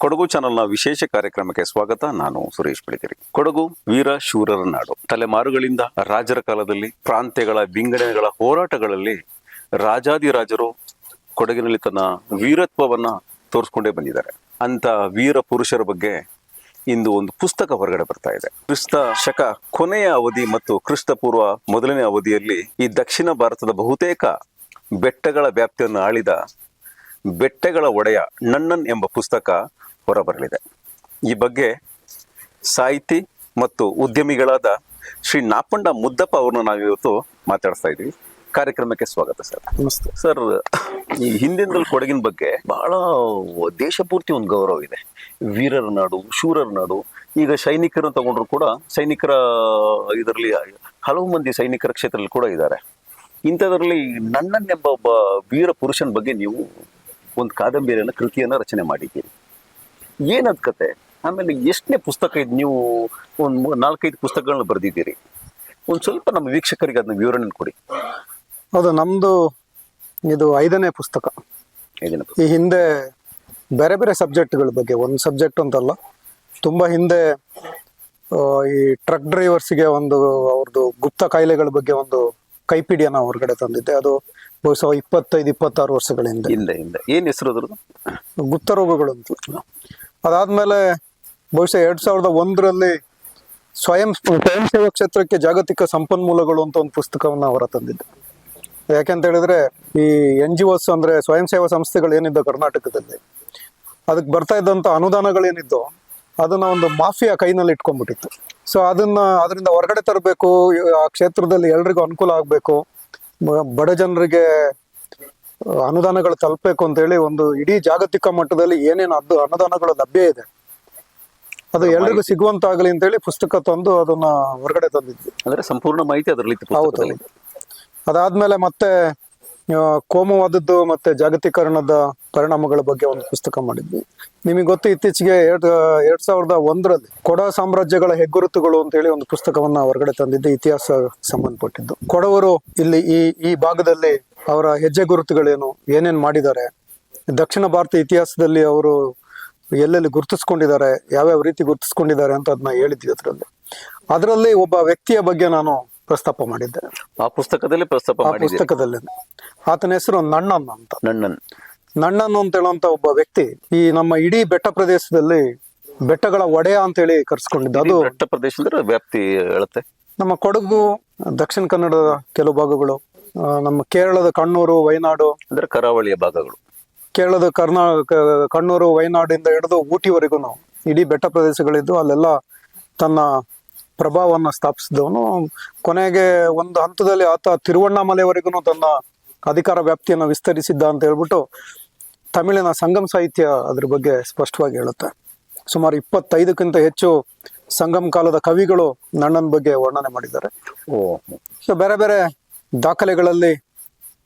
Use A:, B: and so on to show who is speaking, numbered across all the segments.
A: ಕೊಡಗು ಚಾನೆಲ್ನ ವಿಶೇಷ ಕಾರ್ಯಕ್ರಮಕ್ಕೆ ಸ್ವಾಗತ. ನಾನು ಸುರೇಶ್ ಬೆಳಗೆರೆ. ಕೊಡಗು ವೀರ ಶೂರರ ನಾಡು. ತಲೆಮಾರುಗಳಿಂದ ರಾಜರ ಕಾಲದಲ್ಲಿ ಪ್ರಾಂತ್ಯಗಳ ವಿಂಗಡಣೆಗಳ ಹೋರಾಟಗಳಲ್ಲಿ ರಾಜಾದಿರಾಜರು ಕೊಡಗಿನಲ್ಲಿ ತನ್ನ ವೀರತ್ವವನ್ನ ತೋರಿಸ್ಕೊಂಡೇ ಬಂದಿದ್ದಾರೆ. ಅಂತ ವೀರ ಪುರುಷರ ಬಗ್ಗೆ ಇಂದು ಒಂದು ಪುಸ್ತಕ ಹೊರಗಡೆ ಬರ್ತಾ ಇದೆ. ಕ್ರಿಸ್ತ ಶಕ ಕೊನೆಯ ಅವಧಿ ಮತ್ತು ಕ್ರಿಸ್ತ ಪೂರ್ವ ಮೊದಲನೇ ಅವಧಿಯಲ್ಲಿ ಈ ದಕ್ಷಿಣ ಭಾರತದ ಬಹುತೇಕ ಬೆಟ್ಟಗಳ ವ್ಯಾಪ್ತಿಯನ್ನು ಆಳಿದ ಬೆಟ್ಟಗಳ ಒಡೆಯ ನನ್ನನ್ ಎಂಬ ಪುಸ್ತಕ ಹೊರಬರಲಿದೆ. ಈ ಬಗ್ಗೆ ಸಾಹಿತಿ ಮತ್ತು ಉದ್ಯಮಿಗಳಾದ ಶ್ರೀ ನಾಪಂಡ ಮುದ್ದಪ್ಪ ಅವ್ರನ್ನ ನಾವಿವತ್ತು ಮಾತಾಡ್ತಾ ಇದ್ದೀವಿ. ಕಾರ್ಯಕ್ರಮಕ್ಕೆ ಸ್ವಾಗತ ಸರ್.
B: ನಮಸ್ತೆ
A: ಸರ್, ಈ ಹಿಂದಿನದಲ್ಲಿ ಕೊಡಗಿನ ಬಗ್ಗೆ ಬಹಳ ದೇಶ ಪೂರ್ತಿ ಒಂದು ಗೌರವ ಇದೆ. ವೀರರ ನಾಡು, ಶೂರರ ನಾಡು. ಈಗ ಸೈನಿಕರನ್ನು ತಗೊಂಡ್ರು ಕೂಡ ಸೈನಿಕರ ಇದರಲ್ಲಿ ಹಲವು ಮಂದಿ ಸೈನಿಕರ ಕ್ಷೇತ್ರದಲ್ಲಿ ಕೂಡ ಇದ್ದಾರೆ. ಇಂಥದ್ರಲ್ಲಿ ನನ್ನನ್ ಎಂಬ ಒಬ್ಬ ವೀರ ಪುರುಷನ ಬಗ್ಗೆ ನೀವು ಒಂದು ಕಾದಂಬರಿಯನ್ನ ಕೃತಿಯನ್ನ ರಚನೆ ಮಾಡಿದ್ದೀರಿ. ಏನದ್ ಕತೆ? ಆಮೇಲೆ ಎಷ್ಟನೇ ಪುಸ್ತಕ ಇದು? ನೀವು ಒಂದು 4-5 ಪುಸ್ತಕಗಳನ್ನ ಬರೆದಿದ್ದೀರಿ. ಒಂದು ಸ್ವಲ್ಪ ನಮ್ಮ ವೀಕ್ಷಕರಿಗೆ ಅದನ್ನ ವಿವರಣೆ ಕೊಡಿ.
B: ಹೌದು, ನಮ್ದು ಇದು 5ನೇ ಪುಸ್ತಕ. ಈ ಹಿಂದೆ ಬೇರೆ ಬೇರೆ ಸಬ್ಜೆಕ್ಟ್ಗಳ ಬಗ್ಗೆ, ಒಂದು ಸಬ್ಜೆಕ್ಟ್ ಅಂತಲ್ಲ, ತುಂಬಾ ಹಿಂದೆ ಈ ಟ್ರಕ್ ಡ್ರೈವರ್ಸ್ಗೆ ಒಂದು ಅವ್ರದ್ದು ಗುಪ್ತ ಕಾಯಿಲೆಗಳ ಬಗ್ಗೆ ಒಂದು ಕೈಪಿಡಿಯನ್ನ ಹೊರಗಡೆ ತಂದಿದ್ದೆ. ಅದು ಬಹುಶಃ 25-26 ವರ್ಷಗಳ ಹಿಂದೆ.
A: ಏನ್ ಹೆಸರು ಅದ್ರದ್ದು?
B: ಗುಪ್ತ ರೋಗಗಳು ಅಂತ. ಅದಾದ್ಮೇಲೆ ಬಹುಶಃ 2001ರಲ್ಲಿ ಸ್ವಯಂ ಸೇವಾ ಕ್ಷೇತ್ರಕ್ಕೆ ಜಾಗತಿಕ ಸಂಪನ್ಮೂಲಗಳು ಅಂತ ಒಂದು ಪುಸ್ತಕವನ್ನ ಹೊರ ತಂದಿದ್ದೆ. ಯಾಕೆಂತ ಹೇಳಿದ್ರೆ ಈ NGOs ಅಂದ್ರೆ ಸ್ವಯಂ ಸೇವಾ ಸಂಸ್ಥೆಗಳು ಏನಿದ್ದು ಕರ್ನಾಟಕದಲ್ಲಿ, ಅದಕ್ಕೆ ಬರ್ತಾ ಇದ್ದಂತ ಅನುದಾನಗಳೇನಿದ್ದು ಅದನ್ನ ಒಂದು ಮಾಫಿಯಾ ಕೈನಲ್ಲಿ ಇಟ್ಕೊಂಡ್ಬಿಟ್ಟಿತ್ತು. ಸೊ ಅದರಿಂದ ಹೊರಗಡೆ ತರಬೇಕು, ಆ ಕ್ಷೇತ್ರದಲ್ಲಿ ಎಲ್ರಿಗೂ ಅನುಕೂಲ ಆಗ್ಬೇಕು, ಬಡ ಜನರಿಗೆ ಅನುದಾನಗಳು ತಲುಪಬೇಕು ಅಂತ ಹೇಳಿ ಒಂದು ಇಡೀ ಜಾಗತಿಕ ಮಟ್ಟದಲ್ಲಿ ಏನೇನು ಅನುದಾನಗಳು ಲಭ್ಯ ಇದೆ ಅದು ಎಲ್ರಿಗೂ ಸಿಗುವಂತಾಗಲಿ ಅಂತ ಹೇಳಿ ಪುಸ್ತಕ ತಂದು ಅದನ್ನ ಹೊರಗಡೆ ತಂದಿದ್ವಿ.
A: ಅಂದ್ರೆ ಸಂಪೂರ್ಣ ಮಾಹಿತಿ ಅದರಲ್ಲಿ.
B: ಹೌದು. ಅದಾದ್ಮೇಲೆ ಮತ್ತೆ ಕೋಮುವಾದದ್ದು ಮತ್ತೆ ಜಾಗತೀಕರಣದ ಪರಿಣಾಮಗಳ ಬಗ್ಗೆ ಒಂದು ಪುಸ್ತಕ ಮಾಡಿದ್ವಿ. ನಿಮಗೆ ಗೊತ್ತು, ಇತ್ತೀಚೆಗೆ 2001ರಲ್ಲಿ ಕೊಡ ಸಾಮ್ರಾಜ್ಯಗಳ ಹೆಗ್ಗುರುತುಗಳು ಅಂತ ಹೇಳಿ ಒಂದು ಪುಸ್ತಕವನ್ನ ಹೊರಗಡೆ ತಂದಿದ್ದೆ, ಇತಿಹಾಸ ಸಂಬಂಧಪಟ್ಟಿದ್ದು. ಕೊಡವರು ಇಲ್ಲಿ ಈ ಭಾಗದಲ್ಲಿ ಅವರ ಹೆಜ್ಜೆ ಗುರುತುಗಳೇನು, ಏನೇನ್ ಮಾಡಿದ್ದಾರೆ, ದಕ್ಷಿಣ ಭಾರತ ಇತಿಹಾಸದಲ್ಲಿ ಅವರು ಎಲ್ಲೆಲ್ಲಿ ಗುರುತಿಸ್ಕೊಂಡಿದ್ದಾರೆ, ಯಾವ್ಯಾವ ರೀತಿ ಗುರುತಿಸ್ಕೊಂಡಿದ್ದಾರೆ ಅಂತ ಅದನ್ನ ಹೇಳಿದ್ವಿ. ಅದರಲ್ಲಿ ಒಬ್ಬ ವ್ಯಕ್ತಿಯ ಬಗ್ಗೆ ನಾನು ಪ್ರಸ್ತಾಪ ಮಾಡಿದ್ದೆ
A: ಆ ಪುಸ್ತಕದಲ್ಲಿ.
B: ಪುಸ್ತಕದಲ್ಲಿ ಆತನ ಹೆಸರು ನಣ್ಣನ್ ಅಂತ. ನಣ್ಣನ್ ಅಂತ ಹೇಳುವಂತ ಒಬ್ಬ ವ್ಯಕ್ತಿ ಈ ನಮ್ಮ ಇಡೀ ಬೆಟ್ಟ ಪ್ರದೇಶದಲ್ಲಿ ಬೆಟ್ಟಗಳ ಒಡೆಯ ಅಂತ ಹೇಳಿ ಕರ್ಸ್ಕೊಂಡಿದ್ದ. ಅದು
A: ಬೆಟ್ಟ ಪ್ರದೇಶದ ವ್ಯಾಪ್ತಿ ಹೇಳುತ್ತೆ.
B: ನಮ್ಮ ಕೊಡಗು, ದಕ್ಷಿಣ ಕನ್ನಡದ ಕೆಲವು ಭಾಗಗಳು, ನಮ್ಮ ಕೇರಳದ ಕಣ್ಣೂರು, ವಯನಾಡು
A: ಅಂದ್ರೆ ಕರಾವಳಿಯ ಭಾಗಗಳು,
B: ಕೇರಳದ ಕಣ್ಣೂರು, ವಯನಾಡಿಂದ ಹಿಡಿದು ಊಟಿವರೆಗೂ ಇಡೀ ಬೆಟ್ಟ ಪ್ರದೇಶಗಳಿದ್ದು ಅಲ್ಲೆಲ್ಲ ತನ್ನ ಪ್ರಭಾವವನ್ನು ಸ್ಥಾಪಿಸಿದವನು. ಕೊನೆಗೆ ಒಂದು ಹಂತದಲ್ಲಿ ಆತ ತಿರುವಣ್ಣಾಮಲೆವರೆಗೂ ತನ್ನ ಅಧಿಕಾರ ವ್ಯಾಪ್ತಿಯನ್ನು ವಿಸ್ತರಿಸಿದ್ದ ಅಂತ ಹೇಳ್ಬಿಟ್ಟು ತಮಿಳಿನ ಸಂಗಮ್ ಸಾಹಿತ್ಯ ಅದ್ರ ಬಗ್ಗೆ ಸ್ಪಷ್ಟವಾಗಿ ಹೇಳುತ್ತೆ. ಸುಮಾರು 25ಕ್ಕಿಂತ ಹೆಚ್ಚು ಸಂಗಮ್ ಕಾಲದ ಕವಿಗಳು ನಣ್ಣನ್ ಬಗ್ಗೆ ವರ್ಣನೆ ಮಾಡಿದ್ದಾರೆ. ಸೊ ಬೇರೆ ಬೇರೆ ದಾಖಲೆಗಳಲ್ಲಿ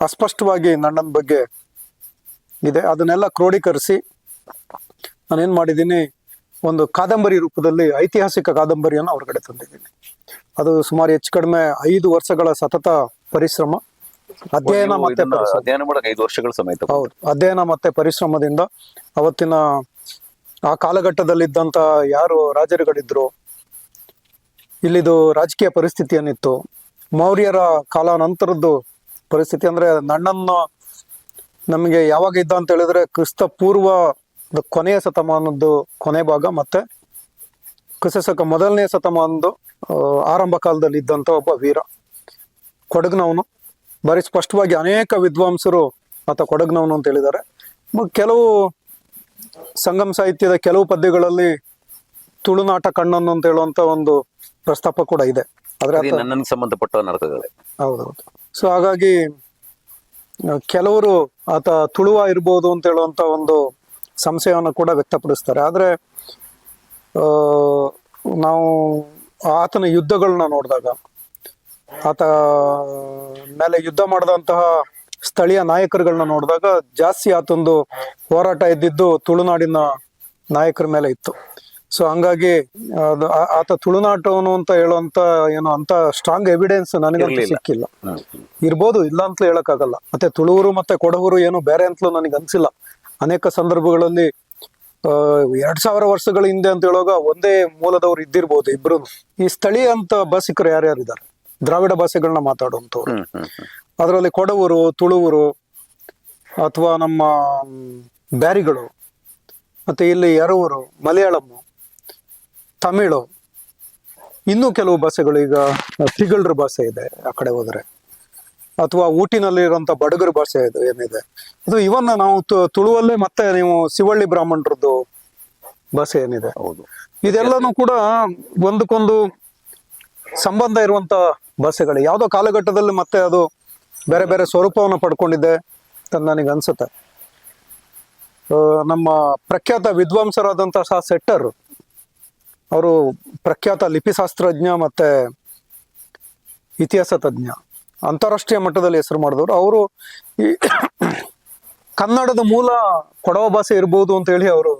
B: ಅಸ್ಪಷ್ಟವಾಗಿ ನಣ್ಣನ್ ಬಗ್ಗೆ ಇದೆ. ಅದನ್ನೆಲ್ಲ ಕ್ರೋಢೀಕರಿಸಿ ನಾನೇನ್ ಮಾಡಿದ್ದೀನಿ, ಒಂದು ಕಾದಂಬರಿ ರೂಪದಲ್ಲಿ ಐತಿಹಾಸಿಕ ಕಾದಂಬರಿಯನ್ನು ಹೊರಗಡೆ ತಂದಿದ್ದೀನಿ. ಅದು ಸುಮಾರು ಹೆಚ್ಚು ಕಡಿಮೆ 5 ವರ್ಷಗಳ ಸತತ ಪರಿಶ್ರಮ, ಅಧ್ಯಯನ ಮತ್ತೆ
A: 5 ವರ್ಷಗಳ ಸಮೇತ.
B: ಹೌದು, ಅಧ್ಯಯನ ಮತ್ತೆ ಪರಿಶ್ರಮದಿಂದ ಅವತ್ತಿನ ಆ ಕಾಲಘಟ್ಟದಲ್ಲಿದ್ದಂತ ಯಾರು ರಾಜರುಗಳಿದ್ರು, ಇಲ್ಲಿದು ರಾಜಕೀಯ ಪರಿಸ್ಥಿತಿ ಏನಿತ್ತು, ಮೌರ್ಯರ ಕಾಲ ನಂತರದ್ದು ಪರಿಸ್ಥಿತಿ. ಅಂದ್ರೆ ನಣ್ಣನ್ನ ನಮಗೆ ಯಾವಾಗ ಇದ್ದ ಅಂತ ಹೇಳಿದ್ರೆ ಕ್ರಿಸ್ತ ಪೂರ್ವ ಕೊನೆಯ ಶತಮಾನದ್ದು ಕೊನೆ ಭಾಗ ಮತ್ತೆ ಕ್ರಿಸ್ತಶಕ ಮೊದಲನೇ ಶತಮಾನದ್ದು ಆರಂಭ ಕಾಲದಲ್ಲಿ ಇದ್ದಂತ ಒಬ್ಬ ವೀರ, ಕೊಡಗ್ನವನು. ಬರೀ ಸ್ಪಷ್ಟವಾಗಿ ಅನೇಕ ವಿದ್ವಾಂಸರು ಆತ ಕೊಡಗ್ನವನು ಅಂತ ಹೇಳಿದ್ದಾರೆ. ಕೆಲವು ಸಂಗಮ್ ಸಾಹಿತ್ಯದ ಕೆಲವು ಪದ್ಯಗಳಲ್ಲಿ ತುಳುನಾಟ ಕಣ್ಣನ್ನು ಅಂತ ಹೇಳುವಂತ ಒಂದು ಪ್ರಸ್ತಾಪ ಕೂಡ ಇದೆ.
A: ನನಗೆ ಸಂಬಂಧಪಟ್ಟ ನಾಟಕಗಳೇ.
B: ಹೌದೌದು. ಸೊ ಹಾಗಾಗಿ ಕೆಲವರು ಆತ ತುಳುವ ಇರ್ಬೋದು ಅಂತ ಹೇಳುವಂತ ಒಂದು ಸಂಶಯವನ್ನು ಕೂಡ ವ್ಯಕ್ತಪಡಿಸ್ತಾರೆ. ಆದ್ರೆ ನಾವು ಆತನ ಯುದ್ಧಗಳನ್ನ ನೋಡಿದಾಗ, ಆತ ಮೇಲೆ ಯುದ್ಧ ಮಾಡಿದಂತಹ ಸ್ಥಳೀಯ ನಾಯಕರುಗಳನ್ನ ನೋಡಿದಾಗ ಜಾಸ್ತಿ ಆತೊಂದು ಹೋರಾಟ ಇದ್ದಿದ್ದು ತುಳುನಾಡಿನ ನಾಯಕರ ಮೇಲೆ ಇತ್ತು. ಸೊ ಹಂಗಾಗಿ ಆತ ತುಳುನಾಟವನು ಅಂತ ಹೇಳುವಂತ ಏನು ಅಂತ ಸ್ಟ್ರಾಂಗ್ ಎವಿಡೆನ್ಸ್ ನನಗಂತೂ ಸಿಕ್ಕಿಲ್ಲ. ಇರ್ಬೋದು, ಇಲ್ಲ ಅಂತಲೂ ಹೇಳಕ್ಕಾಗಲ್ಲ. ಮತ್ತೆ ತುಳುವರು ಮತ್ತೆ ಕೊಡವರು ಏನು ಬೇರೆ ಅಂತಲೂ ನನಗೆ ಅನ್ಸಿಲ್ಲ. ಅನೇಕ ಸಂದರ್ಭಗಳಲ್ಲಿ 2000 ವರ್ಷಗಳ ಹಿಂದೆ ಅಂತ ಹೇಳುವಾಗ ಒಂದೇ ಮೂಲದವ್ರು ಇದ್ದಿರ್ಬೋದು ಇಬ್ರು. ಈ ಸ್ಥಳೀಯ ಅಂತ ಭಾಷಿಕರು ಯಾರ್ಯಾರಿದ್ದಾರೆ, ದ್ರಾವಿಡ ಭಾಷೆಗಳನ್ನ ಮಾತಾಡುವಂಥವ್ರು, ಅದರಲ್ಲಿ ಕೊಡವರು, ತುಳುವರು ಅಥವಾ ನಮ್ಮ ಬ್ಯಾರಿಗಳು, ಮತ್ತೆ ಇಲ್ಲಿ ಎರವರು, ಮಲಯಾಳಂ, ತಮಿಳು, ಇನ್ನೂ ಕೆಲವು ಭಾಷೆಗಳು. ಈಗ ತಿಗಳರ ಭಾಷೆ ಇದೆ ಆ ಕಡೆ ಹೋದ್ರೆ, ಅಥವಾ ಊಟಿನಲ್ಲಿ ಇರುವಂತ ಬಡಗರ ಭಾಷೆ ಇದು ಏನಿದೆ ಅದು. ಇವನ್ ನಾವು ತುಳುವಲ್ಲೇ ಮತ್ತೆ ನೀವು ಶಿವಳ್ಳಿ ಬ್ರಾಹ್ಮಣರದ್ದು ಭಾಷೆ ಏನಿದೆ,
A: ಹೌದು,
B: ಇದೆಲ್ಲನೂ ಕೂಡ ಒಂದಕ್ಕೊಂದು ಸಂಬಂಧ ಇರುವಂತ ಭಾಷೆಗಳು. ಯಾವುದೋ ಕಾಲಘಟ್ಟದಲ್ಲಿ ಮತ್ತೆ ಅದು ಬೇರೆ ಬೇರೆ ಸ್ವರೂಪವನ್ನು ಪಡ್ಕೊಂಡಿದೆ ಅಂತ ನನಗೆ ಅನ್ಸುತ್ತೆ. ನಮ್ಮ ಪ್ರಖ್ಯಾತ ವಿದ್ವಾಂಸರಾದಂತಹ ಸೆಟ್ಟರ್, ಅವರು ಪ್ರಖ್ಯಾತ ಲಿಪಿಶಾಸ್ತ್ರಜ್ಞ ಮತ್ತೆ ಇತಿಹಾಸ ತಜ್ಞ, ಅಂತಾರಾಷ್ಟ್ರೀಯ ಮಟ್ಟದಲ್ಲಿ ಹೆಸರು ಮಾಡಿದವರು. ಅವರು ಈ ಕನ್ನಡದ ಮೂಲ ಕೊಡವ ಭಾಷೆ ಇರ್ಬೋದು ಅಂತ ಹೇಳಿ ಅವರು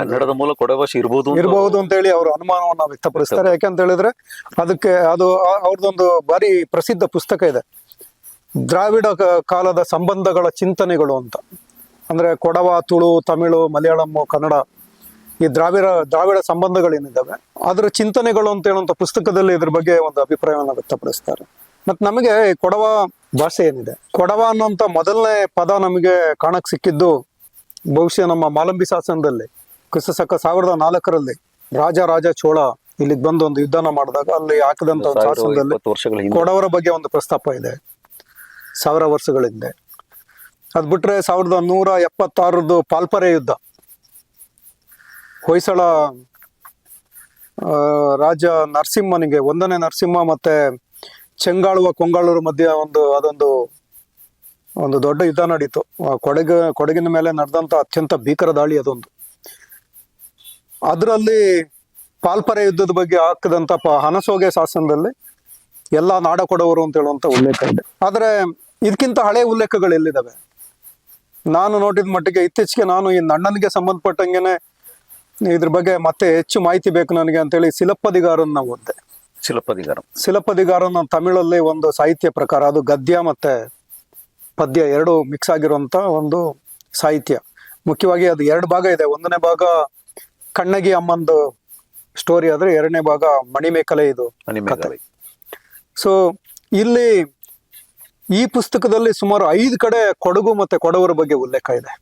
A: ಕನ್ನಡದ ಮೂಲ ಕೊಡವ ಭಾಷೆ
B: ಇರಬಹುದು ಅಂತ ಹೇಳಿ ಅವರು ಅನುಮಾನವನ್ನ ವ್ಯಕ್ತಪಡಿಸ್ತಾರೆ. ಯಾಕೆಂತ ಹೇಳಿದ್ರೆ ಅದಕ್ಕೆ ಅದು ಅವ್ರದ್ದೊಂದು ಬಾರಿ ಪ್ರಸಿದ್ಧ ಪುಸ್ತಕ ಇದೆ, ದ್ರಾವಿಡ ಕಾಲದ ಸಂಬಂಧಗಳ ಚಿಂತನೆಗಳು ಅಂತ. ಅಂದ್ರೆ ಕೊಡವ, ತುಳು, ತಮಿಳು, ಮಲಯಾಳಂ, ಕನ್ನಡ, ಈ ದ್ರಾವಿಡ ಸಂಬಂಧಗಳೇನಿದ್ದಾವೆ ಅದರ ಚಿಂತನೆಗಳು ಅಂತ ಹೇಳುವಂತ ಪುಸ್ತಕದಲ್ಲಿ ಇದ್ರ ಬಗ್ಗೆ ಒಂದು ಅಭಿಪ್ರಾಯವನ್ನು ವ್ಯಕ್ತಪಡಿಸ್ತಾರೆ. ಮತ್ತೆ ನಮಗೆ ಕೊಡವ ಭಾಷೆ ಏನಿದೆ, ಕೊಡವ ಅನ್ನುವಂತ ಮೊದಲನೇ ಪದ ನಮಗೆ ಕಾಣಕ್ ಸಿಕ್ಕಿದ್ದು ಬಹುಶಃ ನಮ್ಮ ಮಾಲಂಬಿ ಶಾಸನದಲ್ಲಿ ಕ್ರಿಸ್ತಶಕ 1004 ರಾಜ ಚೋಳ ಇಲ್ಲಿಗೆ ಬಂದು ಒಂದು ಯುದ್ಧನ ಮಾಡಿದಾಗ ಅಲ್ಲಿ ಹಾಕಿದಂತ ಒಂದು ಶಾಸನದಲ್ಲಿ ಕೊಡವರ ಬಗ್ಗೆ ಒಂದು ಪ್ರಸ್ತಾಪ ಇದೆ 1000 ವರ್ಷಗಳ ಹಿಂದೆ. ಅದ್ ಬಿಟ್ರೆ 1176 ಪಾಲ್ಪರೆ ಯುದ್ಧ, ಹೊಯ್ಸಳ ರಾಜ ನರಸಿಂಹನಿಗೆ, 1ನೇ ನರಸಿಂಹ ಮತ್ತೆ ಚೆಂಗಾಳುವ ಕೊಂಗಾಳೂರ ಮಧ್ಯೆ ಒಂದು ದೊಡ್ಡ ಯುದ್ಧ ನಡೀತು. ಕೊಡಗಿನ ಮೇಲೆ ನಡೆದಂತ ಅತ್ಯಂತ ಭೀಕರ ದಾಳಿ ಅದೊಂದು. ಅದರಲ್ಲಿ ಪಾಲ್ಪರೆ ಯುದ್ಧದ ಬಗ್ಗೆ ಹಾಕದಂತ ಹನಸೋಗೆ ಶಾಸನದಲ್ಲಿ ಎಲ್ಲಾ ನಾಡ ಕೊಡವರು ಅಂತ ಹೇಳುವಂತ ಉಲ್ಲೇಖ ಇದೆ. ಆದ್ರೆ ಇದಕ್ಕಿಂತ ಹಳೆ ಉಲ್ಲೇಖಗಳು ಎಲ್ಲಿದ್ದಾವೆ? ನಾನು ನೋಡಿದ ಮಟ್ಟಿಗೆ ಇತ್ತೀಚೆಗೆ ನಾನು ಈ ನಣ್ಣನಿಗೆ ಸಂಬಂಧಪಟ್ಟಂಗೆನೆ ಇದ್ರ ಬಗ್ಗೆ ಮತ್ತೆ ಹೆಚ್ಚು ಮಾಹಿತಿ ಬೇಕು ನನಗೆ ಅಂತೇಳಿ ಸಿಲಪ್ಪದಿಗಾರನ್ನ ಓದಿದೆ. ಸಿಲಪ್ಪದಿಗಾರನ ತಮಿಳಲ್ಲಿ ಒಂದು ಸಾಹಿತ್ಯ ಪ್ರಕಾರ, ಅದು ಗದ್ಯ ಮತ್ತೆ ಪದ್ಯ ಎರಡು ಮಿಕ್ಸ್ ಆಗಿರುವಂತ ಒಂದು ಸಾಹಿತ್ಯ. ಮುಖ್ಯವಾಗಿ ಅದು 2 ಭಾಗ ಇದೆ. 1ನೇ ಭಾಗ ಕಣ್ಣಗಿ ಅಮ್ಮಂದು ಸ್ಟೋರಿ ಆದ್ರೆ 2ನೇ ಭಾಗ ಮಣಿಮೇಕಲೆ ಇದು ಕಥೆ. ಸೊ ಇಲ್ಲಿ ಈ ಪುಸ್ತಕದಲ್ಲಿ ಸುಮಾರು 5 ಕಡೆ ಕೊಡಗು ಮತ್ತೆ ಕೊಡವರ ಬಗ್ಗೆ ಉಲ್ಲೇಖ ಇದೆ.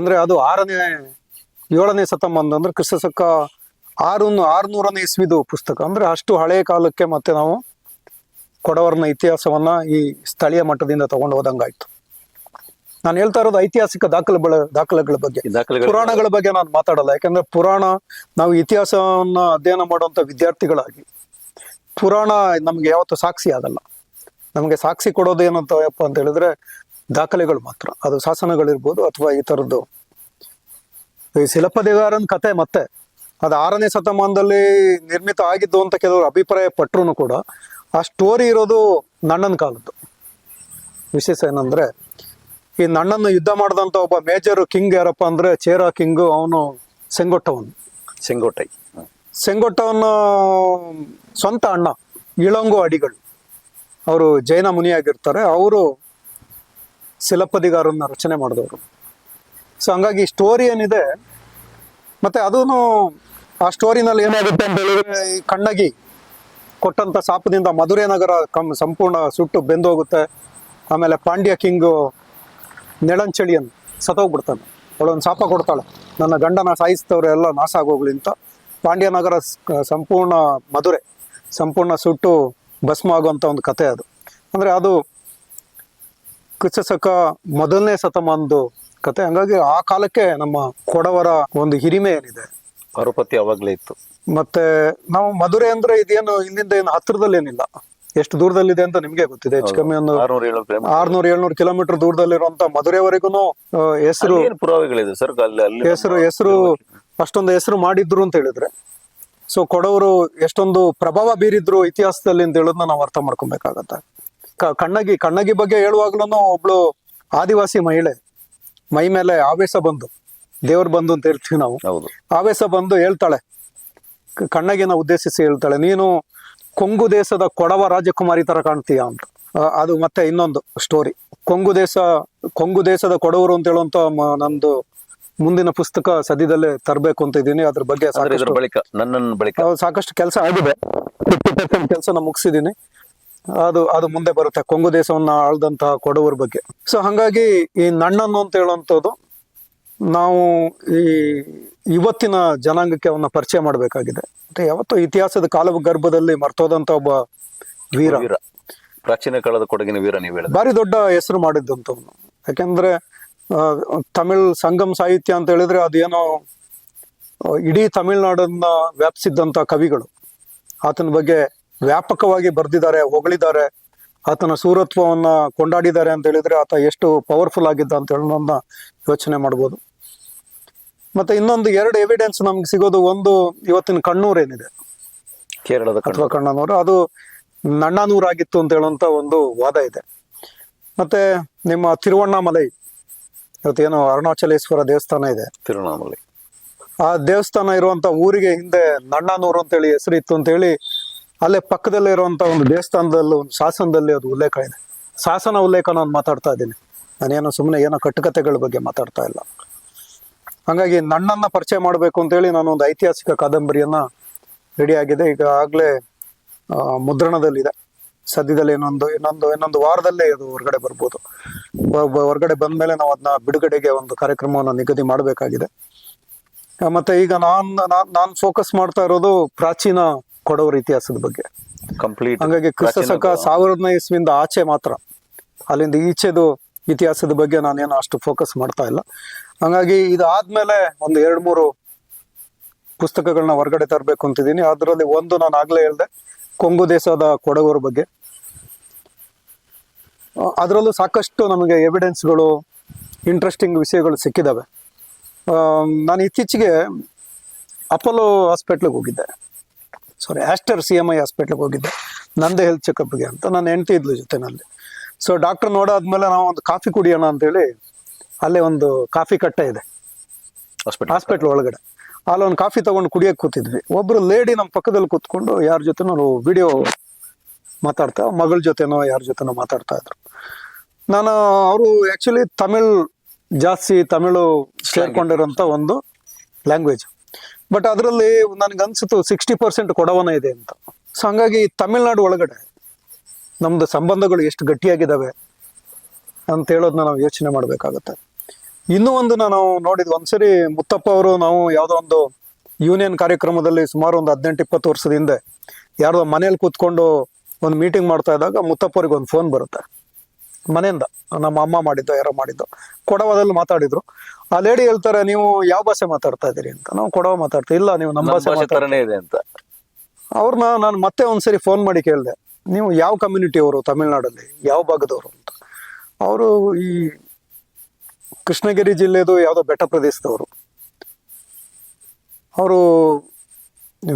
B: ಅಂದ್ರೆ ಅದು 7ನೇ ಶತಮಾನ ಅಂದ್ರೆ ಕ್ರಿಸ್ತಶಕ 600ನೇ ಇಸ್ವಿದು ಪುಸ್ತಕ. ಅಂದ್ರೆ ಅಷ್ಟು ಹಳೆಯ ಕಾಲಕ್ಕೆ ಮತ್ತೆ ನಾವು ಕೊಡವರನ ಇತಿಹಾಸವನ್ನ ಈ ಸ್ಥಳೀಯ ಮಟ್ಟದಿಂದ ತಗೊಂಡು ಹೋದಂಗಾಯ್ತು. ನಾನು ಹೇಳ್ತಾ ಇರೋದು ಐತಿಹಾಸಿಕ ದಾಖಲೆಗಳ ಬಗ್ಗೆ, ಪುರಾಣಗಳ ಬಗ್ಗೆ ನಾನು ಮಾತಾಡಲ್ಲ. ಯಾಕಂದ್ರೆ ಪುರಾಣ, ನಾವು ಇತಿಹಾಸವನ್ನ ಅಧ್ಯಯನ ಮಾಡುವಂತ ವಿದ್ಯಾರ್ಥಿಗಳಾಗಿ ಪುರಾಣ ನಮ್ಗೆ ಯಾವತ್ತೂ ಸಾಕ್ಷಿ ಆಗಲ್ಲ. ನಮ್ಗೆ ಸಾಕ್ಷಿ ಕೊಡೋದು ಏನಂತಪ್ಪ ಅಂತ ಹೇಳಿದ್ರೆ ದಾಖಲೆಗಳು ಮಾತ್ರ. ಅದು ಶಾಸನಗಳಿರ್ಬೋದು ಅಥವಾ ಈ ತರದ್ದು. ಈ ಶಿಲಪ್ಪದಿಗಾರನ ಕತೆ ಮತ್ತೆ ಅದು 6ನೇ ಶತಮಾನದಲ್ಲಿ ನಿರ್ಮಿತ ಆಗಿದ್ದು ಅಂತ ಕೆಲವರು ಅಭಿಪ್ರಾಯ ಪಟ್ರು ಕೂಡ ಆ ಸ್ಟೋರಿ ಇರೋದು ನಣ್ಣನ ಕಾಲದ್ದು. ವಿಶೇಷ ಏನಂದ್ರೆ ಈ ನಣ್ಣನ್ನು ಯುದ್ಧ ಮಾಡಿದಂತ ಒಬ್ಬ ಮೇಜರ್ ಕಿಂಗ್ ಯಾರಪ್ಪ ಅಂದ್ರೆ ಚೇರ ಕಿಂಗ್, ಅವನು ಸೆಂಗೊಟ್ಟವನ ಸ್ವಂತ ಅಣ್ಣ ಇಳಂಗು ಅಡಿಗಳು, ಅವರು ಜೈನ ಮುನಿಯಾಗಿರ್ತಾರೆ. ಅವರು ಶಿಲಪ್ಪದಿಗಾರನ್ನ ರಚನೆ ಮಾಡಿದವರು. ಸೊ ಹಂಗಾಗಿ ಸ್ಟೋರಿ ಏನಿದೆ, ಮತ್ತೆ ಅದೂ ಆ ಸ್ಟೋರಿನಲ್ಲಿ ಏನಾಗುತ್ತೆ ಅಂತ ಹೇಳಿದ್ರೆ ಈ ಕಣ್ಣಗಿ ಕೊಟ್ಟಂತ ಶಾಪದಿಂದ ಮಧುರೆ ನಗರ ಸಂಪೂರ್ಣ ಸುಟ್ಟು ಬೆಂದು ಹೋಗುತ್ತೆ. ಆಮೇಲೆ ಪಾಂಡ್ಯ ಕಿಂಗು ನೆಳಂಚಳಿಯನ್ ಸತ್ತೋಗ್ಬಿಡ್ತಾನೆ. ಅವಳೊಂದು ಶಾಪ ಕೊಡ್ತಾಳೆ, ನನ್ನ ಗಂಡನ ಸಾಯಿಸಿದವರೆಲ್ಲ ನಾಶ ಆಗೋಗ್ಲಿ ಅಂತ. ಪಾಂಡ್ಯ ನಗರ ಸಂಪೂರ್ಣ ಮಧುರೆ ಸಂಪೂರ್ಣ ಸುಟ್ಟು ಭಸ್ಮ ಆಗುವಂತ ಒಂದು ಕತೆ ಅದು. ಅಂದ್ರೆ ಅದು ಕ್ರಿಸ್ತಶಕ 1ನೇ ಶತಮಾನದ ಕತೆ. ಹಂಗಾಗಿ ಆ ಕಾಲಕ್ಕೆ ನಮ್ಮ ಕೊಡವರ ಒಂದು ಹಿರಿಮೆ ಏನಿದೆ,
A: ಪರುಪತಿ ಅವಾಗ್ಲೇ ಇತ್ತು.
B: ಮತ್ತೆ ನಾವು ಮಧುರೆ ಅಂದ್ರೆ ಇದೇನು ಇಲ್ಲಿಂದ ಏನು ಹತ್ರದಲ್ಲಿ ಏನಿಲ್ಲ, ಎಷ್ಟು ದೂರದಲ್ಲಿದೆ ಅಂತ ನಿಮ್ಗೆ ಗೊತ್ತಿದೆ. ಹೆಚ್ಚು ಕಮ್ಮಿ ಒಂದು 600-700 ಕಿಲೋಮೀಟರ್ ದೂರದಲ್ಲಿರುವಂತ ಮಧುರೆವರೆಗೂ ಹೆಸರು ಅಷ್ಟೊಂದು ಹೆಸರು ಮಾಡಿದ್ರು ಅಂತ ಹೇಳಿದ್ರೆ, ಸೊ ಕೊಡವರು ಎಷ್ಟೊಂದು ಪ್ರಭಾವ ಬೀರಿದ್ರು ಇತಿಹಾಸದಲ್ಲಿ ಅಂತ ಹೇಳೋದನ್ನ ನಾವು ಅರ್ಥ ಮಾಡ್ಕೊಬೇಕಾಗತ್ತೆ. ಕಣ್ಣಗಿ ಬಗ್ಗೆ ಹೇಳುವಾಗ್ಲೂ ಒಬ್ಳು ಆದಿವಾಸಿ ಮಹಿಳೆ ಮೈ ಮೇಲೆ ಆವೇಶ ಬಂದು, ದೇವ್ರು ಬಂದು ಅಂತ ಹೇಳ್ತೀವಿ ನಾವು, ಆವೇಶ ಬಂದು ಹೇಳ್ತಾಳೆ, ಕಣ್ಣಗಿನ ಉದ್ದೇಶಿಸಿ ಹೇಳ್ತಾಳೆ, ನೀನು ಕೊಂಗು ದೇಶದ ಕೊಡವ ರಾಜಕುಮಾರಿ ತರ ಕಾಣ್ತೀಯ ಅಂತ. ಅದು ಮತ್ತೆ ಇನ್ನೊಂದು ಸ್ಟೋರಿ. ಕೊಂಗು ದೇಶದ ಕೊಡವರು ಅಂತ ಹೇಳುವಂತ ನಂದು ಮುಂದಿನ ಪುಸ್ತಕ ಸದ್ಯದಲ್ಲೇ ತರಬೇಕು ಅಂತ ಇದ್ದೀನಿ. ಅದ್ರ ಬಗ್ಗೆ
A: ಅಂದ್ರೆ ಇದ್ರ ಬಳಿಕ ನನ್ನನ್ನು ಬಳಿಕ
B: ಸಾಕಷ್ಟು ಕೆಲಸ ಆಗಿದೆ. 50% ಕೆಲಸನ ಮುಗಿಸಿದ್ದೀನಿ. ಅದು ಮುಂದೆ ಬರುತ್ತೆ, ಕೊಂಗು ದೇಶವನ್ನ ಆಳ್ದಂತಹ ಕೊಡವರ ಬಗ್ಗೆ. ಸೊ ಹಾಗಾಗಿ ಈ ನಣ್ಣನ್ನು ಅಂತ ಹೇಳುವಂಥದ್ದು ನಾವು ಈ ಇವತ್ತಿನ ಜನಾಂಗಕ್ಕೆ ಅವನ್ನ ಪರಿಚಯ ಮಾಡಬೇಕಾಗಿದೆ. ಮತ್ತೆ ಯಾವತ್ತೋ ಇತಿಹಾಸದ ಗರ್ಭದಲ್ಲಿ ಮರ್ತೋದಂತ ಒಬ್ಬ ವೀರ,
A: ಪ್ರಾಚೀನ ಕಾಲದ ಕೊಡಗಿನ ವೀರ ನೀವು ಹೇಳಿದ
B: ಭಾರಿ ದೊಡ್ಡ ಹೆಸರು ಮಾಡಿದ್ದಂಥವ್ನು. ಯಾಕೆಂದ್ರೆ ತಮಿಳ್ ಸಂಗಮ್ ಸಾಹಿತ್ಯ ಅಂತ ಹೇಳಿದ್ರೆ ಅದೇನೋ ಇಡೀ ತಮಿಳ್ನಾಡನ್ನ ವ್ಯಾಪಿಸಿದ್ದಂತ ಕವಿಗಳು ಆತನ ಬಗ್ಗೆ ವ್ಯಾಪಕವಾಗಿ ಬರೆದಿದ್ದಾರೆ, ಹೊಗಳಿದ್ದಾರೆ, ಆತನ ಸೂರತ್ವವನ್ನ ಕೊಂಡಾಡಿದ್ದಾರೆ ಅಂತ ಹೇಳಿದ್ರೆ ಆತ ಎಷ್ಟು ಪವರ್ಫುಲ್ ಆಗಿದ್ದ ಅಂತ ಹೇಳೋದನ್ನ ಯೋಚನೆ ಮಾಡ್ಬೋದು. ಮತ್ತೆ ಇನ್ನೊಂದು 2 ಎವಿಡೆನ್ಸ್ ನಮ್ಗೆ ಸಿಗೋದು. ಒಂದು, ಇವತ್ತಿನ ಕಣ್ಣೂರ್ ಏನಿದೆ,
A: ಕೇರಳದ
B: ಅಥವಾ ಕಣ್ಣನೂರು, ಅದು ನಣ್ಣನೂರು ಆಗಿತ್ತು ಅಂತ ಹೇಳುವಂತ ಒಂದು ವಾದ ಇದೆ. ಮತ್ತೆ ನಿಮ್ಮ ತಿರುವಣ್ಣಾಮಲೈ, ಇವತ್ತೇನು ಅರುಣಾಚಲೇಶ್ವರ ದೇವಸ್ಥಾನ ಇದೆ,
A: ತಿರುವಣ್ಣಾಮಲೈ,
B: ಆ ದೇವಸ್ಥಾನ ಇರುವಂತ ಊರಿಗೆ ಹಿಂದೆ ನಣ್ಣನೂರು ಅಂತೇಳಿ ಹೆಸರಿತ್ತು ಅಂತೇಳಿ ಅಲ್ಲೇ ಪಕ್ಕದಲ್ಲೇ ಇರುವಂತ ಒಂದು ದೇವಸ್ಥಾನದಲ್ಲಿ ಒಂದು ಶಾಸನದಲ್ಲಿ ಅದು ಉಲ್ಲೇಖ ಇದೆ. ಶಾಸನ ಉಲ್ಲೇಖ ನಾನು ಮಾತಾಡ್ತಾ ಇದ್ದೀನಿ, ನಾನೇನೋ ಸುಮ್ಮನೆ ಏನೋ ಕಟ್ಟುಕತೆಗಳ ಬಗ್ಗೆ ಮಾತಾಡ್ತಾ ಇಲ್ಲ. ಹಾಗಾಗಿ ನಣ್ಣನ್ನ ಪರಿಚಯ ಮಾಡಬೇಕು ಅಂತೇಳಿ ನಾನು ಒಂದು ಐತಿಹಾಸಿಕ ಕಾದಂಬರಿಯನ್ನ ರೆಡಿ ಆಗಿದೆ, ಈಗ ಆಗ್ಲೇ ಮುದ್ರಣದಲ್ಲಿದೆ. ಸದ್ಯದಲ್ಲಿ ಇನ್ನೊಂದು ವಾರದಲ್ಲೇ ಅದು ಹೊರಗಡೆ ಬರ್ಬೋದು. ಹೊರಗಡೆ ಬಂದ್ಮೇಲೆ ನಾವು ಅದನ್ನ ಬಿಡುಗಡೆಗೆ ಒಂದು ಕಾರ್ಯಕ್ರಮವನ್ನು ನಿಗದಿ ಮಾಡಬೇಕಾಗಿದೆ. ಮತ್ತೆ ಈಗ ನಾನ್ ಫೋಕಸ್ ಮಾಡ್ತಾ ಇರೋದು ಪ್ರಾಚೀನ ಕೊಡವರ ಇತಿಹಾಸದ ಬಗ್ಗೆ.
A: ಕಂಪ್ಲೀಟ್.
B: ಹಾಗಾಗಿ ಕ್ರಿಸ್ತಶಕ 1000ನೇ ಇಸ್ವಿಯಿಂದ ಆಚೆ ಮಾತ್ರ, ಅಲ್ಲಿಂದ ಈಚೆದು ಇತಿಹಾಸದ ಬಗ್ಗೆ ನಾನೇನು ಅಷ್ಟು ಫೋಕಸ್ ಮಾಡ್ತಾ ಇಲ್ಲ. ಹಾಗಾಗಿ ಇದಾದ್ಮೇಲೆ ಒಂದು 2-3 ಪುಸ್ತಕಗಳನ್ನ ಹೊರಗಡೆ ತರಬೇಕು ಅಂತಿದ್ದೀನಿ. ಅದರಲ್ಲಿ ಒಂದು ನಾನು ಆಗ್ಲೇ ಹೇಳಿದೆ, ಕೊಂಗು ದೇಶದ ಕೊಡವರ ಬಗ್ಗೆ. ಅದರಲ್ಲೂ ಸಾಕಷ್ಟು ನಮಗೆ ಎವಿಡೆನ್ಸ್ಗಳು, ಇಂಟ್ರೆಸ್ಟಿಂಗ್ ವಿಷಯಗಳು ಸಿಕ್ಕಿದಾವೆ. ನಾನು ಇತ್ತೀಚೆಗೆ ಅಪೋಲೋ ಹಾಸ್ಪಿಟ್ಲಿಗೆ ಹೋಗಿದ್ದೆ, ಆಸ್ಟರ್ CMI ಹಾಸ್ಪಿಟ್ಲಿಗೆ ಹೋಗಿದ್ದೆ, ನಂದೇ ಹೆಲ್ತ್ ಚೆಕಪ್ಗೆ ಅಂತ. ನನ್ನ ಹೆಂಡತಿ ಇದ್ಲು ಜೊತೆನಲ್ಲಿ. ಸೊ ಡಾಕ್ಟರ್ ನೋಡಾದ್ಮೇಲೆ ನಾವು ಒಂದು ಕಾಫಿ ಕುಡಿಯೋಣ ಅಂತೇಳಿ ಅಲ್ಲೇ ಒಂದು ಕಾಫಿ ಕಟ್ಟೆ ಇದೆ ಹಾಸ್ಪಿಟ್ಲ್ ಒಳಗಡೆ. ಅಲ್ಲಿ ಒಂದು ಕಾಫಿ ತಗೊಂಡು ಕುಡಿಯಕ್ಕೆ ಕೂತಿದ್ವಿ. ಒಬ್ರು ಲೇಡಿ ನಮ್ಮ ಪಕ್ಕದಲ್ಲಿ ಕೂತ್ಕೊಂಡು ಯಾರ ಜೊತೆನೋ ವಿಡಿಯೋ ಮಾತಾಡ್ತಾ, ಮಗಳ ಜೊತೆನೋ ಯಾರ ಜೊತೆನೋ ಮಾತಾಡ್ತಾ ಇದ್ರು. ಅವರು ಆಕ್ಚುಲಿ ಜಾಸ್ತಿ ತಮಿಳು ಸೇರ್ಕೊಂಡಿರೋಂಥ ಒಂದು ಲ್ಯಾಂಗ್ವೇಜ್. ಬಟ್ ಅದರಲ್ಲಿ ನನಗನ್ಸಿತು 60% ಕೊಡವನ ಇದೆ ಅಂತ. ಸೊ ಹಂಗಾಗಿ ತಮಿಳ್ನಾಡು ಒಳಗಡೆ ನಮ್ದು ಸಂಬಂಧಗಳು ಎಷ್ಟು ಗಟ್ಟಿಯಾಗಿದ್ದಾವೆ ಅಂತ ಹೇಳೋದನ್ನ ನಾವು ಯೋಚನೆ ಮಾಡಬೇಕಾಗತ್ತೆ. ಇನ್ನೂ ಒಂದು ನಾವು ನೋಡಿದ್ವಿ, ಒಂದ್ಸರಿ ಮುತ್ತಪ್ಪ ಅವರು, ನಾವು ಯಾವುದೋ ಒಂದು ಯೂನಿಯನ್ ಕಾರ್ಯಕ್ರಮದಲ್ಲಿ ಸುಮಾರು ಒಂದು 18-20 ವರ್ಷದ ಹಿಂದೆ ಯಾರ್ದೋ ಮನೇಲಿ ಕೂತ್ಕೊಂಡು ಒಂದು ಮೀಟಿಂಗ್ ಮಾಡ್ತಾ ಇದ್ದಾಗ ಮುತ್ತಪ್ಪ ಅವ್ರಿಗೆ ಒಂದು ಫೋನ್ ಬರುತ್ತೆ ಮನೆಯಿಂದ. ನಮ್ಮ ಅಮ್ಮ ಮಾಡಿದ್ದು, ಯಾರೋ ಮಾಡಿದ್ದು, ಕೊಡವದಲ್ಲಿ ಮಾತಾಡಿದ್ರು. ಆ ಲೇಡಿ ಹೇಳ್ತಾರೆ, ನೀವು ಯಾವ ಭಾಷೆ ಮಾತಾಡ್ತಾ ಇದ್ದೀರಿ ಅಂತ. ನಾವು ಕೊಡವ ಮಾತಾಡ್ತೀವಿ. ಇಲ್ಲ, ನೀವು ನಮ್ಮ ಭಾಷೆ
A: ಇದೆ ಅಂತ.
B: ಅವ್ರನ್ನ ನಾನು ಮತ್ತೆ ಒಂದ್ಸರಿ ಫೋನ್ ಮಾಡಿ ಕೇಳಿದೆ, ನೀವು ಯಾವ ಕಮ್ಯುನಿಟಿ ಅವರು ತಮಿಳ್ನಾಡಲ್ಲಿ, ಯಾವ ಭಾಗದವರು ಅಂತ. ಅವರು ಈ ಕೃಷ್ಣಗಿರಿ ಜಿಲ್ಲೆದು ಯಾವುದೋ ಬೆಟ್ಟ ಪ್ರದೇಶದವರು. ಅವರು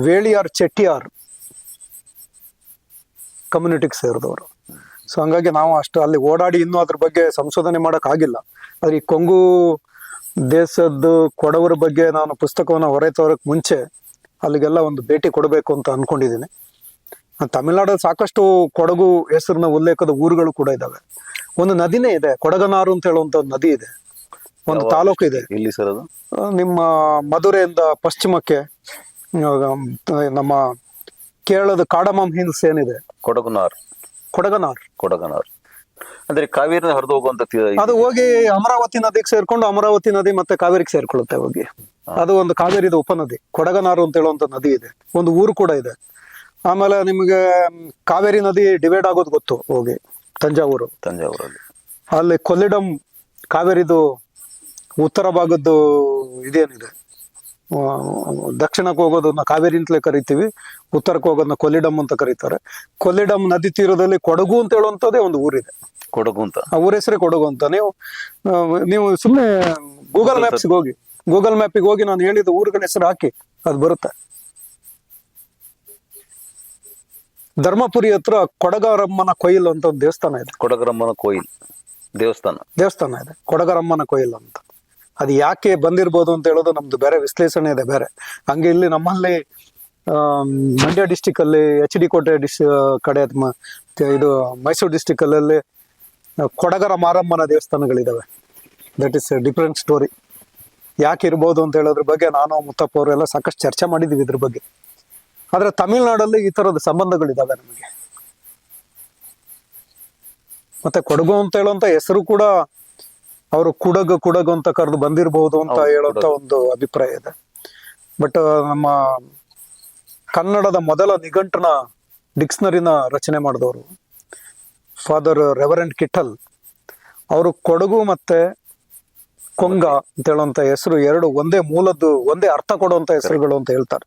B: ವೇಳಿಯಾರ್ ಚೆಟ್ಟಿಯಾರ್ ಕಮ್ಯುನಿಟಿಗೆ ಸೇರಿದವರು. ಸೊ ಹಂಗಾಗಿ ನಾವು ಅಷ್ಟು ಅಲ್ಲಿ ಓಡಾಡಿ ಇನ್ನೂ ಅದ್ರ ಬಗ್ಗೆ ಸಂಶೋಧನೆ ಮಾಡೋಕ್ಕಾಗಿಲ್ಲ. ಆದ್ರೆ ಈ ಕೊಂಗು ದೇಶದ್ದು ಕೊಡವರ ಬಗ್ಗೆ ನಾನು ಪುಸ್ತಕವನ್ನು ಹೊರತರೋಕ್ಕೆ ಮುಂಚೆ ಅಲ್ಲಿಗೆಲ್ಲ ಒಂದು ಭೇಟಿ ಕೊಡಬೇಕು ಅಂತ ಅನ್ಕೊಂಡಿದ್ದೀನಿ. ತಮಿಳ್ನಾಡಲ್ಲಿ ಸಾಕಷ್ಟು ಕೊಡಗು ಹೆಸರಿನ ಉಲ್ಲೇಖದ ಊರುಗಳು ಕೂಡ ಇದಾವೆ. ಒಂದು ನದಿನೇ ಇದೆ, ಕೊಡಗನಾರು ಅಂತ ಹೇಳುವಂತ ಒಂದು ನದಿ ಇದೆ, ಒಂದು ತಾಲೂಕು ಇದೆ.
A: ಇಲ್ಲಿ ಸರ್ ಅದು
B: ನಿಮ್ಮ ಮಧುರೆಯಿಂದ ಪಶ್ಚಿಮಕ್ಕೆ ನಮ್ಮ ಕೇರಳದ ಕಾಡಮಂ ಹಿಲ್ಸ್ ಏನಿದೆ,
A: ಕೊಡಗನಾರ್ ಅಂದ್ರೆ ಕಾವೇರಿ ಹರಿದು ಹೋಗುವಂತ
B: ಅದು ಹೋಗಿ ಅಮರಾವತಿ ನದಿಗೆ ಸೇರ್ಕೊಂಡು ಅಮರಾವತಿ ನದಿ ಮತ್ತೆ ಕಾವೇರಿಗೆ ಸೇರ್ಕೊಳ್ಳುತ್ತೆ ಹೋಗಿ. ಅದು ಒಂದು ಕಾವೇರಿದ ಉಪನದಿ. ಕೊಡಗನಾರು ಅಂತ ಹೇಳುವಂತ ನದಿ ಇದೆ, ಒಂದು ಊರು ಕೂಡ ಇದೆ. ಆಮೇಲೆ ನಿಮ್ಗೆ ಕಾವೇರಿ ನದಿ ಡಿವೈಡ್ ಆಗೋದು ಗೊತ್ತು, ಹೋಗಿ ತಂಜಾವೂರಲ್ಲಿ ಅಲ್ಲಿ ಕೊಲ್ಲಿಡಂ, ಕಾವೇರಿದು ಉತ್ತರ ಭಾಗದ್ದು ಇದೇನಿದೆ, ದಕ್ಷಿಣಕ್ಕೆ ಹೋಗೋದನ್ನ ಕಾವೇರಿ ಅಂತಲೇ ಕರಿತೀವಿ, ಉತ್ತರಕ್ಕೆ ಹೋಗೋದನ್ನ ಕೊಲ್ಲಿಡಂ ಅಂತ ಕರೀತಾರೆ. ಕೊಲ್ಲಿಡಂ ನದಿ ತೀರದಲ್ಲಿ ಕೊಡಗು ಅಂತ ಹೇಳುವಂಥದ್ದೇ ಒಂದು ಊರಿದೆ,
A: ಕೊಡಗು ಅಂತ.
B: ಆ ಊರ ಹೆಸರೇ ಕೊಡಗು ಅಂತ. ನೀವು ಸುಮ್ಮನೆ ಗೂಗಲ್ ಮ್ಯಾಪಿಗೆ ಹೋಗಿ ನಾನು ಹೇಳಿದ ಊರುಗಳ ಹೆಸರು ಹಾಕಿ, ಅದು ಬರುತ್ತೆ. ಧರ್ಮಪುರಿ ಹತ್ರ ಕೊಡಗರಮ್ಮನ ಕೊಯ್ಲ್ ಅಂತ ಒಂದು ದೇವಸ್ಥಾನ ಇದೆ.
A: ಕೊಡಗರಮ್ಮನ ಕೊಯ್ಲ್
B: ದೇವಸ್ಥಾನ ಇದೆ, ಕೊಡಗರಮ್ಮನ ಕೊಯ್ಲ್ ಅಂತ. ಅದು ಯಾಕೆ ಬಂದಿರ್ಬೋದು ಅಂತ ಹೇಳೋದು ನಮ್ದು ಬೇರೆ ವಿಶ್ಲೇಷಣೆ ಇದೆ ಬೇರೆ. ಹಂಗೆ ಇಲ್ಲಿ ನಮ್ಮಲ್ಲಿ ಮಂಡ್ಯ ಡಿಸ್ಟಿಕ್ ಅಲ್ಲಿ HD ಕೋಟೆ ಕಡೆ ಇದು ಮೈಸೂರು ಡಿಸ್ಟಿಕ್ ಅಲ್ಲಿ ಕೊಡಗರ ಮಾರಮ್ಮನ ದೇವಸ್ಥಾನಗಳಿದಾವೆ. That is different story. ಯಾಕೆ ಇರ್ಬೋದು ಅಂತ ಹೇಳೋದ್ರ ಬಗ್ಗೆ ನಾನು ಮುತ್ತಪ್ಪ ಅವರೆಲ್ಲ ಸಾಕಷ್ಟು ಚರ್ಚೆ ಮಾಡಿದೀವಿ ಇದ್ರ ಬಗ್ಗೆ. ಆದ್ರೆ ತಮಿಳ್ನಾಡಲ್ಲಿ ಈ ತರದ ಸಂಬಂಧಗಳಿದಾವೆ ನಮಗೆ. ಮತ್ತೆ ಕೊಡಗು ಅಂತ ಹೇಳುವಂತ ಹೆಸರು ಕೂಡ ಅವರು ಕುಡಗು ಅಂತ ಕರೆದು ಬಂದಿರಬಹುದು ಅಂತ ಹೇಳುವಂತ ಒಂದು ಅಭಿಪ್ರಾಯ ಇದೆ. ಬಟ್ ನಮ್ಮ ಕನ್ನಡದ ಮೊದಲ ನಿಘಂಟನ ಡಿಕ್ಸ್ನರಿನ ರಚನೆ ಮಾಡಿದವರು ಫಾದರ್ ರೆವರೆಂಟ್ ಕಿಟ್ಟಲ್, ಅವರು ಕೊಡಗು ಮತ್ತೆ ಕೊಂಗ ಅಂತ ಹೇಳುವಂತ ಹೆಸರು ಎರಡು ಒಂದೇ ಮೂಲದ್ದು, ಒಂದೇ ಅರ್ಥ ಕೊಡುವಂತ ಹೆಸರುಗಳು ಅಂತ ಹೇಳ್ತಾರೆ.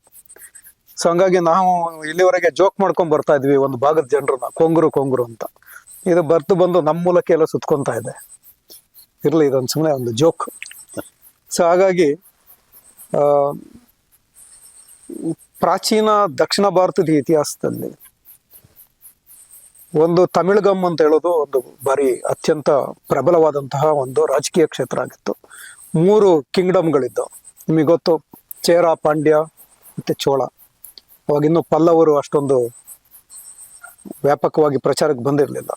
B: ಸೊ ಹಂಗಾಗಿ ನಾವು ಇಲ್ಲಿವರೆಗೆ ಜೋಕ್ ಮಾಡ್ಕೊಂಡ್ ಬರ್ತಾ ಇದ್ವಿ ಒಂದು ಭಾಗದ ಜನರನ್ನ, ಕೊಂಗುರು ಅಂತ. ಇದು ಬಂದು ನಮ್ಮ ಮೂಲಕ್ಕೆ ಎಲ್ಲ ಸುತ್ಕೊಂತ ಇದೆ. ಇರ್ಲಿ, ಇದೊಂದು ಸುಮ್ಮನೆ ಒಂದು ಜೋಕ್. ಸೊ ಹಾಗಾಗಿ ಪ್ರಾಚೀನ ದಕ್ಷಿಣ ಭಾರತದ ಇತಿಹಾಸದಲ್ಲಿ ಒಂದು ತಮಿಳ್ಗಮ್ ಅಂತ ಹೇಳೋದು ಒಂದು ಬಾರಿ ಅತ್ಯಂತ ಪ್ರಬಲವಾದಂತಹ ಒಂದು ರಾಜಕೀಯ ಕ್ಷೇತ್ರ ಆಗಿತ್ತು. 3 ಕಿಂಗ್ಡಮ್ಗಳಿದ್ದವು. ನಿಮಗೆ ಗೊತ್ತು, ಚೇರ, ಪಾಂಡ್ಯ ಮತ್ತೆ ಚೋಳ. ಅವಾಗ ಇನ್ನು ಪಲ್ಲವರು ಅಷ್ಟೊಂದು ವ್ಯಾಪಕವಾಗಿ ಪ್ರಚಾರಕ್ಕೆ ಬಂದಿರಲಿಲ್ಲ.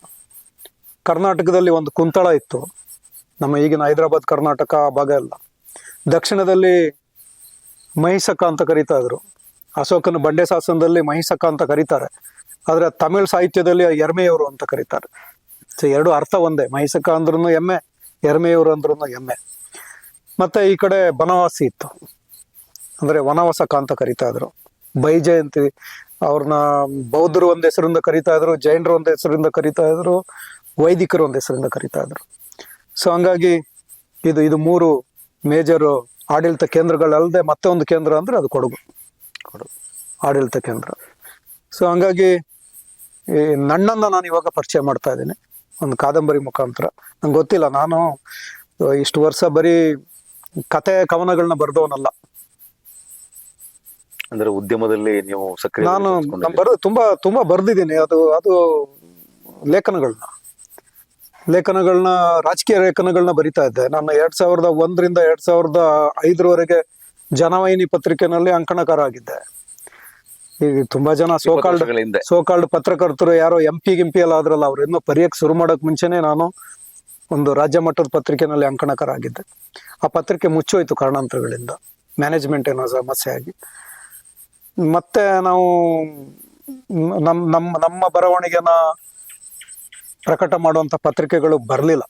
B: ಕರ್ನಾಟಕದಲ್ಲಿ ಒಂದು ಕುಂತಳ ಇತ್ತು, ನಮ್ಮ ಈಗಿನ ಹೈದರಾಬಾದ್ ಕರ್ನಾಟಕ ಆ ಭಾಗ ಎಲ್ಲ. ದಕ್ಷಿಣದಲ್ಲಿ ಮಹಿಸಕ ಅಂತ ಕರೀತಾ ಇದ್ರು. ಅಶೋಕನ ಬಂಡೆ ಶಾಸನದಲ್ಲಿ ಮಹಿಸಕ ಅಂತ ಕರೀತಾರೆ, ಆದ್ರೆ ತಮಿಳ್ ಸಾಹಿತ್ಯದಲ್ಲಿ ಎರ್ಮೆಯವರು ಅಂತ ಕರೀತಾರೆ. ಸೊ ಎರಡು ಅರ್ಥ ಒಂದೇ, ಮಹಿಸಕ ಅಂದ್ರೂ ಎಮ್ಮೆ, ಎರ್ಮೆಯವರು ಅಂದ್ರೂ ಎಮ್ಮೆ. ಮತ್ತೆ ಈ ಕಡೆ ಬನವಾಸಿ ಇತ್ತು, ಅಂದ್ರೆ ವನವಾಸಕ ಅಂತ ಕರೀತಾ ಇದ್ರು. ಬೈಜಯಂತಿ ಅವ್ರನ್ನ ಬೌದ್ಧರು ಒಂದ್ ಹೆಸರಿಂದ ಕರೀತಾ ಇದ್ರು, ಜೈನರು ಒಂದ್ ಹೆಸರಿಂದ ಕರೀತಾ ಇದ್ರು, ವೈದಿಕರು ಒಂದ್ ಹೆಸರಿಂದ ಕರೀತಾ ಇದ್ರು. ಸೊ ಹಂಗಾಗಿ ಇದು 3 ಮೇಜರ್ ಆಡಳಿತ ಕೇಂದ್ರಗಳಲ್ಲದೆ ಮತ್ತೆ ಒಂದು ಕೇಂದ್ರ ಅಂದ್ರೆ ಅದು ಕೊಡಗು ಆಡಳಿತ ಕೇಂದ್ರ. ಸೊ ಹಂಗಾಗಿ ಈ ನನ್ನನ್ನ ನಾನು ಇವಾಗ ಪರಿಚಯ ಮಾಡ್ತಾ ಇದ್ದೀನಿ ಒಂದು ಕಾದಂಬರಿ ಮುಖಾಂತರ. ನಂಗೆ ಗೊತ್ತಿಲ್ಲ, ನಾನು ಇಷ್ಟು ವರ್ಷ ಬರೀ ಕತೆ ಕವನಗಳನ್ನ ಬರ್ದವನಲ್ಲ.
A: ಅಂದ್ರೆ ಉದ್ಯಮದಲ್ಲಿ ನೀವು ಸಕ್ರಿಯ
B: ನಾನು ತುಂಬಾ ಬರ್ದಿದ್ದೀನಿ. ಅದು ಲೇಖನಗಳನ್ನ ರಾಜಕೀಯ ಲೇಖನಗಳನ್ನ ಬರಿತಾ ಇದ್ದೆ. ನಾನು 2001ರಿಂದ 2005ರವರೆಗೆ ಜನವಾಹಿನಿ ಪತ್ರಿಕೆನಲ್ಲಿ ಅಂಕಣಕಾರ ಆಗಿದ್ದೆ. ಈಗ ತುಂಬಾ ಜನ ಸೋಕಾಲ್ಡ್ ಪತ್ರಕರ್ತರು ಯಾರೋ MP ಎಲ್ಲ ಆದ್ರಲ್ಲ, ಅವ್ರು ಇನ್ನೂ ಬರೆಯಕ್ಕೆ ಶುರು ಮಾಡಕ್ ಮುಂಚೆನೆ ನಾನು ಒಂದು ರಾಜ್ಯ ಮಟ್ಟದ ಪತ್ರಿಕೆನಲ್ಲಿ ಅಂಕಣಕಾರ ಆಗಿದ್ದೆ. ಆ ಪತ್ರಿಕೆ ಮುಚ್ಚೋಯ್ತು ಕಾರಣಾಂತರಗಳಿಂದ, ಮ್ಯಾನೇಜ್ಮೆಂಟ್ ಏನೋ ಸಮಸ್ಯೆ ಆಗಿ. ಮತ್ತೆ ನಾವು ನಮ್ಮ ಬರವಣಿಗೆನ ಪ್ರಕಟ ಮಾಡುವಂತ ಪತ್ರಿಕೆಗಳು ಬರ್ಲಿಲ್ಲ.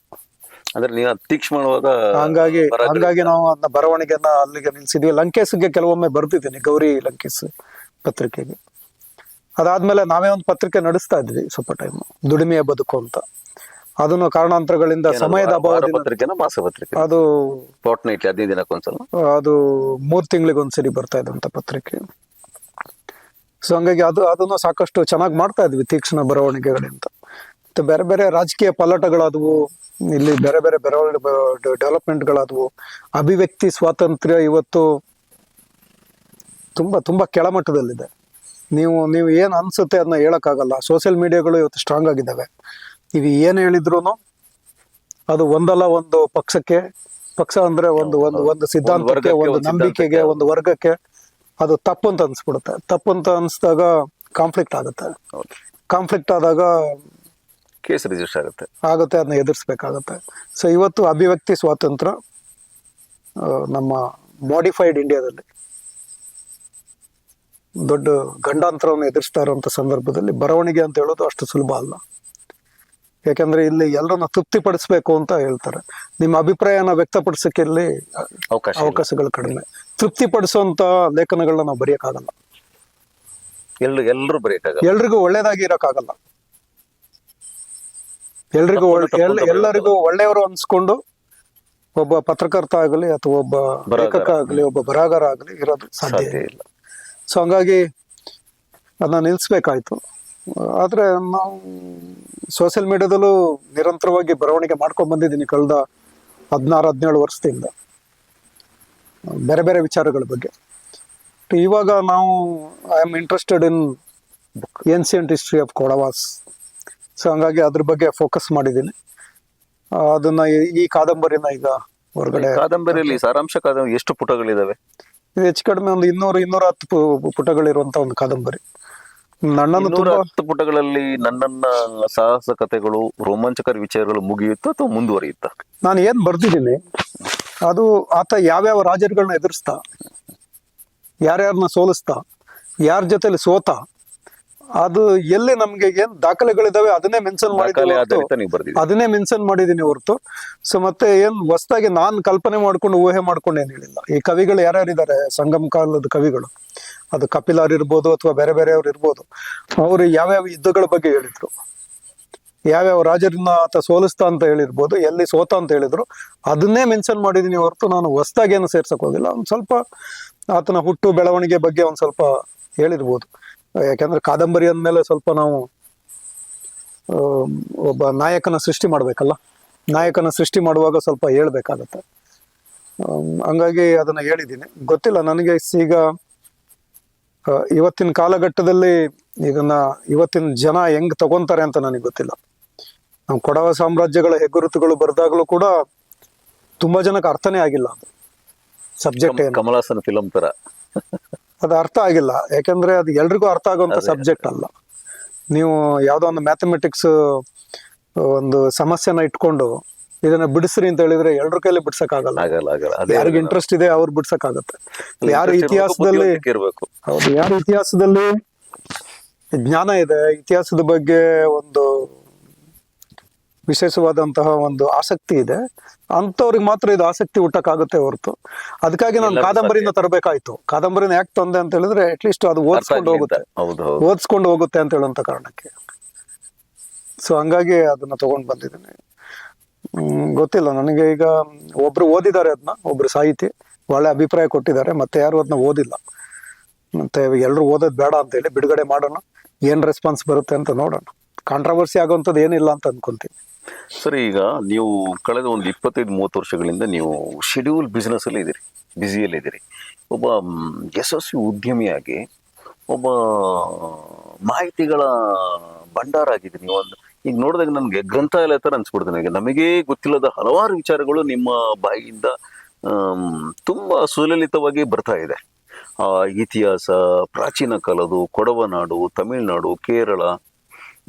A: ಅಂದ್ರೆ ನೀವು ತೀಕ್ಷ್ಣವಾದ
B: ಹಂಗಾಗಿ ನಾವು ಅದನ್ನ ಬರವಣಿಗೆನ ಅಲ್ಲಿಗೆ ನಿಲ್ಸಿದ್ವಿ. ಲಂಕೇಶ್ಗೆ ಕೆಲವೊಮ್ಮೆ ಬರ್ತಿದ್ದೀನಿ, ಗೌರಿ ಲಂಕೇಶ್ ಪತ್ರಿಕೆಗೆ. ಅದಾದ್ಮೇಲೆ ನಾವೇ ಒಂದು ಪತ್ರಿಕೆ ನಡೆಸ್ತಾ ಇದ್ವಿ ಸ್ವಲ್ಪ ಟೈಮ್, ದುಡಿಮೆಯ ಬದುಕು ಅಂತ. ಅದನ್ನು ಕಾರಣಾಂತರಗಳಿಂದ ಸಮಯದ ಅಭಾವದಿಂದ ಅದು
A: 15 ದಿನಕ್ಕೊಂದ್ಸಲ
B: ಅದು 3 ತಿಂಗಳಿಗೊಂದ್ಸರಿ ಬರ್ತಾ ಇದ್ದಂತ ಪತ್ರಿಕೆ. ಸೊ ಹಂಗಾಗಿ ಅದನ್ನು ಸಾಕಷ್ಟು ಚೆನ್ನಾಗಿ ಮಾಡ್ತಾ ಇದ್ವಿ, ತೀಕ್ಷ್ಣ ಬರವಣಿಗೆಗಳಿಂದ. ಮತ್ತೆ ಬೇರೆ ಬೇರೆ ರಾಜಕೀಯ ಪಲ್ಲಟಗಳಾದವು, ಇಲ್ಲಿ ಬೇರೆ ಬೇರೆ ಡೆವಲಪ್ಮೆಂಟ್ಗಳಾದವು. ಅಭಿವ್ಯಕ್ತಿ ಸ್ವಾತಂತ್ರ್ಯ ಇವತ್ತು ತುಂಬಾ ಕೆಳಮಟ್ಟದಲ್ಲಿದೆ. ನೀವು ಏನ್ ಅನ್ಸುತ್ತೆ ಅದನ್ನ ಹೇಳಕ್ಕಾಗಲ್ಲ. ಸೋಷಿಯಲ್ ಮೀಡಿಯಾಗಳು ಇವತ್ತು ಸ್ಟ್ರಾಂಗ್ ಆಗಿದ್ದಾವೆ. ಇವು ಏನ್ ಹೇಳಿದ್ರು ಅದು ಒಂದಲ್ಲ ಒಂದು ಪಕ್ಷ ಅಂದ್ರೆ ಒಂದು ಸಿದ್ಧಾಂತಕ್ಕೆ, ಒಂದು ನಂಬಿಕೆಗೆ, ಒಂದು ವರ್ಗಕ್ಕೆ ಅದು ತಪ್ಪು ಅಂತ ಅನ್ಸ್ಬಿಡುತ್ತೆ. ತಪ್ಪು ಅಂತ ಅನ್ಸ್ದಾಗ ಕಾನ್ಫ್ಲಿಕ್ಟ್ ಆಗುತ್ತೆ. ಕಾನ್ಫ್ಲಿಕ್ಟ್ ಆದಾಗ
A: ಕೇಸ್ ರಿಜಿಸ್ಟರ್
B: ಆಗುತ್ತೆ, ಅದನ್ನ ಎದುರಿಸ್ಬೇಕಾಗತ್ತೆ. ಸೊ ಇವತ್ತು ಅಭಿವ್ಯಕ್ತಿ ಸ್ವಾತಂತ್ರ್ಯ ನಮ್ಮ ಮಾಡಿಫೈಡ್ ಇಂಡಿಯಾದಲ್ಲಿ ದೊಡ್ಡ ಗಂಡಾಂತರವನ್ನು ಎದುರಿಸ್ತಾ ಇರುವಂತ ಸಂದರ್ಭದಲ್ಲಿ ಬರವಣಿಗೆ ಅಂತ ಹೇಳೋದು ಅಷ್ಟು ಸುಲಭ ಅಲ್ಲ. ಯಾಕಂದ್ರೆ ಇಲ್ಲಿ ಎಲ್ಲರನ್ನ ತೃಪ್ತಿಪಡಿಸ್ಬೇಕು ಅಂತ ಹೇಳ್ತಾರೆ. ನಿಮ್ಮ ಅಭಿಪ್ರಾಯನ ವ್ಯಕ್ತಪಡಿಸಕ್ಕೆ ಇಲ್ಲಿ ಅವಕಾಶಗಳು ಕಡಿಮೆ. ತೃಪ್ತಿಪಡಿಸುವಂತ ಲೇಖನಗಳನ್ನ ನಾವು ಬರೆಯಕ್ಕಾಗಲ್ಲ. ಎಲ್ರಿಗೂ ಒಳ್ಳೇದಾಗಿ ಇರಕ್ಕಾಗಲ್ಲ. ಎಲ್ಲರಿಗೂ ಒಳ್ಳೆಯವರು ಅನ್ಸ್ಕೊಂಡು ಒಬ್ಬ ಪತ್ರಕರ್ತ ಆಗಲಿ ಅಥವಾ ಒಬ್ಬ ಲೇಖಕ ಆಗಲಿ, ಒಬ್ಬ ಬರಹಗಾರ ಆಗಲಿ ಇರೋದು ಸಾಧ್ಯ ಇಲ್ಲ. ಸೊ ಹಂಗಾಗಿ ಅದನ್ನ ನಿಲ್ಸ್ಬೇಕಾಯ್ತು. ಆದ್ರೆ ನಾವು ಸೋಷಿಯಲ್ ಮೀಡಿಯಾದಲ್ಲೂ ನಿರಂತರವಾಗಿ ಬರವಣಿಗೆ ಮಾಡ್ಕೊಂಡ್ ಬಂದಿದ್ದೀನಿ ಕಳೆದ 16-17 ವರ್ಷದಿಂದ ಬೇರೆ ಬೇರೆ ವಿಚಾರಗಳ ಬಗ್ಗೆ. ಇವಾಗ ನಾವು I am interested in ancient history of Kodavas. So ಹಂಗಾಗಿ ಅದ್ರ ಬಗ್ಗೆ ಫೋಕಸ್ ಮಾಡಿದ್ದೀನಿ. ಅದನ್ನ ಈ ಕಾದಂಬರಿನ ಈಗ ಹೊರಗಡೆ.
A: ಕಾದಂಬರಿಯಲ್ಲಿ ಸಾರಾಂಶ ಕಾದಂಬರಿ ಎಷ್ಟು ಪುಟಗಳಿದಾವೆ?
B: ಇದು ಹೆಚ್ಚು ಕಡಿಮೆ ಒಂದು 200-210 ಪುಟಗಳಿರುವಂತ ಒಂದು ಕಾದಂಬರಿ. ನನ್ನನ್ನು
A: 210 ಪುಟಗಳಲ್ಲಿ ನನ್ನ ಸಾಹಸ ಕಥೆಗಳು, ರೋಮಾಂಚಕರ ವಿಚಾರಗಳು ಮುಗಿಯುತ್ತಾ ಅಥವಾ ಮುಂದುವರಿಯುತ್ತಾ?
B: ನಾನು ಏನ್ ಬರ್ದಿದ್ದೀನಿ ಅದು ಆತ ಯಾವ್ಯಾವ ರಾಜರುಗಳನ್ನ ಎದುರಿಸ್ತಾ, ಯಾರ್ಯಾರನ್ನ ಸೋಲಿಸ್ತಾ, ಯಾರ ಜೊತೆಲಿ ಸೋತ, ಅದು ಎಲ್ಲಿ ನಮ್ಗೆ ಏನ್ ದಾಖಲೆಗಳಿದಾವೆ ಅದನ್ನೇ ಮೆನ್ಷನ್
A: ದಾಖಲೆ
B: ಮಾಡಿದ್ದೀನಿ
A: ಆಧಾರಿತ ನೀವು ಬರ್ದಿದ್ದೀರಿ.
B: ಅದನ್ನೇ ಮೆನ್ಷನ್ ಮಾಡಿದೀನಿ ಹೊರತು. ಸೊ ಮತ್ತೆ ಏನ್ ಹೊಸದಾಗಿ ನಾನ್ ಕಲ್ಪನೆ ಮಾಡ್ಕೊಂಡು ಊಹೆ ಮಾಡ್ಕೊಂಡು ಏನ್ ಹೇಳಿಲ್ಲ. ಈ ಕವಿಗಳು ಯಾರ್ಯಾರಿದ್ದಾರೆ ಸಂಗಮ ಕಾಲದ ಕವಿಗಳು, ಅದು ಕಪಿಲಾರ್ ಇರ್ಬೋದು ಅಥವಾ ಬೇರೆ ಬೇರೆಯವ್ರು ಇರ್ಬೋದು, ಅವ್ರು ಯಾವ್ಯಾವ ಯುದ್ಧಗಳ ಬಗ್ಗೆ ಹೇಳಿದ್ರು, ಯಾವ್ಯಾವ ರಾಜರನ್ನ ಆತ ಸೋಲಿಸ್ತಾ ಅಂತ ಹೇಳಿರ್ಬೋದು, ಎಲ್ಲಿ ಸೋತ ಅಂತ ಹೇಳಿದ್ರು, ಅದನ್ನೇ ಮೆನ್ಷನ್ ಮಾಡಿದೀನಿ ಹೊರತು ನಾನು ಹೊಸದಾಗಿ ಏನು ಸೇರ್ಸಕ್ ಹೋಗಿಲ್ಲ. ಒಂದ್ ಸ್ವಲ್ಪ ಆತನ ಹುಟ್ಟು ಬೆಳವಣಿಗೆ ಬಗ್ಗೆ ಒಂದ್ ಸ್ವಲ್ಪ ಹೇಳಿರ್ಬೋದು. ಯಾಕಂದ್ರೆ ಕಾದಂಬರಿ ಅಂದ್ಮೇಲೆ ಸ್ವಲ್ಪ ನಾವು ಒಬ್ಬ ನಾಯಕನ ಸೃಷ್ಟಿ ಮಾಡ್ಬೇಕಲ್ಲ, ನಾಯಕನ ಸೃಷ್ಟಿ ಮಾಡುವಾಗ ಸ್ವಲ್ಪ ಹೇಳ್ಬೇಕಾಗತ್ತೆ. ಹಂಗಾಗಿ ಅದನ್ನ ಹೇಳಿದ್ದೀನಿ. ಗೊತ್ತಿಲ್ಲ ನನಗೆ ಈಗ ಇವತ್ತಿನ ಕಾಲಘಟ್ಟದಲ್ಲಿ ಇದನ್ನ ಇವತ್ತಿನ ಜನ ಹೆಂಗ್ ತಗೊಂತಾರೆ ಅಂತ ನನಗೆ ಗೊತ್ತಿಲ್ಲ. ನಾವು ಕೊಡವ ಸಾಮ್ರಾಜ್ಯಗಳ ಹೆಗ್ಗುರುತುಗಳು ಬರೆದಾಗ್ಲೂ ಕೂಡ ತುಂಬಾ ಜನಕ್ಕೆ ಅರ್ಥನೇ ಆಗಿಲ್ಲ ಅದು ಸಬ್ಜೆಕ್ಟ್ ಏನು.
A: ಕಮಲಾಸನ್ ಫಿಲಂ ತರ
B: ಅದು ಅರ್ಥ ಆಗಿಲ್ಲ. ಯಾಕಂದ್ರೆ ಅದು ಎಲ್ರಿಗೂ ಅರ್ಥ ಆಗುವಂತ ಸಬ್ಜೆಕ್ಟ್ ಅಲ್ಲ. ನೀವು ಯಾವ್ದೋ ಒಂದು ಮ್ಯಾಥಮೆಟಿಕ್ಸ್ ಒಂದು ಸಮಸ್ಯೆನ ಇಟ್ಕೊಂಡು ಇದನ್ನ ಬಿಡಿಸ್ರಿ ಅಂತ ಹೇಳಿದ್ರೆ ಎಲ್ರ ಕೈಲಿ ಬಿಡ್ಸಕ್ ಆಗಲ್ಲ. ಯಾರಿಗೆ ಇಂಟ್ರೆಸ್ಟ್ ಇದೆ ಅವ್ರು ಬಿಡ್ಸಕ್ ಆಗತ್ತೆ. ಯಾರು ಇತಿಹಾಸದಲ್ಲಿ
A: ಇರ್ಬೇಕು.
B: ಹೌದು, ಯಾರು ಇತಿಹಾಸದಲ್ಲಿ ಜ್ಞಾನ ಇದೆ, ಇತಿಹಾಸದ ಬಗ್ಗೆ ಒಂದು ವಿಶೇಷವಾದಂತಹ ಒಂದು ಆಸಕ್ತಿ ಇದೆ, ಅಂತವ್ರಿಗೆ ಮಾತ್ರ ಇದು ಆಸಕ್ತಿ ಹುಟ್ಟಕ್ಕಾಗುತ್ತೆ ಹೊರತು. ಅದಕ್ಕಾಗಿ ನಾನು ಕಾದಂಬರಿನ ತರಬೇಕಾಯ್ತು. ಕಾದಂಬರಿನ ಯಾಕೆ ತಂದೆ ಅಂತ ಹೇಳಿದ್ರೆ ಅಟ್ಲೀಸ್ಟ್ ಅದು ಓದಿಸ್ಕೊಂಡು ಹೋಗುತ್ತೆ ಅಂತ ಹೇಳುವಂತ ಕಾರಣಕ್ಕೆ. ಸೊ ಹಂಗಾಗಿ ಅದನ್ನ ತಗೊಂಡ್ ಬಂದಿದ್ದೀನಿ. ಗೊತ್ತಿಲ್ಲ ನನಗೆ. ಈಗ ಒಬ್ರು ಓದಿದ್ದಾರೆ ಅದನ್ನ, ಒಬ್ರು ಸಾಹಿತಿ ಒಳ್ಳೆ ಅಭಿಪ್ರಾಯ ಕೊಟ್ಟಿದ್ದಾರೆ, ಮತ್ತೆ ಯಾರು ಅದನ್ನ ಓದಿಲ್ಲ. ಮತ್ತೆ ಎಲ್ರು ಓದೋದ್ ಬೇಡ ಅಂತ ಹೇಳಿ ಬಿಡುಗಡೆ ಮಾಡೋಣ, ಏನ್ ರೆಸ್ಪಾನ್ಸ್ ಬರುತ್ತೆ ಅಂತ ನೋಡೋಣ. ಕಾಂಟ್ರವರ್ಸಿ ಆಗುವಂಥದ್ದು ಏನಿಲ್ಲ ಅಂತ ಅನ್ಕೊಂತೀನಿ.
A: ಸರಿ, ಈಗ ನೀವು ಕಳೆದ ಒಂದು 25-30 ವರ್ಷಗಳಿಂದ ನೀವು ಶೆಡ್ಯೂಲ್ ಬಿಸ್ನೆಸ್ ಅಲ್ಲಿ ಇದ್ದೀರಿ, ಬ್ಯುಸಿಯಲ್ಲಿ ಇದ್ದೀರಿ. ಒಬ್ಬ ಯಶಸ್ವಿ ಉದ್ಯಮಿಯಾಗಿ ಒಬ್ಬ ಮಾಹಿತಿಗಳ ಭಂಡಾರ ಆಗಿದ್ದೀರಿ ನೀವು. ಒಂದು ಈಗ ನೋಡಿದಾಗ ನನಗೆ ಗ್ರಂಥಾಲಯ ತರ ಅನ್ಸ್ಬಿಡ್ತದೆ. ನನಗೆ ನಮಗೇ ಗೊತ್ತಿಲ್ಲದ ಹಲವಾರು ವಿಚಾರಗಳು ನಿಮ್ಮ ಬಾಯಿಯಿಂದ ತುಂಬಾ ಸುಲಲಿತವಾಗಿ ಬರ್ತಾ ಇದೆ. ಇತಿಹಾಸ, ಪ್ರಾಚೀನ ಕಾಲದ್ದು, ಕೊಡವನಾಡು, ತಮಿಳುನಾಡು, ಕೇರಳ,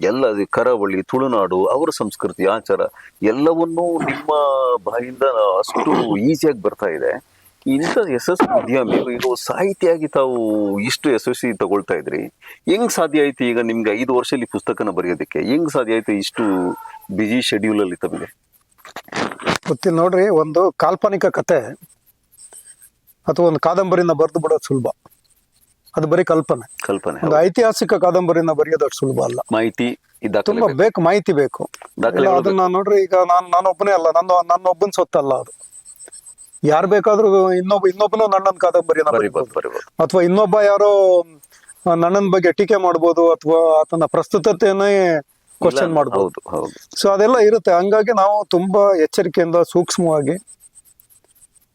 A: ಎಲ್ಲ ಕರಾವಳಿ, ತುಳುನಾಡು, ಅವರ ಸಂಸ್ಕೃತಿ, ಆಚಾರ ಎಲ್ಲವನ್ನೂ ನಿಮ್ಮ ಬಾಯಿಂದ ಅಷ್ಟು ಈಸಿಯಾಗಿ ಬರ್ತಾ ಇದೆ. ಇಂಥ ಯಶಸ್ವಿ ಉದ್ಯಮಿ ಈಗ ಸಾಹಿತಿಯಾಗಿ ತಾವು ಇಷ್ಟು ಯಶಸ್ವಿ ತಗೊಳ್ತಾ ಇದ್ರಿ. ಹೆಂಗ್ ಸಾಧ್ಯ ಆಯ್ತು ಈಗ ನಿಮ್ಗೆ 5 ವರ್ಷದಲ್ಲಿ ಪುಸ್ತಕನ ಬರೆಯೋದಕ್ಕೆ? ಹೆಂಗ್ ಸಾಧ್ಯ ಆಯ್ತು ಇಷ್ಟು ಬಿಜಿ ಶೆಡ್ಯೂಲ್ ಅಲ್ಲಿ ತಮಗೆ?
B: ಗೊತ್ತಿಲ್ಲ ನೋಡ್ರಿ, ಒಂದು ಕಾಲ್ಪನಿಕ ಕತೆ ಅಥವಾ ಒಂದು ಕಾದಂಬರಿನ ಬರೆದು ಬಿಡೋದು ಸುಲಭ, ಅದು ಬರೀ ಕಲ್ಪನೆ. ಒಂದು ಐತಿಹಾಸಿಕ ಕಾದಂಬರಿನ ಬರೆಯೋದು ಅಷ್ಟು ಸುಲಭ ಅಲ್ಲ.
A: ಮಾಹಿತಿ
B: ತುಂಬಾ ಬೇಕು, ಮಾಹಿತಿ ಬೇಕು. ಅದನ್ನ ನೋಡ್ರಿ, ಈಗ ನಾನೊಬ್ಬನೇ ಅಲ್ಲ, ನನ್ನೊಬ್ಬನ ಸೊತ್ತಲ್ಲ ಅದು. ಯಾರು ಬೇಕಾದ್ರೂ ಇನ್ನೊಬ್ಬನು ನನ್ನನ್ ಕಾದಂಬರಿನ ಬರೀಬಹುದು, ಅಥವಾ ಇನ್ನೊಬ್ಬ ಯಾರೋ ನನ್ನನ್ ಬಗ್ಗೆ ಟೀಕೆ ಮಾಡ್ಬೋದು, ಅಥವಾ ಆತನ ಪ್ರಸ್ತುತತೆಯನ್ನೇ ಕ್ವಶನ್ ಮಾಡ್ಬೋದು. ಸೊ ಅದೆಲ್ಲ ಇರುತ್ತೆ. ಹಂಗಾಗಿ ನಾವು ತುಂಬಾ ಎಚ್ಚರಿಕೆಯಿಂದ ಸೂಕ್ಷ್ಮವಾಗಿ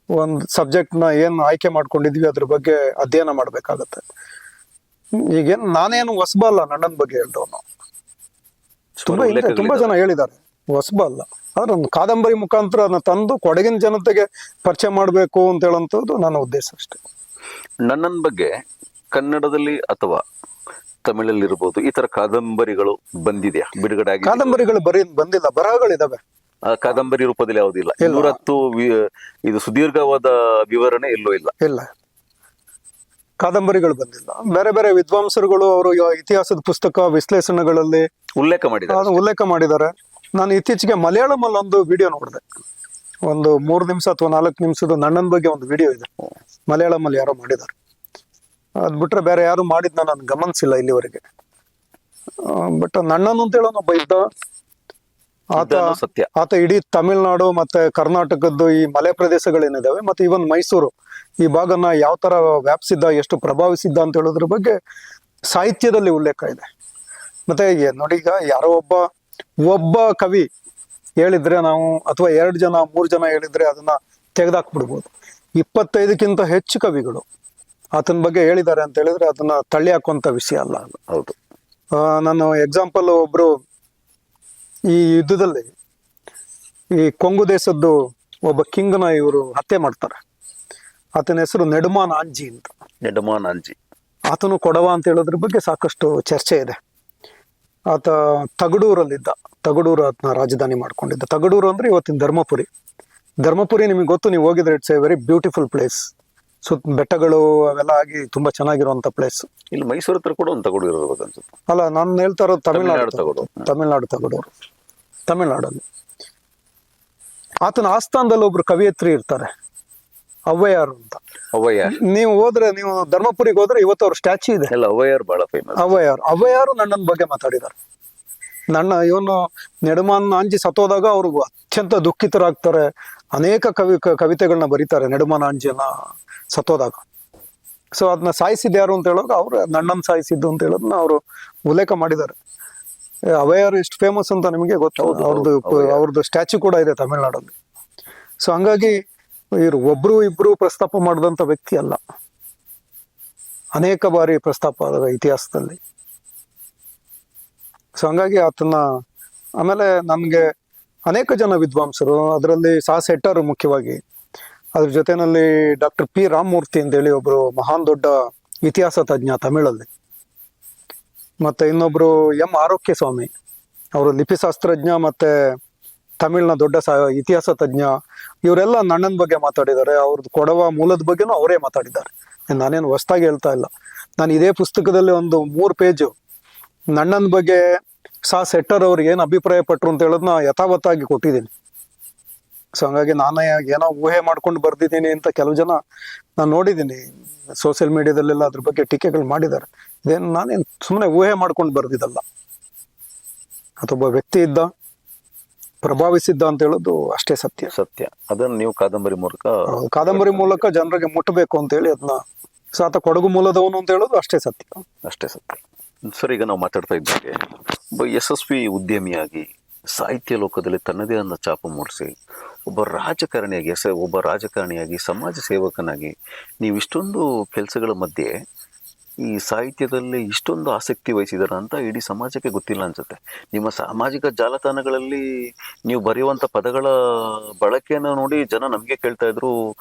B: ಒಂದು ಸಬ್ಜೆಕ್ಟ್ ನ ಏನ್ ಆಯ್ಕೆ ಮಾಡ್ಕೊಂಡಿದ್ವಿ ಅದ್ರ ಬಗ್ಗೆ ಅಧ್ಯಯನ ಮಾಡ್ಬೇಕಾಗತ್ತೆ. ಈಗೇನ್ ನಾನೇನು ಹೊಸಬ ಅಲ್ಲ ನನ್ನನ್ ಬಗ್ಗೆ ಹೇಳ್ದವನು. ತುಂಬಾ ಜನ ಹೇಳಿದ್ದಾರೆ, ಹೊಸಬ ಅಲ್ಲ. ಆದ್ರೆ ಒಂದು ಕಾದಂಬರಿ ಮುಖಾಂತರ ಅದನ್ನ ತಂದು ಕೊಡಗಿನ ಜನತೆಗೆ ಪರಿಚಯ ಮಾಡ್ಬೇಕು ಅಂತ ಹೇಳುವಂಥದ್ದು ನನ್ನ ಉದ್ದೇಶ ಅಷ್ಟೇ.
A: ನನ್ನನ್ ಬಗ್ಗೆ ಕನ್ನಡದಲ್ಲಿ ಅಥವಾ ತಮಿಳಲ್ಲಿ ಇರ್ಬೋದು, ಈ ತರ ಕಾದಂಬರಿಗಳು ಬಂದಿದೆಯಾ? ಬಿಡುಗಡೆ ಆಗಿ
B: ಕಾದಂಬರಿಗಳು ಬಂದಿಲ್ಲ, ಬರಹಗಳಿದಾವೆ.
A: ಕಾದಂಬರಿ ರೂಪದಲ್ಲಿ ಯಾವುದಿಲ್ಲ. 210 ಇದು ಸುದೀರ್ಘವಾದ ವಿವರಣೆ ಎಲ್ಲೂ ಇಲ್ಲ. ಕಾದಂಬರಿಗಳು ಬಂದಿಲ್ಲ. ಬೇರೆ ಬೇರೆ ವಿದ್ವಾಂಸರುಗಳು ಅವರು ಇತಿಹಾಸದ ಪುಸ್ತಕ ವಿಶ್ಲೇಷಣೆಗಳಲ್ಲಿ ಉಲ್ಲೇಖ ಮಾಡಿದ್ದಾರೆ. ನಾನು ಇತ್ತೀಚೆಗೆ ಮಲಯಾಳಂ ಅಲ್ಲಿ ಒಂದು ವಿಡಿಯೋ ನೋಡಿದೆ, ಒಂದು 3 ನಿಮಿಷ ಅಥವಾ 4 ನಿಮಿಷದ ನನ್ನನ್ ಬಗ್ಗೆ ಒಂದು ವಿಡಿಯೋ ಇದೆ. ಮಲಯಾಳಂ ಅಲ್ಲಿ ಯಾರೋ ಮಾಡಿದ್ದಾರೆ. ಅದ್ ಬಿಟ್ರೆ ಬೇರೆ ಯಾರು ಮಾಡಿದ್ನ ನಾನು ಗಮನಿಸಿಲ್ಲ ಇಲ್ಲಿವರೆಗೆ. ಬಟ್ ನನ್ನನ್ ಅಂತ ಹೇಳೋನು ಒಬ್ಬ ಇದ್ದ. ಆತ ಇಡೀ ತಮಿಳ್ನಾಡು ಮತ್ತೆ ಕರ್ನಾಟಕದ್ದು ಈ ಮಲೆ ಪ್ರದೇಶಗಳೇನಿದಾವೆ, ಮತ್ತೆ ಇವನ್ ಮೈಸೂರು ಈ ಭಾಗನ ಯಾವ ತರ ವ್ಯಾಪಿಸಿದ್ದ, ಎಷ್ಟು ಪ್ರಭಾವಿಸಿದ್ದ ಅಂತ ಹೇಳೋದ್ರ ಬಗ್ಗೆ ಸಾಹಿತ್ಯದಲ್ಲಿ ಉಲ್ಲೇಖ ಇದೆ. ಮತ್ತೆ ನೋಡಿ, ಈಗ ಯಾರೋ ಒಬ್ಬ ಕವಿ ಹೇಳಿದ್ರೆ ನಾವು, ಅಥವಾ 2 ಜನ 3 ಜನ ಹೇಳಿದ್ರೆ ಅದನ್ನ ತೆಗೆದಾಕ್ಬಿಡ್ಬೋದು. 25ಕ್ಕಿಂತ ಹೆಚ್ಚು ಕವಿಗಳು ಆತನ ಬಗ್ಗೆ ಹೇಳಿದ್ದಾರೆ ಅಂತ ಹೇಳಿದ್ರೆ ಅದನ್ನ ತಳ್ಳಿ ಹಾಕುವಂತ ವಿಷಯ ಅಲ್ಲ. ಹೌದು.
B: ನಾನು ಎಕ್ಸಾಂಪಲ್, ಒಬ್ರು ಈ ಯುದ್ಧದಲ್ಲಿ ಈ ಕೊಂಗು ದೇಶದ್ದು ಒಬ್ಬ ಕಿಂಗ್ನ ಇವರು ಹತ್ಯೆ ಮಾಡ್ತಾರೆ. ಆತನ ಹೆಸರು ನೆಡುಮಾನ್ ಆಂಜಿ ಅಂತ. ಆತನು ಕೊಡವ ಅಂತ ಹೇಳೋದ್ರ ಬಗ್ಗೆ ಸಾಕಷ್ಟು ಚರ್ಚೆ ಇದೆ. ಆತ ತಗಡೂರಲ್ಲಿದ್ದ, ತಗಡೂರು ಆತನ ರಾಜಧಾನಿ ಮಾಡ್ಕೊಂಡಿದ್ದ. ತಗಡೂರು ಅಂದ್ರೆ ಇವತ್ತಿನ ಧರ್ಮಪುರಿ. ಧರ್ಮಪುರಿ ನಿಮಗೆ ಗೊತ್ತು, ನೀವು ಹೋಗಿದ್ರೆ it's A very beautiful place. ಸುತ್ತ ಬೆಟ್ಟಗಳು ಅವೆಲ್ಲ ಆಗಿ ತುಂಬಾ ಚೆನ್ನಾಗಿರುವಂತ ಪ್ಲೇಸ್.
A: ಇಲ್ಲಿ ಮೈಸೂರು ಹತ್ರ ಕೂಡ ಒಂದು ತಗೋಡು ಇರಬೇಕು ಅನ್ಸುತ್ತೆ.
B: ಅಲ್ಲ, ನಾನು ಹೇಳ್ತಾ ಇರೋದು
A: ತಮಿಳ್ನಾಡು ತಗೋಡು.
B: ತಮಿಳ್ನಾಡು ತಗೊಡೋರು, ತಮಿಳ್ನಾಡಲ್ಲಿ. ಆತನ ಆಸ್ಥಾನದಲ್ಲಿ ಒಬ್ರು ಕವಿಯತ್ರಿ ಇರ್ತಾರೆ, ಅವ್ವಯ್ಯಾರು ಅಂತ.
A: ಅವ್ವಯ್ಯಾರ್
B: ನೀವು ಹೋದ್ರೆ, ನೀವು ಧರ್ಮಪುರಿಗೆ ಹೋದ್ರೆ ಇವತ್ತು ಅವ್ರ ಸ್ಟ್ಯಾಚ್ಯೂ ಇದೆ.
A: ಎಲ್ಲ ಅವ್ವಯ್ಯಾರ್ ಬಹಳ ಫೇಮಸ್.
B: ಅವ್ವಯ್ಯಾರು ನನ್ನನ್ ಬಗ್ಗೆ ಮಾತಾಡಿದ್ದಾರೆ. ಇವನು ನೆಡುಮಾನ್ ಆಂಜಿ ಸತ್ತೋದಾಗ ಅವರು ಅತ್ಯಂತ ದುಃಖಿತರಾಗ್ತಾರೆ. ಅನೇಕ ಕವಿತೆಗಳನ್ನ ಬರೀತಾರೆ ನೆಡುಮಾನ್ ಆಂಜಿಯನ್ನ ಸತ್ತೋದಾಗ. ಸೊ ಅದನ್ನ ಸಾಯಿಸಿದ್ದು ಯಾರು ಅಂತ ಹೇಳೋದು, ಅವ್ರು ನನ್ನನ್ನು ಸಾಯಿಸಿದ್ದು ಅಂತ ಹೇಳೋದನ್ನ ಅವರು ಉಲ್ಲೇಖ ಮಾಡಿದ್ದಾರೆ. ಅವ್ವಯ್ಯಾರು ಎಷ್ಟು ಫೇಮಸ್ ಅಂತ ನಿಮಗೆ ಗೊತ್ತು. ಅವ್ರದ್ದು ಸ್ಟ್ಯಾಚ್ಯೂ ಕೂಡ ಇದೆ ತಮಿಳ್ನಾಡಲ್ಲಿ. ಸೊ ಹಂಗಾಗಿ ಇವ್ರು ಒಬ್ರು ಇಬ್ರು ಪ್ರಸ್ತಾಪ ಮಾಡಿದಂತ ವ್ಯಕ್ತಿ ಅಲ್ಲ, ಅನೇಕ ಬಾರಿ ಪ್ರಸ್ತಾಪ ಆದ ಇತಿಹಾಸದಲ್ಲಿ. ಸೊ ಹಂಗಾಗಿ ಆತನ, ಆಮೇಲೆ ನಮ್ಗೆ ಅನೇಕ ಜನ ವಿದ್ವಾಂಸರು, ಅದರಲ್ಲಿ ಸೆಟ್ಟರ್ ಮುಖ್ಯವಾಗಿ, ಅದ್ರ ಜೊತೆನಲ್ಲಿ ಡಾಕ್ಟರ್ ಪಿ ರಾಮಮೂರ್ತಿ ಅಂತೇಳಿ ಒಬ್ರು ಮಹಾನ್ ದೊಡ್ಡ ಇತಿಹಾಸ ತಜ್ಞ ತಮಿಳಲ್ಲಿ, ಮತ್ತೆ ಇನ್ನೊಬ್ರು ಎಂ ಆರೋಗ್ಯ ಸ್ವಾಮಿ, ಅವರು ಲಿಪಿಶಾಸ್ತ್ರಜ್ಞ ಮತ್ತೆ ತಮಿಳ್ನ ದೊಡ್ಡ ಇತಿಹಾಸ ತಜ್ಞ. ಇವರೆಲ್ಲ ನನ್ನನ ಬಗ್ಗೆ ಮಾತಾಡಿದ್ದಾರೆ. ಅವ್ರದ್ದು ಕೊಡವ ಮೂಲದ ಬಗ್ಗೆನೂ ಅವರೇ ಮಾತಾಡಿದ್ದಾರೆ. ನಾನೇನು ಹೊಸ್ದಾಗಿ ಹೇಳ್ತಾ ಇಲ್ಲ. ನಾನು ಇದೇ ಪುಸ್ತಕದಲ್ಲಿ ಒಂದು 3 ಪೇಜು ನನ್ನನ ಬಗ್ಗೆ ಸೆಟ್ಟರ್ ಅವ್ರಿಗೆ ಏನು ಅಭಿಪ್ರಾಯ ಪಟ್ರು ಅಂತ ಹೇಳೋದನ್ನ ಯಥಾವತ್ತಾಗಿ ಕೊಟ್ಟಿದ್ದೀನಿ. ಸೊ ಹಂಗಾಗಿ ನಾನೇ ಏನೋ ಊಹೆ ಮಾಡ್ಕೊಂಡು ಬರ್ದಿದ್ದೀನಿ ಅಂತ ಕೆಲವು ಜನ ನಾನು ನೋಡಿದ್ದೀನಿ ಸೋಷಿಯಲ್ ಮೀಡಿಯಾದಲ್ಲೆಲ್ಲ ಅದ್ರ ಬಗ್ಗೆ ಟೀಕೆಗಳು ಮಾಡಿದ್ದಾರೆ. ಇದೇನು ನಾನೇನು ಸುಮ್ಮನೆ ಊಹೆ ಮಾಡ್ಕೊಂಡು ಬರ್ದಿದ್ದಲ್ಲ. ಅದೊಬ್ಬ ವ್ಯಕ್ತಿ ಇದ್ದ, ಪ್ರಭಾವಿಸಿದ್ದ ಅಂತ ಹೇಳೋದು ಅಷ್ಟೇ ಸತ್ಯ.
A: ಅದನ್ನು ನೀವು ಕಾದಂಬರಿ ಮೂಲಕ
B: ಜನರಿಗೆ ಮುಟ್ಟಬೇಕು ಅಂತ ಹೇಳಿ ಅದನ್ನ, ಆತ ಕೊಡಗು ಮೂಲದವನು ಅಂತ ಹೇಳೋದು ಅಷ್ಟೇ ಸತ್ಯ.
A: ಸರ್, ಈಗ ನಾವು ಮಾತಾಡ್ತಾ ಇದ್ದೇವೆ ಒಬ್ಬ ಯಶಸ್ವಿ ಉದ್ಯಮಿಯಾಗಿ ಸಾಹಿತ್ಯ ಲೋಕದಲ್ಲಿ ತನ್ನದೇ ಆದ ಛಾಪು ಮೂಡಿಸಿ ಒಬ್ಬ ರಾಜಕಾರಣಿಯಾಗಿ ಸಮಾಜ ಸೇವಕನಾಗಿ ನೀವು ಇಷ್ಟೊಂದು ಕೆಲಸಗಳ ಮಧ್ಯೆ ಈ ಸಾಹಿತ್ಯದಲ್ಲಿ ಇಷ್ಟೊಂದು ಆಸಕ್ತಿ ವಹಿಸಿದಾರ ಅಂತ ಇಡೀ ಸಮಾಜಕ್ಕೆ ಗೊತ್ತಿಲ್ಲ ಅನ್ಸುತ್ತೆ. ನಿಮ್ಮ ಸಾಮಾಜಿಕ ಜಾಲತಾಣಗಳಲ್ಲಿ ನೀವು ಬರೆಯುವಂಥ ಪದಗಳ ಬಳಕೆಯನ್ನು ನೋಡಿ ಜನ ನಮಗೆ ಕೇಳ್ತಾ ಇದ್ರು,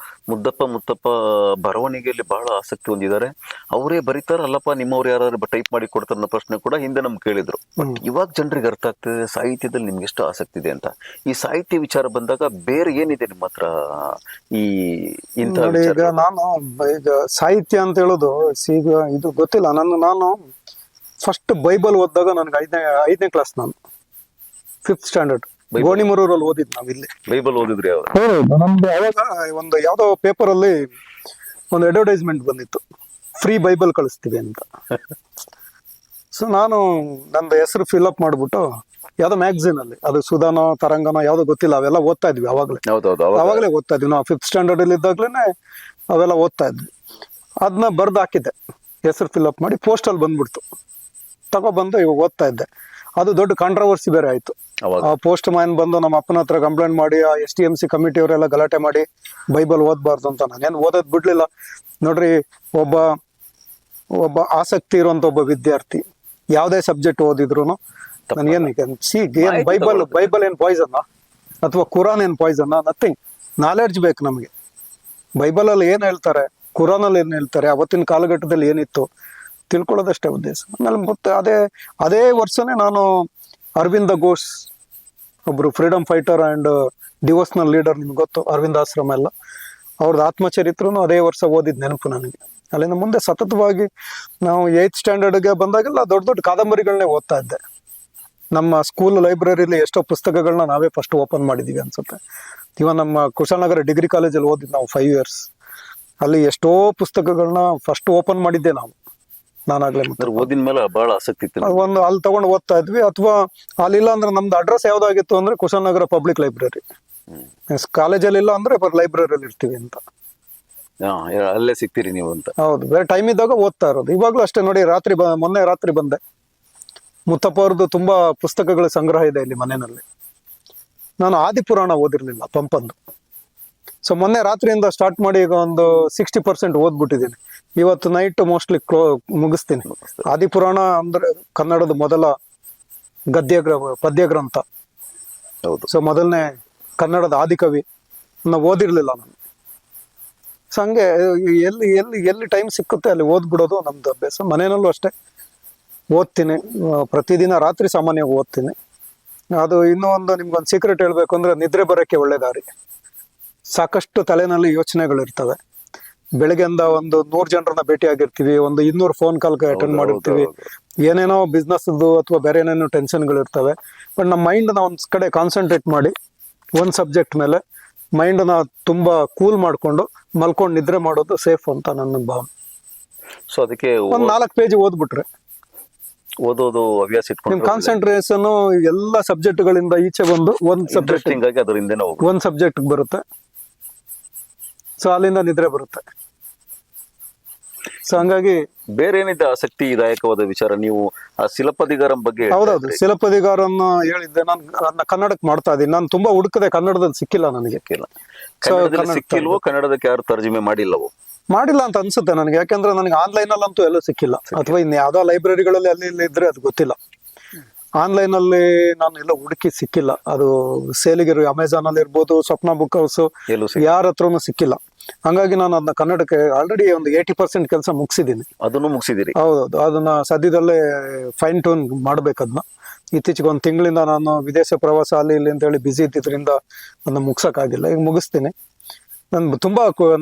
A: ಮುತ್ತಪ್ಪ ಬರವಣಿಗೆಯಲ್ಲಿ ಬಹಳ ಆಸಕ್ತಿ ಹೊಂದಿದ್ದಾರೆ, ಅವರೇ ಬರೀತಾರ ಅಲ್ಲಪ್ಪ ನಿಮ್ಮವ್ರು ಯಾರು ಟೈಪ್ ಮಾಡಿ ಕೊಡ್ತಾರ ಅನ್ನೋ ಪ್ರಶ್ನೆ ಕೂಡ ಹಿಂದೆ ನಮ್ಗೆ ಕೇಳಿದ್ರು. ಬಟ್ ಇವಾಗ ಜನರಿಗೆ ಅರ್ಥ ಆಗ್ತದೆ ಸಾಹಿತ್ಯದಲ್ಲಿ ನಿಮ್ಗೆ ಎಷ್ಟು ಆಸಕ್ತಿ ಇದೆ ಅಂತ. ಈ ಸಾಹಿತ್ಯ ವಿಚಾರ ಬಂದಾಗ ಬೇರೆ ಏನಿದೆ ನಿಮ್ಮ ಹತ್ರ?
B: ಈಗ ನಾನು ಈಗ ಸಾಹಿತ್ಯ ಅಂತ ಹೇಳೋದು ಈಗ ಇದು ಗೊತ್ತಿಲ್ಲ. ನಾನು ಫಸ್ಟ್ ಬೈಬಲ್ ಓದಿದಾಗ ನನಗೆ ಐದನೇ ಕ್ಲಾಸ್, ನಾನು 5th ಸ್ಟ್ಯಾಂಡರ್ಡ್ ಗೋಣಿಮರೂರಲ್ಲಿ ಓದಿದ್. ನಾವ್ ಇಲ್ಲಿ
A: ಬೈಬಲ್ ಓದಿದ್ರಿ?
B: ನಮ್ದು ಅವಾಗ ಒಂದು ಯಾವ್ದೋ ಪೇಪರ್ ಅಲ್ಲಿ ಒಂದು ಅಡ್ವರ್ಟೈಸ್ಮೆಂಟ್ ಬಂದಿತ್ತು, ಫ್ರೀ ಬೈಬಲ್ ಕಳಿಸ್ತೀವಿ ಅಂತ. ಸೊ ನಾನು ನಂದು ಹೆಸರು ಫಿಲ್ಅಪ್ ಮಾಡ್ಬಿಟ್ಟು ಯಾವ್ದೋ ಮ್ಯಾಗಝಿನ್ ಅಲ್ಲಿ, ಅದು ಸುಧಾನೋ ತರಂಗನೋ ಯಾವ್ದೋ ಗೊತ್ತಿಲ್ಲ, ಅವೆಲ್ಲ ಓದ್ತಾ ಇದ್ವಿ ಅವಾಗಲೇ ಓದ್ತಾ ಇದ್ವಿ ನಾವು 5th ಸ್ಟ್ಯಾಂಡರ್ಡ್ ಅಲ್ಲಿ ಇದ್ದಾಗ್ಲೇನೆ ಅವೆಲ್ಲ ಓದ್ತಾ ಇದ್ವಿ. ಅದನ್ನ ಬರ್ದು ಹಾಕಿದ್ದೆ, ಹೆಸರು ಫಿಲ್ಅಪ್ ಮಾಡಿ, ಪೋಸ್ಟಲ್ಲಿ ಬಂದ್ಬಿಡ್ತು. ತಗೊಬಂದು ಇವಾಗ ಓದ್ತಾ ಇದ್ದೆ. ಅದು ದೊಡ್ಡ ಕಾಂಟ್ರವರ್ಸಿ ಬೇರೆ ಆಯ್ತು. ಆ ಪೋಸ್ಟ್ ಮ್ಯಾನ್ ಬಂದು ನಮ್ಮ ಅಪ್ಪನ ಹತ್ರ ಕಂಪ್ಲೇಂಟ್ ಮಾಡಿ, ಆ STMC ಕಮಿಟಿ ಅವರೆಲ್ಲ ಗಲಾಟೆ ಮಾಡಿ ಬೈಬಲ್ ಓದ್ಬಾರ್ದು ಅಂತ. ನಾನೇನು ಓದೋದ್ ಬಿಡ್ಲಿಲ್ಲ. ನೋಡ್ರಿ, ಒಬ್ಬ ಆಸಕ್ತಿ ಇರುವಂತ ಒಬ್ಬ ವಿದ್ಯಾರ್ಥಿ ಯಾವ್ದೇ ಸಬ್ಜೆಕ್ಟ್ ಓದಿದ್ರು ಬೈಬಲ್ ಏನ್ ಪಾಯ್ಸನ್ ಅಥವಾ ಕುರಾನ್ ಏನ್ ಪಾಯ್ಸನ್? ನಥಿಂಗ್. ನಾಲೆಡ್ಜ್ ಬೇಕು ನಮಗೆ. ಬೈಬಲ್ ಅಲ್ಲಿ ಏನ್ ಹೇಳ್ತಾರೆ, ಕುರಾನ್ ಅಲ್ಲಿ ಏನ್ ಹೇಳ್ತಾರೆ, ಅವತ್ತಿನ ಕಾಲಘಟ್ಟದಲ್ಲಿ ಏನಿತ್ತು ತಿಳ್ಕೊಳ್ಳೋದಷ್ಟೇ ಉದ್ದೇಶ. ಆಮೇಲೆ ಮತ್ತೆ ಅದೇ ವರ್ಷನೇ ನಾನು ಅರವಿಂದ ಘೋಷ್, ಒಬ್ರು freedom fighter and devotional leader, ನಿಮ್ಗೆ ಗೊತ್ತು, ಅರವಿಂದ ಆಶ್ರಮ ಎಲ್ಲ, ಅವ್ರದ್ದು ಆತ್ಮಚರಿತ್ರನು ಅದೇ ವರ್ಷ ಓದಿದ್ ನೆನಪು ನನಗೆ. ಅಲ್ಲಿಂದ ಮುಂದೆ ಸತತವಾಗಿ ನಾವು 8th ಸ್ಟ್ಯಾಂಡರ್ಡ್ಗೆ ಬಂದಾಗೆಲ್ಲ ದೊಡ್ಡ ಕಾದಂಬರಿಗಳನ್ನೇ ಓದ್ತಾ ಇದ್ದೆ. ನಮ್ಮ ಸ್ಕೂಲ್ ಲೈಬ್ರರಿಲಿ ಎಷ್ಟೋ ಪುಸ್ತಕಗಳನ್ನ ನಾವೇ ಫಸ್ಟ್ ಓಪನ್ ಮಾಡಿದೀವಿ ಅನ್ಸುತ್ತೆ. ಇವನ್ ನಮ್ಮ ಕುಶಾಲನಗರ ಡಿಗ್ರಿ ಕಾಲೇಜಲ್ಲಿ ಓದಿದ್ ನಾವು 5 years. ಅಲ್ಲಿ ಎಷ್ಟೋ ಪುಸ್ತಕಗಳನ್ನ ಫಸ್ಟ್ ಓಪನ್ ಮಾಡಿದ್ದೆ ನಾನಾಗ್ಲೇ.
A: ಓದಿನ ಮೇಲೆ ಬಹಳ ಆಸಕ್ತಿ ಇತ್ತು.
B: ಒಂದು ಅಲ್ಲಿ ತಗೊಂಡು ಓದ್ತಾ ಇದ್ವಿ. ಅಥವಾ ಅಲ್ಲಿಲ್ಲ ಅಂದ್ರೆ ನಮ್ದು ಅಡ್ರೆಸ್ ಯಾವ್ದಾಗಿತ್ತು ಅಂದ್ರೆ ಕುಶಾಲನಗರ ಪಬ್ಲಿಕ್ ಲೈಬ್ರರಿ. ಕಾಲೇಜಲ್ಲಿ ಇಲ್ಲ ಅಂದ್ರೆ ಲೈಬ್ರರಿಯಲ್ಲಿ ಇರ್ತೀವಿ ಅಂತ.
A: ಅಲ್ಲೇ ಸಿಗ್ತೀರಿ ನೀವು ಅಂತ? ಹೌದು,
B: ಬೇರೆ ಟೈಮ್ ಇದ್ದಾಗ ಓದ್ತಾ ಇರೋದು. ಇವಾಗ್ಲೂ ಅಷ್ಟೇ ನೋಡಿ, ಮೊನ್ನೆ ರಾತ್ರಿ ಬಂದೆ. ಮುತ್ತಪ್ಪ ಅವ್ರದ್ದು ತುಂಬಾ ಪುಸ್ತಕಗಳ ಸಂಗ್ರಹ ಇದೆ ಇಲ್ಲಿ ಮನೆಯಲ್ಲಿ. ನಾನು ಆದಿಪುರಾಣ ಓದಿರ್ಲಿಲ್ಲ, ಪಂಪಂದು. ಸೊ ಮೊನ್ನೆ ರಾತ್ರಿಯಿಂದ ಸ್ಟಾರ್ಟ್ ಮಾಡಿ ಈಗ ಒಂದು 60% ಓದ್ಬಿಟ್ಟಿದ್ದೀನಿ. ಇವತ್ತು ನೈಟ್ ಮೋಸ್ಟ್ಲಿ ಮುಗಿಸ್ತೀನಿ. ಆದಿಪುರಾಣ ಅಂದ್ರೆ ಕನ್ನಡದ ಮೊದಲ ಪದ್ಯ ಗ್ರಂಥ. ಸೊ ಮೊದಲನೇ ಕನ್ನಡದ ಆದಿಕವಿ. ಓದಿರ್ಲಿಲ್ಲ ನಾನು. ಸೊ ಹಂಗೆ ಎಲ್ಲಿ ಟೈಮ್ ಸಿಕ್ಕುತ್ತೆ ಅಲ್ಲಿ ಓದ್ಬಿಡೋದು ನಮ್ದು ಅಭ್ಯಾಸ. ಮನೆಯಲ್ಲೂ ಅಷ್ಟೇ ಓದ್ತೀನಿ, ಪ್ರತಿದಿನ ರಾತ್ರಿ ಸಾಮಾನ್ಯವಾಗಿ ಓದ್ತೀನಿ. ಅದು ಇನ್ನೂ ಒಂದು ನಿಮ್ಗೊಂದು ಸೀಕ್ರೆಟ್ ಹೇಳ್ಬೇಕು ಅಂದ್ರೆ, ನಿದ್ರೆ ಬರೋಕ್ಕೆ ಒಳ್ಳೆ ದಾರಿ. ಸಾಕಷ್ಟು ತಲೆನಲ್ಲಿ ಯೋಚನೆಗಳಿರ್ತವೆ. ಬೆಳಗ್ಗೆಯಿಂದ ಒಂದು 100 ಜನರನ್ನ ಭೇಟಿ ಆಗಿರ್ತೀವಿ, ಒಂದು 200 ಫೋನ್ ಕಾಲ್ ಅಟೆಂಡ್ ಮಾಡಿರ್ತೀವಿ, ಏನೇನೋ ಬಿಸ್ನೆಸ್ ಅಥವಾ ಬೇರೆ ಏನೇನೋ ಟೆನ್ಷನ್ಗಳಿರ್ತವೆ. ಬಟ್ ನಮ್ಮ ಮೈಂಡ್ನ ಒಂದ್ ಕಡೆ ಕಾನ್ಸಂಟ್ರೇಟ್ ಮಾಡಿ ಒಂದು ಸಬ್ಜೆಕ್ಟ್ ಮೇಲೆ ಮೈಂಡ್ನ ತುಂಬಾ ಕೂಲ್ ಮಾಡ್ಕೊಂಡು ಮಲ್ಕೊಂಡು ನಿದ್ರೆ ಮಾಡೋದು ಸೇಫ್ ಅಂತ ನನ್ನ ಭಾವನೆ.
A: ಸೊ ಅದಕ್ಕೆ
B: ಒಂದ್ 4 ಪೇಜ್ ಓದ್ಬಿಟ್ರೆ
A: ಓದೋದು ಹವ್ಯಾಸ
B: ನಿಮ್
A: ಇಟ್ಕೊಂಡು
B: ಕಾನ್ಸಂಟ್ರೇಷನ್ ಎಲ್ಲ ಸಬ್ಜೆಕ್ಟ್ ಗಳಿಂದ ಈಚೆ ಬಂದು ಒಂದ್ ಸಬ್ಜೆಕ್ಟ್
A: ಆಗಿ ಅದರಿಂದನೇ ಹೋಗ್ಬೋದು.
B: ಒಂದ್ ಸಬ್ಜೆಕ್ಟ್ ಬರುತ್ತೆ. ಸೊ ಅಲ್ಲಿಂದ ನಿದ್ರೆ ಬರುತ್ತೆ. ಸೊ ಹಂಗಾಗಿ
A: ಬೇರೆ ಏನಿದೆ ಆಸಕ್ತಿದಾಯಕವಾದ ವಿಚಾರ? ನೀವು ಆ ಶಿಲಪದಿಗಾರಂ ಬಗ್ಗೆ
B: ಹೌದೌದು, ಶಿಲಪದಿಗಾರನ್ನ ಹೇಳಿದ್ದೆ. ನಾನು ಅದನ್ನ ಕನ್ನಡಕ್ಕೆ ಮಾಡ್ತಾ ಇದ್ದೀನಿ. ನಾನು ತುಂಬಾ ಹುಡುಕದೆ, ಕನ್ನಡದಲ್ಲಿ ಸಿಕ್ಕಿಲ್ಲ ನನಗೆ.
A: ಕನ್ನಡದಲ್ಲಿ ಸಿಕ್ಕಿಲ್ವೋ? ಕನ್ನಡದಕ್ಕೆ ಯಾರು ತರ್ಜುಮೆ ಮಾಡಿಲ್ಲವೋ?
B: ಮಾಡಿಲ್ಲ ಅಂತ ಅನ್ಸುತ್ತೆ ನನಗೆ. ಯಾಕಂದ್ರೆ ನನಗೆ ಆನ್ಲೈನ್ ಅಲ್ಲಂತೂ ಎಲ್ಲೂ ಸಿಕ್ಕಿಲ್ಲ, ಅಥವಾ ಇನ್ ಯಾವ್ದೋ ಲೈಬ್ರರಿಗಳಲ್ಲಿ ಅಲ್ಲಿ ಇಲ್ಲಿ ಇದ್ರೆ ಅದು ಗೊತ್ತಿಲ್ಲ. ಆನ್ಲೈನ್ ಅಲ್ಲಿ ನಾನು ಎಲ್ಲ ಹುಡುಕಿ ಸಿಕ್ಕಿಲ್ಲ. ಅದು ಸೇಲಿಗಿರು ಅಮೆಝಾನ್ ಅಲ್ಲಿ ಇರ್ಬೋದು, ಸ್ವಪ್ನ ಬುಕ್ ಹೌಸ್, ಯಾರ ಹತ್ರನೂ ಸಿಕ್ಕಿಲ್ಲ. ಹಂಗಾಗಿ ನಾನು ಅದನ್ನ ಕನ್ನಡಕ್ಕೆ ಆಲ್ರೆಡಿ ಒಂದು 80% ಕೆಲಸ ಮುಗಿಸಿದ್ದೀನಿ.
A: ಅದನ್ನು ಮುಗಿಸಿದಿರಿ? ಹೌದೌದು.
B: ಅದನ್ನ ಸದ್ಯದಲ್ಲೇ ಫೈನ್ ಟ್ಯೂನ್ ಮಾಡ್ಬೇಕು. ಅದನ್ನ ಇತ್ತೀಚೆಗೆ 1 ತಿಂಗಳಿಂದ ನಾನು ವಿದೇಶ ಪ್ರವಾಸ ಅಲ್ಲಿ ಇಲ್ಲಿ ಅಂತ ಹೇಳಿ ಬಿಸಿ ಇದ್ದಿದ್ರಿಂದ ಅದನ್ನ ಮುಗ್ಸಕ್ಕಾಗಿಲ್ಲ. ಈಗ ಮುಗಿಸ್ತೀನಿ.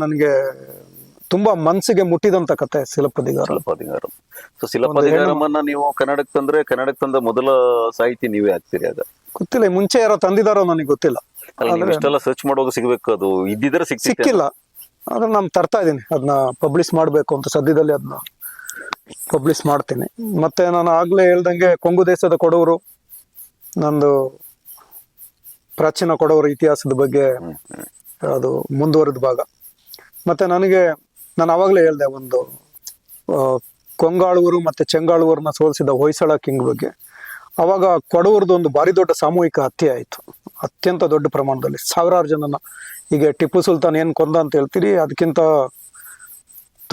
B: ನನಗೆ ತುಂಬಾ ಮನ್ಸಿಗೆ ಮುಟ್ಟಿದಂತ ಕತೆ ಶಿಲಪದಿಗಾರಂ.
A: ಸೊ ಶಿಲಪದಿಗಾರಮನ್ನ ನೀವು ಕನ್ನಡಕ್ಕೆ ತಂದ್ರೆ, ಕನ್ನಡಕ್ಕೆ ತಂದ ಮೊದಲ ಸಾಹಿತಿ ನೀವೇ ಆಗ್ತೀರಿ? ಆಗ ಗೊತ್ತಿಲ್ಲ,
B: ಮುಂಚೆ ಯಾರೋ ತಂದಿದಾರೋ ನನಗೆ ಗೊತ್ತಿಲ್ಲ.
A: ಇಷ್ಟೆಲ್ಲ ಸರ್ಚ್ ಮಾಡುವಾಗ ಸಿಗ್ಬೇಕು, ಅದು ಇದ್ದಿದ್ರೆ
B: ಸಿಕ್ಕಿಲ್ಲ. ಆದ್ರೆ ನಾನು ತರ್ತಾ ಇದ್ದೀನಿ, ಅದನ್ನ ಪಬ್ಲಿಷ್ ಮಾಡ್ಬೇಕು ಅಂತ. ಸದ್ಯದಲ್ಲಿ ಅದನ್ನ ಪಬ್ಲಿಷ್ ಮಾಡ್ತೀನಿ. ಮತ್ತೆ ನಾನು ಆಗ್ಲೇ ಹೇಳ್ದಂಗೆ ಕೊಂಗು ದೇಶದ ಕೊಡವರು, ನಂದು ಪ್ರಾಚೀನ ಕೊಡವರ ಇತಿಹಾಸದ ಬಗ್ಗೆ ಅದು ಮುಂದುವರೆದ ಭಾಗ. ಮತ್ತೆ ನಾನು ಅವಾಗಲೇ ಹೇಳ್ದೆ, ಒಂದು ಕೊಂಗಾಳುವರು ಮತ್ತೆ ಚೆಂಗಾಳುವರನ್ನ ಸೋಲಿಸಿದ ಹೊಯ್ಸಳ ಕಿಂಗ್ ಬಗ್ಗೆ. ಅವಾಗ ಕೊಡವರದು ಒಂದು ಭಾರಿ ದೊಡ್ಡ ಸಾಮೂಹಿಕ ಹತ್ಯೆ ಆಯಿತು, ಅತ್ಯಂತ ದೊಡ್ಡ ಪ್ರಮಾಣದಲ್ಲಿ, 1000 ಜನನ. ಈಗ ಟಿಪ್ಪು ಸುಲ್ತಾನ್ ಏನ್ ಕೊಂದ ಅಂತ ಹೇಳ್ತೀರಿ, ಅದಕ್ಕಿಂತ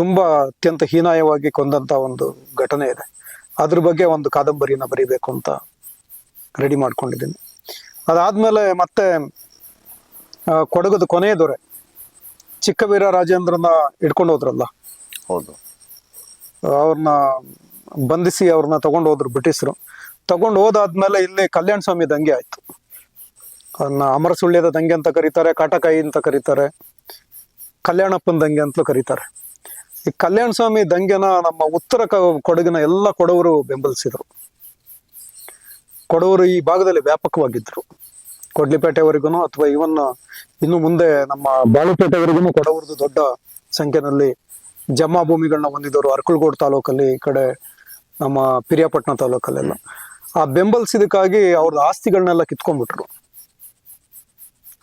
B: ತುಂಬಾ ಅತ್ಯಂತ ಹೀನಾಯವಾಗಿ ಕೊಂದಂತ ಒಂದು ಘಟನೆ ಇದೆ. ಅದ್ರ ಬಗ್ಗೆ ಒಂದು ಕಾದಂಬರಿನ ಬರೀಬೇಕು ಅಂತ ರೆಡಿ ಮಾಡ್ಕೊಂಡಿದ್ದೀನಿ. ಅದಾದ್ಮೇಲೆ ಮತ್ತೆ ಕೊಡಗದ ಕೊನೆಯ ದೊರೆ ಚಿಕ್ಕವೀರ ರಾಜೇಂದ್ರನ ಹಿಡ್ಕೊಂಡು ಹೋದ್ರಲ್ಲ,
A: ಹೌದು,
B: ಅವ್ರನ್ನ ಬಂಧಿಸಿ ಅವ್ರನ್ನ ತಗೊಂಡು ಹೋದ್ರು ಬ್ರಿಟಿಷರು. ತಗೊಂಡು ಹೋದಾದ್ಮೇಲೆ ಇಲ್ಲಿ ಕಲ್ಯಾಣ ಸ್ವಾಮಿ ದಂಗೆ ಆಯ್ತು. ಅದನ್ನ ಅಮರಸುಳ್ಯದ ದಂಗೆ ಅಂತ ಕರೀತಾರೆ, ಕಾಟಕಾಯಿ ಅಂತ ಕರೀತಾರೆ, ಕಲ್ಯಾಣಪ್ಪನ ದಂಗೆ ಅಂತಲೂ ಕರೀತಾರೆ. ಈ ಕಲ್ಯಾಣ ಸ್ವಾಮಿ ದಂಗೆನ ನಮ್ಮ ಉತ್ತರ ಕೊಡಗಿನ ಎಲ್ಲ ಕೊಡವರು ಬೆಂಬಲಿಸಿದ್ರು. ಕೊಡವರು ಈ ಭಾಗದಲ್ಲಿ ವ್ಯಾಪಕವಾಗಿದ್ರು. ಕೊಡ್ಲಿಪೇಟೆವರೆಗೂ ಅಥವಾ ಇವನ್ ಇನ್ನು ಮುಂದೆ ನಮ್ಮ ಬಾಳುಪೇಟೆವರೆಗೂ ಕೊಡವರದು ದೊಡ್ಡ ಸಂಖ್ಯೆನಲ್ಲಿ ಜಮಾ ಭೂಮಿಗಳನ್ನ ಹೊಂದಿದವರು. ಅರ್ಕಲ್ಗೋಡ್ ತಾಲೂಕಲ್ಲಿ, ಈ ಕಡೆ ನಮ್ಮ ಪಿರಿಯಾಪಟ್ಟಣ ತಾಲೂಕಲ್ಲೆಲ್ಲ. ಆ ಬೆಂಬಲಿಸಿದಕ್ಕಾಗಿ ಅವ್ರದ್ದು ಆಸ್ತಿಗಳನ್ನೆಲ್ಲ ಕಿತ್ಕೊಂಡ್ಬಿಟ್ರು.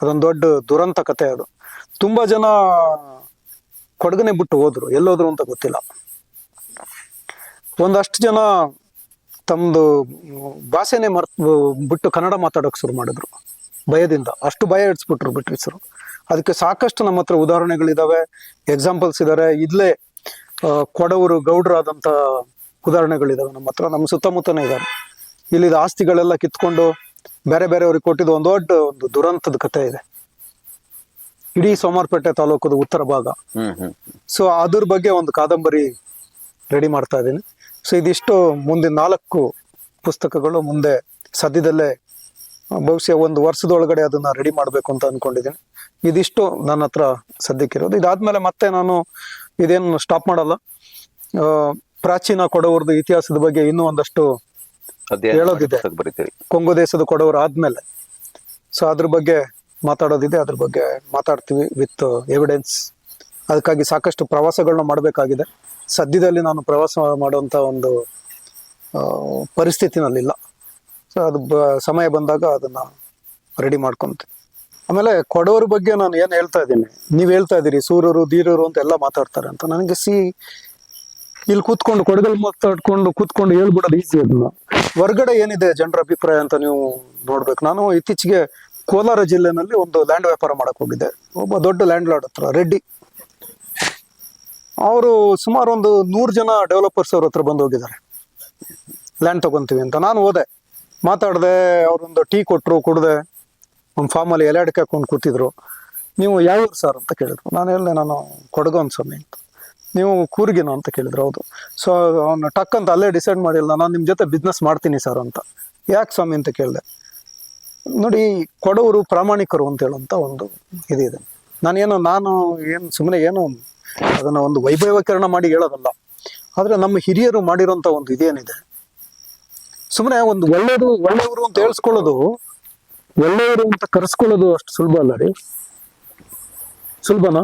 B: ಅದೊಂದು ದೊಡ್ಡ ದುರಂತ ಕತೆ ಅದು. ತುಂಬಾ ಜನ ಕೊಡಗನೆ ಬಿಟ್ಟು ಹೋದ್ರು, ಎಲ್ಲೋದ್ರು ಅಂತ ಗೊತ್ತಿಲ್ಲ. ಒಂದಷ್ಟು ಜನ ತಮ್ದು ಭಾಷೆನೆ ಬಿಟ್ಟು ಕನ್ನಡ ಮಾತಾಡೋಕೆ ಶುರು ಮಾಡಿದ್ರು ಭಯದಿಂದ. ಅಷ್ಟು ಭಯ ಇಡ್ಸ್ಬಿಟ್ರು ಬ್ರಿಟಿಷರು. ಅದಕ್ಕೆ ಸಾಕಷ್ಟು ನಮ್ಮ ಹತ್ರ ಉದಾಹರಣೆಗಳಿದಾವೆ, ಎಕ್ಸಾಂಪಲ್ಸ್ ಇದಾರೆ. ಇಲ್ಲೇ ಕೊಡವರು ಗೌಡ್ರಾದಂತ ಉದಾಹರಣೆಗಳಿದಾವೆ ನಮ್ಮ ಹತ್ರ, ನಮ್ಮ ಸುತ್ತಮುತ್ತನೇ ಇದಾವೆ. ಇಲ್ಲಿದ ಆಸ್ತಿಗಳೆಲ್ಲ ಕಿತ್ಕೊಂಡು ಬೇರೆ ಬೇರೆಯವ್ರಿಗೆ ಕೊಟ್ಟಿದ್ದು ಒಂದು ದುರಂತದ ಕತೆ ಇದೆ. ಇಡೀ ಸೋಮವಾರಪೇಟೆ ತಾಲೂಕದ ಉತ್ತರ ಭಾಗ. ಸೊ ಅದ್ರ ಬಗ್ಗೆ ಒಂದು ಕಾದಂಬರಿ ರೆಡಿ ಮಾಡ್ತಾ ಇದ್ದೀನಿ. ಸೊ ಇದಿಷ್ಟು ಮುಂದಿನ 4 ಪುಸ್ತಕಗಳು ಮುಂದೆ ಸದ್ಯದಲ್ಲೇ, ಬಹುಶಃ 1 ವರ್ಷದೊಳಗಡೆ ಅದನ್ನ ರೆಡಿ ಮಾಡ್ಬೇಕು ಅಂತ ಅನ್ಕೊಂಡಿದ್ದೀನಿ. ಇದಿಷ್ಟು ನನ್ನ ಹತ್ರ ಸದ್ಯಕ್ಕಿರೋದು. ಇದಾದ್ಮೇಲೆ ಮತ್ತೆ ನಾನು ಇದೇನು ಸ್ಟಾಪ್ ಮಾಡಲ್ಲ. ಪ್ರಾಚೀನ ಕೊಡವರದು ಇತಿಹಾಸದ ಬಗ್ಗೆ ಇನ್ನೂ ಒಂದಷ್ಟು ಹೇಳೋದಿದೆ, ಕೊಂಗು ದೇಶದ ಕೊಡವರು ಆದ್ಮೇಲೆ. ಸೊ ಅದ್ರ ಬಗ್ಗೆ ಮಾತಾಡೋದಿದೆ, ಅದ್ರ ಬಗ್ಗೆ ಮಾತಾಡ್ತೀವಿ ವಿತ್ ಎವಿಡೆನ್ಸ್. ಅದಕ್ಕಾಗಿ ಸಾಕಷ್ಟು ಪ್ರವಾಸಗಳನ್ನ ಮಾಡಬೇಕಾಗಿದೆ. ಸದ್ಯದಲ್ಲಿ ನಾನು ಪ್ರವಾಸ ಮಾಡುವಂತ ಒಂದು ಪರಿಸ್ಥಿತಿನಲ್ಲಿಲ್ಲ. ಸೊ ಅದು ಸಮಯ ಬಂದಾಗ ಅದನ್ನ ರೆಡಿ ಮಾಡ್ಕೊಂತೀನಿ. ಆಮೇಲೆ ಕೊಡವರ ಬಗ್ಗೆ ನಾನು ಏನ್ ಹೇಳ್ತಾ ಇದ್ದೀನಿ, ನೀವ್ ಹೇಳ್ತಾ ಇದ್ದೀರಿ ಸೂರರು ಧೀರರು ಅಂತ ಎಲ್ಲ ಮಾತಾಡ್ತಾರೆ ಅಂತ. ನನಗೆ ಇಲ್ಲಿ ಕೂತ್ಕೊಂಡು ಕೊಡಗಲ್ಲಿ ಮಾತಾಡ್ಕೊಂಡು ಕೂತ್ಕೊಂಡು ಹೇಳ್ಬಿಡೋದು ಈಸಿ. ಅದನ್ನ ಹೊರಗಡೆ ಏನಿದೆ ಜನರ ಅಭಿಪ್ರಾಯ ಅಂತ ನೀವು ನೋಡ್ಬೇಕು. ನಾನು ಇತ್ತೀಚೆಗೆ ಕೋಲಾರ ಜಿಲ್ಲೆನಲ್ಲಿ ಒಂದು ಲ್ಯಾಂಡ್ ವ್ಯಾಪಾರ ಮಾಡಕ್ ಹೋಗಿದ್ದೆ. ಒಬ್ಬ ದೊಡ್ಡ ಲ್ಯಾಂಡ್ ಲಾರ್ಡ್ ಹತ್ರ, ರೆಡ್ಡಿ ಅವರು, ಸುಮಾರು ಒಂದು 100 ಜನ ಡೆವಲಪರ್ಸ್ ಅವ್ರ ಹತ್ರ ಬಂದು ಹೋಗಿದ್ದಾರೆ ಲ್ಯಾಂಡ್ ತಗೊಂತೀವಿ ಅಂತ. ನಾನು ಹೋದೆ, ಮಾತಾಡ್ದೆ, ಅವ್ರೊಂದು ಟೀ ಕೊಟ್ರು, ಕುಡ್ದೆ, ಒಂದು ಫಾರ್ಮಲ್ಲಿ ಎಲೆ ಅಡಿಕೆ ಹಾಕೊಂಡು ಕೂತಿದ್ರು. ನೀವು ಯಾವ ಸರ್ ಅಂತ ಕೇಳಿದ್ರು. ನಾನು ಹೇಳಿದೆ, ನಾನು ಕೊಡಗನ್ ಸ್ವಾಮಿ ಅಂತ. ನೀವು ಕೂರ್ಗಿನೋ ಅಂತ ಕೇಳಿದ್ರು. ಹೌದು. ಸೊ ಅವನು ಟಕ್ ಅಂತ ಅಲ್ಲೇ ಡಿಸೈಡ್ ಮಾಡಿಲ್ಲ, ನಾನು ನಿಮ್ಮ ಜೊತೆ ಬಿಸ್ನೆಸ್ ಮಾಡ್ತೀನಿ ಸರ್ ಅಂತ. ಯಾಕೆ ಸ್ವಾಮಿ ಅಂತ ಕೇಳಿದೆ. ನೋಡಿ, ಕೊಡವರು ಪ್ರಾಮಾಣಿಕರು ಅಂತ ಹೇಳುವಂತ ಒಂದು ಇದಿದೆ. ನಾನು ಏನು ಸುಮ್ಮನೆ ಏನು ಅದನ್ನ ಒಂದು ವೈಭವೀಕರಣ ಮಾಡಿ ಹೇಳೋದಲ್ಲ. ಆದ್ರೆ ನಮ್ಮ ಹಿರಿಯರು ಮಾಡಿರೋಂಥ ಒಂದು ಇದೇನಿದೆ, ಸುಮ್ಮನೆ ಒಂದು ಒಳ್ಳೆಯವರು ಅಂತ ಹೇಳ್ಸ್ಕೊಳ್ಳೋದು, ಒಳ್ಳೆಯವರು ಅಂತ ಕರೆಸ್ಕೊಳ್ಳೋದು ಅಷ್ಟು ಸುಲಭ ಅಲ್ಲ ರೀ. ಸುಲಭನಾ?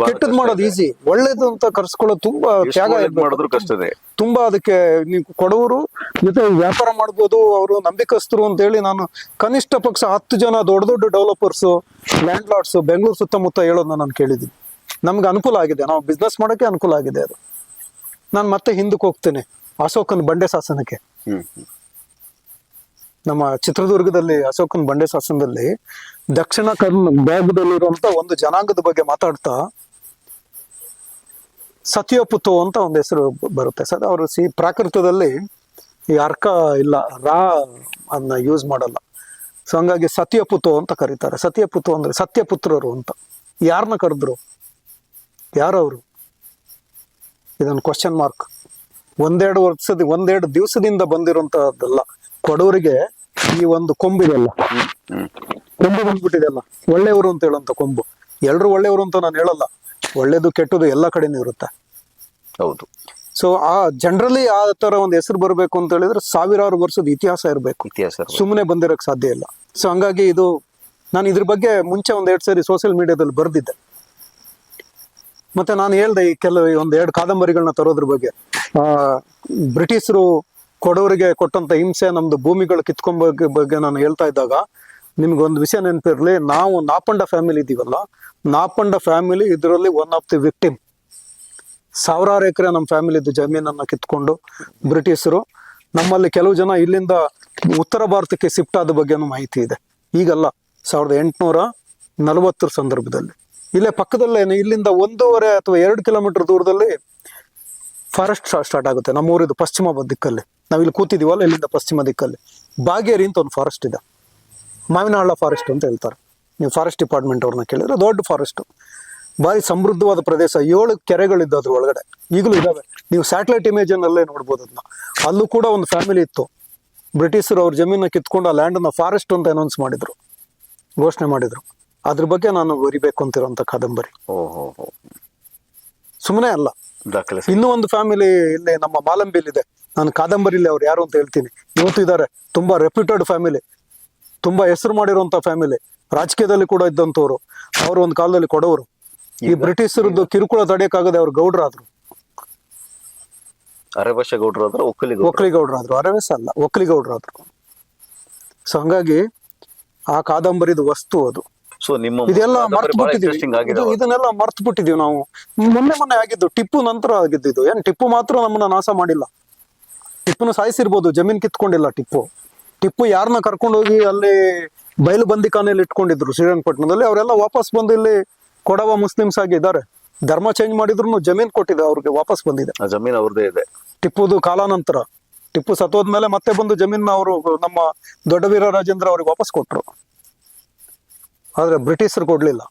B: ಕೆಟ್ಟದ್ ಮಾಡೋದು ಈಸಿ, ಒಳ್ಳೇದು ಅಂತ ಕರ್ಸ್ಕೊಳ್ಳೋದು ತುಂಬಾ ತ್ಯಾಗ
A: ಮಾಡಿದ್ರು ಕಷ್ಟನೇ.
B: ತುಂಬಾ ಅದಕ್ಕೆ ನೀವು ಕೊಡವರು ಜೊತೆ ವ್ಯಾಪಾರ ಮಾಡ್ಬೋದು, ಅವರು ನಂಬಿಕಸ್ತರು ಅಂತ ಹೇಳಿ ನಾನು ಕನಿಷ್ಠ ಪಕ್ಷ 10 ಜನ ದೊಡ್ಡ ದೊಡ್ಡ ಡೆವಲಪರ್ಸ್, ಲ್ಯಾಂಡ್ ಲಾರ್ಡ್ಸ್ ಬೆಂಗಳೂರು ಸುತ್ತಮುತ್ತ ಹೇಳೋದನ್ನ ನಾನು ಕೇಳಿದ್ದೀನಿ. ನಮ್ಗೆ ಅನುಕೂಲ ಆಗಿದೆ, ನಾವು ಬಿಸ್ನೆಸ್ ಮಾಡೋಕೆ ಅನುಕೂಲ ಆಗಿದೆ ಅದು. ನಾನು ಮತ್ತೆ ಹಿಂದಕ್ಕೆ ಹೋಗ್ತೇನೆ, ಅಶೋಕನ ಬಂಡೆ ಶಾಸನಕ್ಕೆ. ನಮ್ಮ ಚಿತ್ರದುರ್ಗದಲ್ಲಿ ಅಶೋಕನ ಬಂಡೆ ಶಾಸನದಲ್ಲಿ ದಕ್ಷಿಣ ಭಾಗದಲ್ಲಿರುವಂತ ಒಂದು ಜನಾಂಗದ ಬಗ್ಗೆ ಮಾತಾಡ್ತಾ ಸತ್ಯಪುತು ಅಂತ ಒಂದು ಹೆಸರು ಬರುತ್ತೆ ಸರ್. ಅವರು ಪ್ರಾಕೃತದಲ್ಲಿ ಈ ಅರ್ಕ ಇಲ್ಲ, ರಾ ಅದನ್ನ ಯೂಸ್ ಮಾಡಲ್ಲ. ಸೊ ಹಂಗಾಗಿ ಸತ್ಯಪುತು ಅಂತ ಕರೀತಾರೆ. ಸತ್ಯಪುತು ಅಂದ್ರೆ ಸತ್ಯಪುತ್ರರು ಅಂತ. ಯಾರನ್ನ ಕರೆದ್ರು? ಯಾರವರು? ಇದೊಂದು ಕ್ವಶನ್ ಮಾರ್ಕ್. ಒಂದೆರಡು ದಿವಸದಿಂದ ಬಂದಿರುವಂತಹದ್ದಲ್ಲ. ಕೊಡವರಿಗೆ ಈ ಒಂದು ಕೊಂಬಿದೆಲ್ಲ, ಕೊಂಬು ಬಂದ್ಬಿಟ್ಟಿದೆಲ್ಲ, ಒಳ್ಳೆಯವರು ಅಂತ ಹೇಳುವಂತ ಕೊಂಬು. ಎಲ್ರು ಒಳ್ಳೆಯವರು ಅಂತ ನಾನು ಹೇಳಲ್ಲ, ಒಳ್ಳೇದು ಕೆಟ್ಟದು ಎಲ್ಲ ಕಡೆನೂ ಇರುತ್ತೆ.
A: ಹೌದು.
B: ಸೊ ಆ ಜನರಲಿ ಆ ತರ ಒಂದು ಹೆಸರು ಬರಬೇಕು ಅಂತ ಹೇಳಿದ್ರೆ ಸಾವಿರಾರು ವರ್ಷದ ಇತಿಹಾಸ ಇರಬೇಕು, ಸುಮ್ಮನೆ ಬಂದಿರಕ್ ಸಾಧ್ಯ ಇಲ್ಲ. ಸೊ ಹಂಗಾಗಿ ಇದು ನಾನು ಇದ್ರ ಬಗ್ಗೆ ಮುಂಚೆ 1-2 ಸರಿ ಸೋಷಿಯಲ್ ಮೀಡಿಯಾದಲ್ಲಿ ಬರ್ದಿದ್ದೆ. ಮತ್ತೆ ನಾನು ಹೇಳ್ದೆ ಈ ಒಂದ್ 2 ಕಾದಂಬರಿಗಳನ್ನ ತರೋದ್ರ ಬಗ್ಗೆ. ಬ್ರಿಟಿಷರು ಕೊಡವರಿಗೆ ಕೊಟ್ಟಂತ ಹಿಂಸೆ, ನಮ್ದು ಭೂಮಿಗಳು ಬಗ್ಗೆ ನಾನು ಹೇಳ್ತಾ ಇದ್ದಾಗ ನಿಮ್ಗೊಂದು ವಿಷಯ ನೆನಪಿರ್ಲಿ. ನಾವು ನಾಪಂಡ ಫ್ಯಾಮಿಲಿ ಇದೀವಲ್ಲ, ನಾಪಂಡ ಫ್ಯಾಮಿಲಿ ಇದರಲ್ಲಿ ಒನ್ ಆಫ್ ದಿ ವಿಕ್ಟಿಮ್. 1000 ಎಕರೆ ನಮ್ಮ ಫ್ಯಾಮಿಲಿದ್ದು ಜಮೀನನ್ನ ಕಿತ್ಕೊಂಡು ಬ್ರಿಟಿಷರು, ನಮ್ಮಲ್ಲಿ ಕೆಲವು ಜನ ಇಲ್ಲಿಂದ ಉತ್ತರ ಭಾರತಕ್ಕೆ ಶಿಫ್ಟ್ ಆದ ಬಗ್ಗೆನೂ ಮಾಹಿತಿ ಇದೆ. ಈಗಲ್ಲ, 1840 ಸಂದರ್ಭದಲ್ಲಿ ಇಲ್ಲೇ ಪಕ್ಕದಲ್ಲೇನೆ ಇಲ್ಲಿಂದ 1.5 ಅಥವಾ 2 ಕಿಲೋಮೀಟರ್ ದೂರದಲ್ಲಿ ಫಾರೆಸ್ಟ್ ಸ್ಟಾರ್ಟ್ ಆಗುತ್ತೆ. ನಮ್ಮೂರಿದು ಪಶ್ಚಿಮ ದಿಕ್ಕಲ್ಲಿ, ನಾವಿಲ್ಲಿ ಕೂತಿದೀವಲ್ಲ, ಇಲ್ಲಿಂದ ಪಶ್ಚಿಮ ದಿಕ್ಕಲ್ಲಿ ಬಾಗೇರಿ ಅಂತ ಒಂದು ಫಾರೆಸ್ಟ್ ಇದೆ. ಮಾವಿನಹಳ್ಳ ಫಾರೆಸ್ಟ್ ಅಂತ ಹೇಳ್ತಾರೆ. ನೀವು ಫಾರೆಸ್ಟ್ ಡಿಪಾರ್ಟ್ಮೆಂಟ್ ಅವ್ರನ್ನ ಕೇಳಿದ್ರೆ ದೊಡ್ಡ ಫಾರೆಸ್ಟ್, ಭಾರಿ ಸಮೃದ್ಧವಾದ ಪ್ರದೇಶ. 7 ಕೆರೆಗಳಿದ್ದು ಅದ್ರ ಒಳಗಡೆ, ಈಗಲೂ ಇದಾವೆ. ನೀವು ಸ್ಯಾಟಲೈಟ್ ಇಮೇಜ್ ಅಲ್ಲೇ ನೋಡ್ಬೋದು ಅದನ್ನ. ಅಲ್ಲೂ ಕೂಡ ಒಂದು ಫ್ಯಾಮಿಲಿ ಇತ್ತು. ಬ್ರಿಟಿಷರು ಅವ್ರ ಜಮೀನ ಕಿತ್ಕೊಂಡು ಆ ಲ್ಯಾಂಡ್ ಅನ್ನ ಫಾರೆಸ್ಟ್ ಅಂತ ಅನೌನ್ಸ್ ಮಾಡಿದ್ರು, ಘೋಷಣೆ ಮಾಡಿದ್ರು. ಅದ್ರ ಬಗ್ಗೆ ನಾನು ಬರಿಬೇಕು ಅಂತಿರೋಂಥ ಕಾದಂಬರಿ. ಸುಮ್ಮನೆ ಅಲ್ಲ. ಇನ್ನೂ ಒಂದು ಫ್ಯಾಮಿಲಿ ಇಲ್ಲಿ ನಮ್ಮ ಮಾಲಂಬಿಲಿದೆ. ನಾನು ಕಾದಂಬರಿಲಿ ಅವ್ರು ಯಾರು ಅಂತ ಹೇಳ್ತೀನಿ. ಇವತ್ತು ಇದ್ದಾರೆ, ತುಂಬಾ ರೆಪ್ಯೂಟೆಡ್ ಫ್ಯಾಮಿಲಿ, ತುಂಬಾ ಹೆಸರು ಮಾಡಿರುವಂತ ಫ್ಯಾಮಿಲಿ, ರಾಜಕೀಯದಲ್ಲಿ ಕೂಡ ಇದ್ದಂಥವ್ರು. ಅವರು ಒಂದು ಕಾಲದಲ್ಲಿ ಕೊಡವರು. ಈ ಬ್ರಿಟಿಷರದ್ದು ಕಿರುಕುಳ ತಡೆಯಕ್ಕಾಗದೆ ಅವ್ರು ಗೌಡ್ರಾದ್ರು,
A: ಅರೆಭಾಷೆ ಗೌಡ್ರಾದ್ರು,
B: ಒಕ್ಕಲಿಗೌಡ್ರಾದ್ರು. ಅರೆವೇಸ ಅಲ್ಲ, ಒಕ್ಕಲಿಗೌಡ್ರಾದ್ರು. ಸೊ ಹಂಗಾಗಿ ಆ ಕಾದಂಬರಿದು ವಸ್ತು ಅದು.
A: ಸೊ ನಿಮ್ಮ
B: ಇದೆಲ್ಲ ಮರ್ತು ಬಿಟ್ಟಿದೀವಿ, ಇದನ್ನೆಲ್ಲ ಮರ್ತು ಬಿಟ್ಟಿದೀವಿ ನಾವು. ಮೊನ್ನೆ ಆಗಿದ್ದು ಟಿಪ್ಪು ನಂತರ ಆಗಿದ್ದು. ಏನ್ ಟಿಪ್ಪು ಮಾತ್ರ ನಮ್ಮನ್ನ ನಾಶ ಮಾಡಿಲ್ಲ. ಟಿಪ್ಪುನ ಸಾಯಿಸಿರ್ಬೋದು, ಜಮೀನ್ ಕಿತ್ಕೊಂಡಿಲ್ಲ ಟಿಪ್ಪು ಯಾರನ್ನ ಕರ್ಕೊಂಡೋಗಿ ಅಲ್ಲಿ ಬಯಲು ಬಂದಿಖಾನೆಯಲ್ಲಿ ಇಟ್ಕೊಂಡಿದ್ರು ಶ್ರೀರಂಗಪಟ್ಟಣದಲ್ಲಿ, ಅವರೆಲ್ಲ ವಾಪಸ್ ಬಂದು ಇಲ್ಲಿ ಕೊಡವ ಮುಸ್ಲಿಮ್ಸ್ ಆಗಿ ಇದ್ದಾರೆ. ಧರ್ಮ ಚೇಂಜ್ ಮಾಡಿದ್ರು ಜಮೀನ್ ಕೊಟ್ಟಿದೆ, ಅವ್ರಿಗೆ ವಾಪಸ್ ಬಂದಿದೆ.
A: ಜಮೀನ್ ಅವ್ರದೇ ಇದೆ.
B: ಟಿಪ್ಪುದು ಕಾಲಾನಂತರ, ಟಿಪ್ಪು ಸತ್ತೋದ್ಮೇಲೆ ಮತ್ತೆ ಬಂದು ಜಮೀನ್ ಅವರು ನಮ್ಮ ದೊಡ್ಡವೀರ ರಾಜೇಂದ್ರ ಅವ್ರಿಗೆ ವಾಪಸ್ ಕೊಟ್ರು. ಆದ್ರೆ ಬ್ರಿಟಿಷರು ಕೊಡ್ಲಿಲ್ಲ.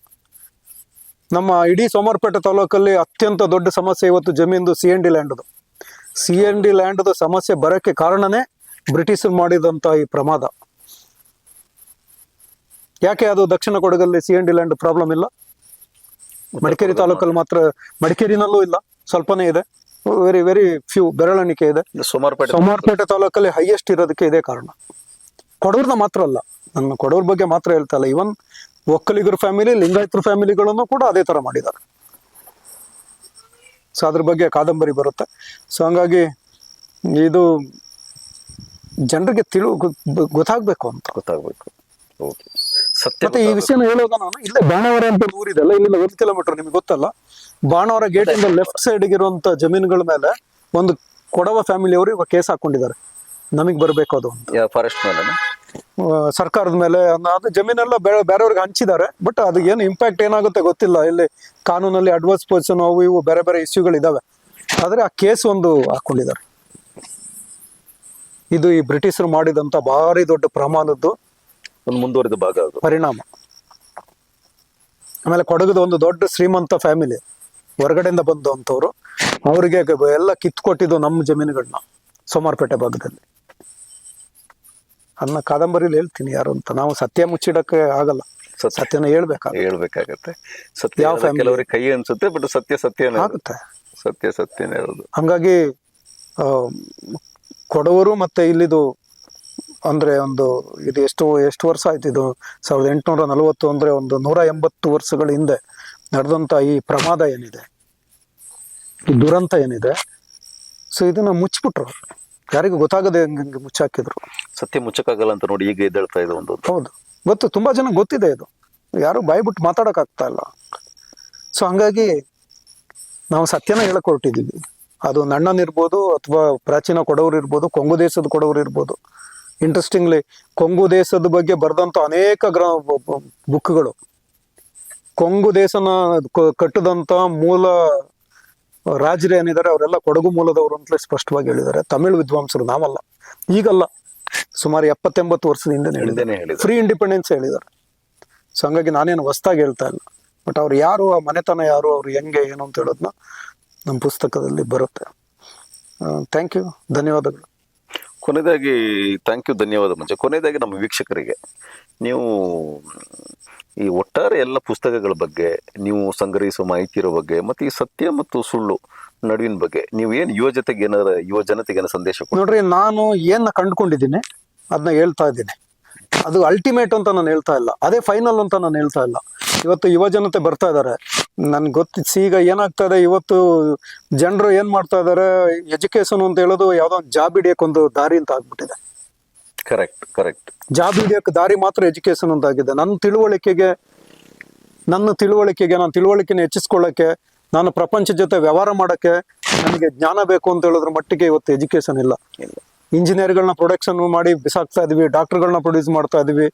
B: ನಮ್ಮ ಇಡೀ ಸೋಮವಾರಪೇಟೆ ತಾಲೂಕಲ್ಲಿ ಅತ್ಯಂತ ದೊಡ್ಡ ಸಮಸ್ಯೆ ಇವತ್ತು ಜಮೀನ್ದು CND ಲ್ಯಾಂಡ್ದು. CND ಲ್ಯಾಂಡ್ದು ಸಮಸ್ಯೆ ಬರಕ್ಕೆ ಕಾರಣನೇ ಬ್ರಿಟಿಷರು ಮಾಡಿದಂತ ಈ ಪ್ರಮಾದ. ಯಾಕೆ ಅದು ದಕ್ಷಿಣ ಕೊಡಗಲ್ಲಿ CND ಲ್ಯಾಂಡ್ ಪ್ರಾಬ್ಲಮ್ ಇಲ್ಲ? ಮಡಿಕೇರಿ ತಾಲೂಕಲ್ಲಿ ಮಾತ್ರ, ಮಡಿಕೇರಿನಲ್ಲೂ ಇಲ್ಲ, ಸ್ವಲ್ಪನೇ ಇದೆ, ವೆರಿ ವೆರಿ ಫ್ಯೂ, ಬೆರಳೆಣಿಕೆ ಇದೆ. ಸೋಮವಾರಪೇಟೆ ತಾಲೂಕಲ್ಲಿ ಹೈಯೆಸ್ಟ್ ಇರೋದಕ್ಕೆ ಇದೇ ಕಾರಣ. ಕೊಡೂರ್ನ ಮಾತ್ರ ಅಲ್ಲ, ನನ್ನ ಕೊಡೂರ್ ಬಗ್ಗೆ ಮಾತ್ರ ಹೇಳ್ತಾ ಇಲ್ಲ, ಇವನ್ ಒಕ್ಕಲಿಗರ ಫ್ಯಾಮಿಲಿ, ಲಿಂಗಾಯತರ ಫ್ಯಾಮಿಲಿಗಳನ್ನು ಕೂಡ ಅದೇ ತರ ಮಾಡಿದ್ದಾರೆ. ಸೊ ಅದ್ರ ಬಗ್ಗೆ ಕಾದಂಬರಿ ಬರುತ್ತೆ. ಸೊ ಹಂಗಾಗಿ ಇದು ಜನರಿಗೆ ಗೊತ್ತಾಗ್ಬೇಕು ಅಂತ. ಮತ್ತೆ ಈ ವಿಷಯನ ಹೇಳುವಾಗ ನಾನು ಇಲ್ಲೇ ಬಾಣವರ ಅಂತ ಊರಿದೆಲ್ಲ, ಇಲ್ಲಿಂದ 1 ಕಿಲೋಮೀಟರ್, ನಿಮ್ಗೆ ಗೊತ್ತಲ್ಲ, ಬಾಣವರ ಗೇಟ್ ಇಂದ ಲೆಫ್ಟ್ ಸೈಡ್ ಇರುವಂತ ಜಮೀನುಗಳ ಮೇಲೆ ಒಂದು ಕೊಡವ ಫ್ಯಾಮಿಲಿಯವರು ಇವಾಗ ಕೇಸ್ ಹಾಕೊಂಡಿದ್ದಾರೆ, ನಮಗ್ ಬರ್ಬೇಕು ಅದು ಅಂತ.
A: ಫಾರೆಸ್ಟ್ ಮೇಲೆ,
B: ಸರ್ಕಾರದ ಮೇಲೆ. ಅದು ಜಮೀನೆಲ್ಲ ಬೇರೆಯವ್ರಿಗೆ ಹಂಚಿದ್ದಾರೆ, ಬಟ್ ಅದು ಏನು ಇಂಪ್ಯಾಕ್ಟ್ ಏನಾಗುತ್ತೆ ಗೊತ್ತಿಲ್ಲ. ಇಲ್ಲಿ ಕಾನೂನಲ್ಲಿ ಅಡ್ವರ್ಸ್ ಪೊಸಿಷನ್ ಅವು ಇವು ಬೇರೆ ಬೇರೆ ಇಶ್ಯೂಗಳು ಇದಾವೆ. ಆದ್ರೆ ಆ ಕೇಸ್ ಒಂದು ಹಾಕೊಂಡಿದ್ದಾರೆ. ಇದು ಈ ಬ್ರಿಟಿಷರು ಮಾಡಿದಂತ ಭಾರಿ ದೊಡ್ಡ ಪ್ರಮಾಣದ್ದು
A: ಒಂದು ಮುಂದುವರಿದ ಭಾಗ,
B: ಪರಿಣಾಮ. ಆಮೇಲೆ ಕೊಡಗದ ಒಂದು ದೊಡ್ಡ ಶ್ರೀಮಂತ ಫ್ಯಾಮಿಲಿ ಹೊರಗಡೆಯಿಂದ ಬಂದಂಥವ್ರು, ಅವರಿಗೆ ಎಲ್ಲ ಕಿತ್ಕೊಟ್ಟಿದ್ದು ನಮ್ಮ ಜಮೀನುಗಳನ್ನ ಸೋಮವಾರಪೇಟೆ ಭಾಗದಲ್ಲಿ. ಅದನ್ನ ಕಾದಂಬರಿಲಿ ಹೇಳ್ತೀನಿ ಯಾರು ಅಂತ. ನಾವು ಸತ್ಯ ಮುಚ್ಚಿಡಕ್ಕೆ ಆಗಲ್ಲ. ಸತ್ಯನ ಹೇಳ್ಬೇಕಾಗುತ್ತೆ.
A: ಹೇಳ್ಬೇಕಾಗತ್ತೆ. ಸತ್ಯ
B: ಯಾವ
A: ಹೇಳೋದು
B: family?
A: ಕೆಲವರಿಗೆ ಕೈ ಅನ್ಸುತ್ತೆ, ಬಟ್ ಸತ್ಯನೇ ಅದು.
B: ಆಗುತ್ತೆ.
A: ಸತ್ಯನೇ ಹೇಳೋದು.
B: ಹಂಗಾಗಿ ಆ, ಕೊಡವರು ಮತ್ತೆ ಇಲ್ಲಿದು ಅಂದ್ರೆ ಒಂದು ಇದು ಎಷ್ಟು ವರ್ಷ ಆಯ್ತು ಇದು 1840 ಅಂದ್ರೆ ಒಂದು 180 ವರ್ಷಗಳ ಹಿಂದೆ ನಡೆದಂತ ಈ ಪ್ರಮಾದ ಏನಿದೆ, ಈ ದುರಂತ ಏನಿದೆ, ಸೊ ಇದನ್ನ ಮುಚ್ಚಿಬಿಟ್ರು. ಯಾರಿಗೂ ಗೊತ್ತಾಗದೆ ಹಂಗೆ ಮುಚ್ಚಾಕಿದ್ರು.
A: ಸತ್ಯ ಮುಚ್ಚಕ್ಕಾಗಲ್ಲ ಅಂತ ನೋಡಿ ಈಗ ಎದ್ದೇಳ್ತಾ ಇದೆ ಒಂದು.
B: ಹೌದು, ಗೊತ್ತು, ತುಂಬಾ ಜನ ಗೊತ್ತಿದೆ ಇದು, ಯಾರು ಬಾಯಿ ಬಿಟ್ಟು ಮಾತಾಡಕ್ ಆಗ್ತಾ ಇಲ್ಲ. ಸೊ ಹಂಗಾಗಿ ನಾವು ಸತ್ಯನ ಹೇಳಕ್ ಹೊರಟಿದೀವಿ. ಅದು ನಣ್ಣನ್ ಇರ್ಬೋದು, ಅಥವಾ ಪ್ರಾಚೀನ ಕೊಡವರು ಇರ್ಬೋದು, ಕೊಂಗು ದೇಶದ ಕೊಡವರು ಇರ್ಬೋದು. ಇಂಟ್ರೆಸ್ಟಿಂಗ್ಲಿ ಕೊಂಗು ದೇಶದ ಬಗ್ಗೆ ಬರೆದಂತ ಅನೇಕ ಬುಕ್ಗಳು, ಕೊಂಗು ದೇಶನ ಕಟ್ಟದಂತ ಮೂಲ ರಾಜರು ಏನಿದ್ದಾರೆ ಅವರೆಲ್ಲ ಕೊಡಗು ಮೂಲದವರು ಅಂತಲೇ ಸ್ಪಷ್ಟವಾಗಿ ಹೇಳಿದ್ದಾರೆ. ತಮಿಳು ವಿದ್ವಾಂಸರು, ನಾವಲ್ಲ, ಈಗಲ್ಲ, ಸುಮಾರು 70-80 ವರ್ಷದ ಹಿಂದೆ ಹೇಳಿದ್ದಾರೆ. ಫ್ರೀ ಇಂಡಿಪೆಂಡೆನ್ಸ್ ಹೇಳಿದ್ದಾರೆ. ಸೊ ಹಂಗಾಗಿ ನಾನೇನು ಹೊಸ್ದಾಗಿ ಹೇಳ್ತಾ ಇಲ್ಲ, ಬಟ್ ಅವ್ರು ಯಾರು, ಆ ಮನೆತನ ಯಾರು, ಅವ್ರು ಹೆಂಗೆ ಏನು ಅಂತ ಹೇಳೋದನ್ನ ನಮ್ಮ ಪುಸ್ತಕದಲ್ಲಿ ಬರುತ್ತೆ. ಥ್ಯಾಂಕ್ ಯು, ಧನ್ಯವಾದಗಳು.
A: ಕೊನೆಯದಾಗಿ ಥ್ಯಾಂಕ್ ಯು, ಧನ್ಯವಾದ. ಮುಂಚೆ ಕೊನೆಯದಾಗಿ ನಮ್ಮ ವೀಕ್ಷಕರಿಗೆ ನೀವು ಈ ಒಟ್ಟಾರೆ ಎಲ್ಲ ಪುಸ್ತಕಗಳ ಬಗ್ಗೆ, ನೀವು ಸಂಗ್ರಹಿಸುವ ಮಾಹಿತಿ ಇರೋ ಬಗ್ಗೆ, ಮತ್ತು ಈ ಸತ್ಯ ಮತ್ತು ಸುಳ್ಳು ನಡುವಿನ ಬಗ್ಗೆ ನೀವು ಏನು ಯುವ ಜನತೆಗೆ ಏನೋ ಸಂದೇಶ ಕೊಡಿ.
B: ನೋಡ್ರಿ, ನಾನು ಏನ ಕಂಡುಕೊಂಡಿದ್ದೀನಿ ಅದನ್ನ ಹೇಳ್ತಾ ಇದ್ದೀನಿ. ಅದು ಅಲ್ಟಿಮೇಟ್ ಅಂತ ನಾನು ಹೇಳ್ತಾ ಇಲ್ಲ, ಅದೇ ಫೈನಲ್ ಅಂತ ನಾನು ಹೇಳ್ತಾ ಇಲ್ಲ. ಇವತ್ತು ಯುವ ಜನತೆ ಬರ್ತಾ ಇದ್ದಾರೆ, ನನ್ಗೆ ಗೊತ್ತಿಸಿ ಈಗ ಏನಾಗ್ತಾ ಇದೆ, ಇವತ್ತು ಜನರು ಏನ್ ಮಾಡ್ತಾ ಇದಾರೆ, ಎಜುಕೇಶನ್ ಅಂತ ಹೇಳೋದು ಯಾವ್ದೋ ಒಂದು ಜಾಬ್ ಹಿಡಿಯಕ್ಕೊಂದು ದಾರಿ ಅಂತ ಆಗ್ಬಿಟ್ಟಿದೆ.
A: ಕರೆಕ್ಟ್.
B: ಜಾಬ್ ಹಿಡಿಯಕ್ಕೆ ದಾರಿ ಮಾತ್ರ ಎಜುಕೇಶನ್ ಅಂತ ಆಗಿದೆ. ನನ್ನ ತಿಳುವಳಿಕೆಗೆ ನಾನು ತಿಳುವಳಿಕೆನ ಹೆಚ್ಚಿಸ್ಕೊಳ್ಳಕ್ಕೆ, ನಾನು ಪ್ರಪಂಚ ಜೊತೆ ವ್ಯವಹಾರ ಮಾಡಕ್ಕೆ ನನಗೆ ಜ್ಞಾನ ಬೇಕು ಅಂತ ಹೇಳೋದ್ರ ಮಟ್ಟಿಗೆ ಇವತ್ತು ಎಜುಕೇಶನ್ ಇಲ್ಲ. ಇಂಜಿನಿಯರ್ಗಳನ್ನ ಪ್ರೊಡಕ್ಷನ್ ಮಾಡಿ ಬಿಸಾಕ್ತಾ ಇದೀವಿ, ಡಾಕ್ಟರ್ಗಳನ್ನ ಪ್ರೊಡ್ಯೂಸ್ ಮಾಡ್ತಾ ಇದೀವಿ,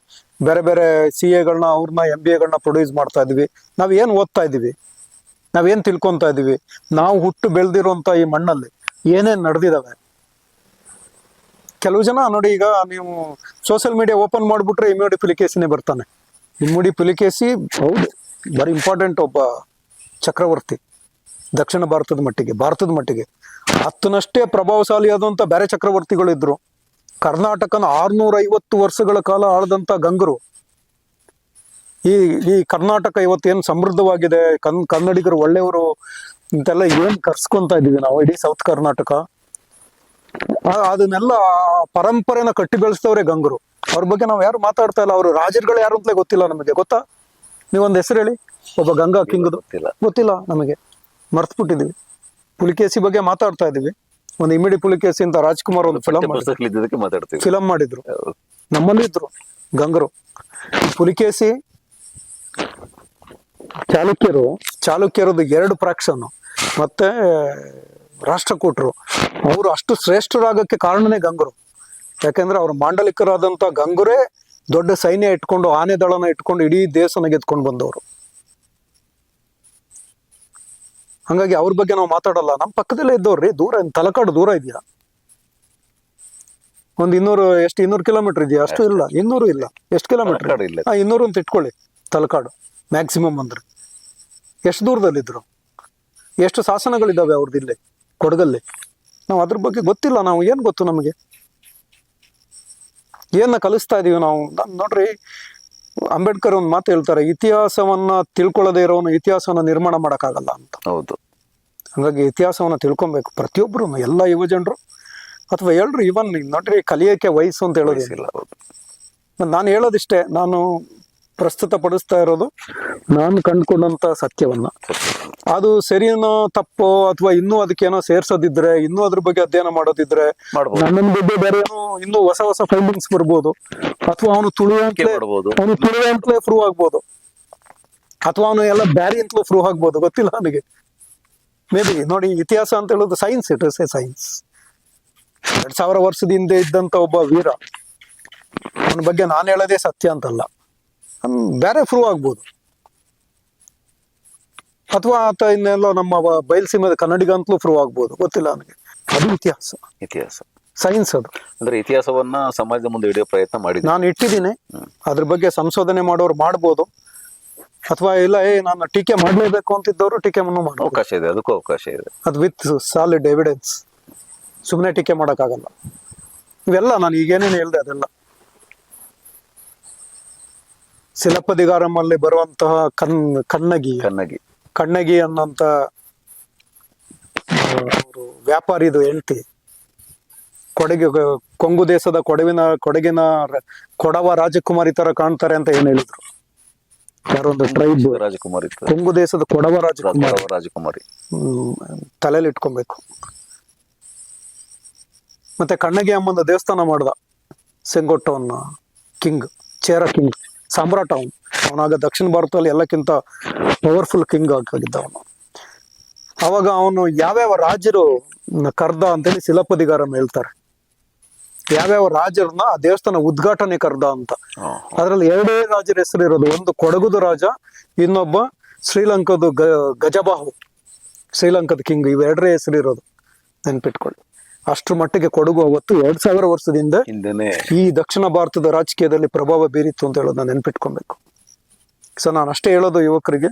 B: ಬೇರೆ ಬೇರೆ CAಗಳನ್ನ ಅವ್ರನ್ನ MBAಗಳನ್ನ ಪ್ರೊಡ್ಯೂಸ್ ಮಾಡ್ತಾ ಇದೀವಿ. ನಾವ್ ಏನ್ ಓದ್ತಾ ಇದೀವಿ, ನಾವೇನ್ ತಿಳ್ಕೊಂತಾ ಇದೀವಿ, ನಾವು ಹುಟ್ಟು ಬೆಳೆದಿರುವಂತ ಈ ಮಣ್ಣಲ್ಲಿ ಏನೇನ್ ನಡೆದಿದಾವೆ. ಕೆಲವು ಜನ ನೋಡಿ, ಈಗ ನೀವು ಸೋಷಿಯಲ್ ಮೀಡಿಯಾ ಓಪನ್ ಮಾಡ್ಬಿಟ್ರೆ ಇಮ್ಮಡಿ ಪುಲಿಕೇಸಿನೇ ಬರ್ತಾನೆ. ಇಮ್ಮಡಿ ಪುಲಿಕೇಸಿ ಹೌದು, ಬರೀ ಇಂಪಾರ್ಟೆಂಟ್ ಒಬ್ಬ ಚಕ್ರವರ್ತಿ, ದಕ್ಷಿಣ ಭಾರತದ ಮಟ್ಟಿಗೆ ಹತ್ತನಷ್ಟೇ ಪ್ರಭಾವಶಾಲಿಯಾದಂಥ ಬೇರೆ ಚಕ್ರವರ್ತಿಗಳಿದ್ರು. ಕರ್ನಾಟಕನ 650 ವರ್ಷಗಳ ಕಾಲ ಆಳದಂತ ಗಂಗರು. ಈ ಕರ್ನಾಟಕ ಇವತ್ತೇನು ಸಮೃದ್ಧವಾಗಿದೆ, ಕನ್ನಡಿಗರು ಒಳ್ಳೆಯವರು ಇಂತೆಲ್ಲ ಏನ್ ಕರ್ಸ್ಕೊಂತ ಇದೀವಿ ನಾವು, ಇಡೀ ಸೌತ್ ಕರ್ನಾಟಕ, ಅದನ್ನೆಲ್ಲ ಪರಂಪರೆನ ಕಟ್ಟಿ ಬೆಳೆಸ್ತವ್ರೆ ಗಂಗರು. ಅವ್ರ ಬಗ್ಗೆ ನಾವು ಯಾರು ಮಾತಾಡ್ತಾ ಇಲ್ಲ. ಅವರು ರಾಜರುಗಳು ಯಾರು ಅಂತಲೇ ಗೊತ್ತಿಲ್ಲ ನಮಗೆ. ಗೊತ್ತಾ? ನೀವೊಂದು ಹೆಸರು ಹೇಳಿ, ಒಬ್ಬ ಗಂಗಾ ಕಿಂಗ್ದು ಗೊತ್ತಿಲ್ಲ ನಮಗೆ, ಮರ್ತ್ಬಿಟ್ಟಿದೀವಿ. ಪುಲಿಕೇಸಿ ಬಗ್ಗೆ ಮಾತಾಡ್ತಾ ಇದೀವಿ. ಒಂದು ಇಮಿಡಿ ಪುಲಿಕೇಸಿ ಅಂತ ರಾಜ್ಕುಮಾರ್ ಒಂದು ಫಿಲಂ ಮಾಡಿದ್ರು, ನಮ್ಮಲ್ಲಿ ಇದ್ರು ಗಂಗರು. ಪುಲಿಕೇಸಿ ಚಾಲುಕ್ಯರದು 2 ಫ್ರಾಕ್ಷನ್ ಮತ್ತೆ ರಾಷ್ಟ್ರಕೂಟರು, ಅವರು ಅಷ್ಟು ಶ್ರೇಷ್ಠರಾಗಕ್ಕೆ ಕಾರಣನೇ ಗಂಗರು. ಯಾಕೆಂದ್ರೆ ಅವ್ರು ಮಾಂಡಲಿಕರಾದಂತ ಗಂಗರೇ ದೊಡ್ಡ ಸೈನ್ಯ ಇಟ್ಕೊಂಡು, ಆನೆ ದಳನ ಇಟ್ಕೊಂಡು ಇಡೀ ದೇಶನ ಗೆದ್ಕೊಂಡು ಬಂದವರು. ಹಂಗಾಗಿ ಅವ್ರ ಬಗ್ಗೆ ನಾವು ಮಾತಾಡಲ್ಲ. ನಮ್ಮ ಪಕ್ಕದಲ್ಲೇ ಇದ್ದವ್ರಿ, ದೂರ, ತಲಕಾಡು ದೂರ ಇದೆಯಾ? ಒಂದು 200 ಕಿಲೋಮೀಟರ್ ಇದೆಯಾ? ಅಷ್ಟು ಇಲ್ಲ, 200 ಇಲ್ಲ. ಎಷ್ಟು ಕಿಲೋಮೀಟರ್? 200 ಅಂತ ಇಟ್ಕೊಳ್ಳಿ. ತಲಕಾಡು ಮ್ಯಾಕ್ಸಿಮಮ್ ಅಂದ್ರೆ ಎಷ್ಟು ದೂರದಲ್ಲಿದ್ರು, ಎಷ್ಟು ಶಾಸನಗಳಿದ್ದಾವೆ ಅವ್ರದ್ದು ಇಲ್ಲಿ ಕೊಡಗಲ್ಲಿ. ನಾವು ಅದ್ರ ಬಗ್ಗೆ ಗೊತ್ತಿಲ್ಲ. ನಾವು ಏನ್ ಗೊತ್ತು ನಮಗೆ, ಏನ ಕಲಿಸ್ತಾ ಇದೀವಿ ನಾವು? ನೋಡ್ರಿ, ಅಂಬೇಡ್ಕರ್ ಒಂದು ಮಾತು ಹೇಳ್ತಾರೆ, ಇತಿಹಾಸವನ್ನ ತಿಳ್ಕೊಳ್ಳದೆ ಇರೋನು ಇತಿಹಾಸವನ್ನ ನಿರ್ಮಾಣ ಮಾಡಕ್ಕಾಗಲ್ಲ ಅಂತ.
A: ಹೌದು.
B: ಹಂಗಾಗಿ ಇತಿಹಾಸವನ್ನ ತಿಳ್ಕೊಬೇಕು ಪ್ರತಿಯೊಬ್ರು, ಎಲ್ಲ ಯುವ ಜನರು ಅಥವಾ ಎಲ್ರು. ಇವನ್ ನೋಡ್ರಿ, ಕಲಿಯಕ್ಕೆ ವಯಸ್ಸು ಅಂತ ಹೇಳೋದಿಲ್ಲ. ನಾನು ಹೇಳೋದಿಷ್ಟೇ, ನಾನು ಪ್ರಸ್ತುತ ಪಡಿಸ್ತಾ ಇರೋದು ನಾನು ಕಂಡುಕೊಂಡಂತ ಸತ್ಯವನ್ನ. ಅದು ಸರಿನೋ ತಪ್ಪೋ, ಅಥವಾ ಇನ್ನೂ ಅದಕ್ಕೇನೋ ಸೇರ್ಸೋದಿದ್ರೆ, ಇನ್ನೂ ಅದ್ರ ಬಗ್ಗೆ ಅಧ್ಯಯನ ಮಾಡೋದಿದ್ರೆ, ನನ್ನ ಬಗ್ಗೆ ಬೇರೆ ಇನ್ನೂ ಹೊಸ ಫೈಂಡಿಂಗ್ಸ್ ಬರ್ಬೋದು. ಅಥವಾ ಅವನು ತುಳುವಂತಲೇ ಪ್ರೂವ್ ಆಗ್ಬೋದು, ಅಥವಾ ಅವನು ಎಲ್ಲ ಬ್ಯಾರಿ ಅಂತಲೂ ಪ್ರೂವ್ ಆಗ್ಬೋದು, ಗೊತ್ತಿಲ್ಲ ನನಗೆ. ಮೇ ಬಿ ನೋಡಿ, ಇತಿಹಾಸ ಅಂತ ಹೇಳೋದು science, it is A science. 2000 ವರ್ಷದ ಹಿಂದೆ ಇದ್ದಂತ ಒಬ್ಬ ವೀರ, ಅವನ ಬಗ್ಗೆ ನಾನು ಹೇಳೋದೇ ಸತ್ಯ ಅಂತಲ್ಲ, ಬೇರೆ ಪ್ರೂವ್ ಆಗ್ಬೋದು. ಅಥವಾ ಆತ ಇನ್ನೆಲ್ಲೋ ನಮ್ಮ ಬಯಲ್ಸೀಮೆ ಕನ್ನಡಿಗ ಅಂತಲೂ ಪ್ರೂವ್ ಆಗ್ಬೋದು, ಗೊತ್ತಿಲ್ಲ ನನಗೆ. ಅದು ಇತಿಹಾಸ, ಸೈನ್ಸ್. ಅದು
A: ಅಂದ್ರೆ ಇತಿಹಾಸವನ್ನ ಸಮಾಜದ ಮುಂದೆ ಇಡೋ ಪ್ರಯತ್ನ ಮಾಡಿ
B: ನಾನು ಇಟ್ಟಿದ್ದೀನಿ. ಅದ್ರ ಬಗ್ಗೆ ಸಂಶೋಧನೆ ಮಾಡೋರು ಮಾಡ್ಬೋದು, ಅಥವಾ ಇಲ್ಲ ನಾನು ಟೀಕೆ ಮಾಡ್ಲೇಬೇಕು ಅಂತಿದ್ದವರು ಟೀಕೆ ಮಾಡೋ
A: ಅವಕಾಶ ಇದೆ, ಅದಕ್ಕೂ ಅವಕಾಶ ಇದೆ.
B: ಅದು ವಿತ್ ಸಾಲಿಡ್ ಎವಿಡೆನ್ಸ್. ಸುಮ್ಮನೆ ಟೀಕೆ ಮಾಡೋಕ್ಕಾಗಲ್ಲ. ಇವೆಲ್ಲ ನಾನು ಈಗೇನೇನು ಹೇಳ್ದೆ ಅದೆಲ್ಲ ಸಿಲಪ್ಪದಿಗಾರಮಲ್ಲಿ ಬರುವಂತಹ ಕಣ್ಣಗಿ
A: ಕಣ್ಣಗಿ
B: ಅನ್ನೋಂತ ಅವರು ವ್ಯಾಪಾರಿದು ಹೆಂಡತಿ ಕೊಂಗು ದೇಶದ ಕೊಡಗಿನ ಕೊಡವ ರಾಜಕುಮಾರಿ ತರ ಕಾಣ್ತಾರೆ ಅಂತ ಏನ್ ಹೇಳಿದ್ರು. ಯಾರೊಂದು ಟ್ರೈಬ್
A: ರಾಜಕುಮಾರಿ,
B: ಕೊಂಗು ದೇಶದ ಕೊಡವ
A: ರಾಜಕುಮಾರಿ
B: ತಲೆಯಲ್ಲಿ ಇಟ್ಕೊಬೇಕು. ಮತ್ತೆ ಕಣ್ಣಗಿ ಅಮ್ಮನ ದೇವಸ್ಥಾನ ಮಾಡ್ದ ಸೆಂಗೊಟ್ಟವನ್ನ ಚೇರ ಕಿಂಗ್ ಸಾಮ್ರಾಟ್ ಅವನಾಗ ದಕ್ಷಿಣ ಭಾರತದಲ್ಲಿ ಎಲ್ಲಕ್ಕಿಂತ ಪವರ್ಫುಲ್ ಕಿಂಗ್ ಆಗಿದ್ದ ಅವನು. ಅವಾಗ ಅವನು ಯಾವ್ಯಾವ ರಾಜರು ಕರ್ದ ಅಂತೇಳಿ ಸಿಲಪ್ಪದಿಗಾರಮ್ಮ ಹೇಳ್ತಾರೆ. ಯಾವ್ಯಾವ ರಾಜರನ್ನ ಆ ದೇವಸ್ಥಾನ ಉದ್ಘಾಟನೆ ಕರ್ದ ಅಂತ. ಅದ್ರಲ್ಲಿ 2 ರಾಜರ ಹೆಸರು ಇರೋದು, ಒಂದು ಕೊಡಗುದ ರಾಜ, ಇನ್ನೊಬ್ಬ ಶ್ರೀಲಂಕದ ಗಜಬಾಹು, ಶ್ರೀಲಂಕದ ಕಿಂಗ್. ಇವೆರಡರೇ ಹೆಸರು ಇರೋದು, ನೆನ್ಪಿಟ್ಕೊಳ್ಳಿ. ಅಷ್ಟ್ರ ಮಟ್ಟಿಗೆ ಕೊಡಗು ಅವತ್ತು 2000 ವರ್ಷದಿಂದ ಈ ದಕ್ಷಿಣ ಭಾರತದ ರಾಜಕೀಯದಲ್ಲಿ ಪ್ರಭಾವ ಬೀರಿತ್ತು ಅಂತ ಹೇಳೋದು ನಾನು ನೆನ್ಪಿಟ್ಕೊಬೇಕು. ಸೊ ನಾನು ಅಷ್ಟೇ ಹೇಳೋದು ಯುವಕರಿಗೆ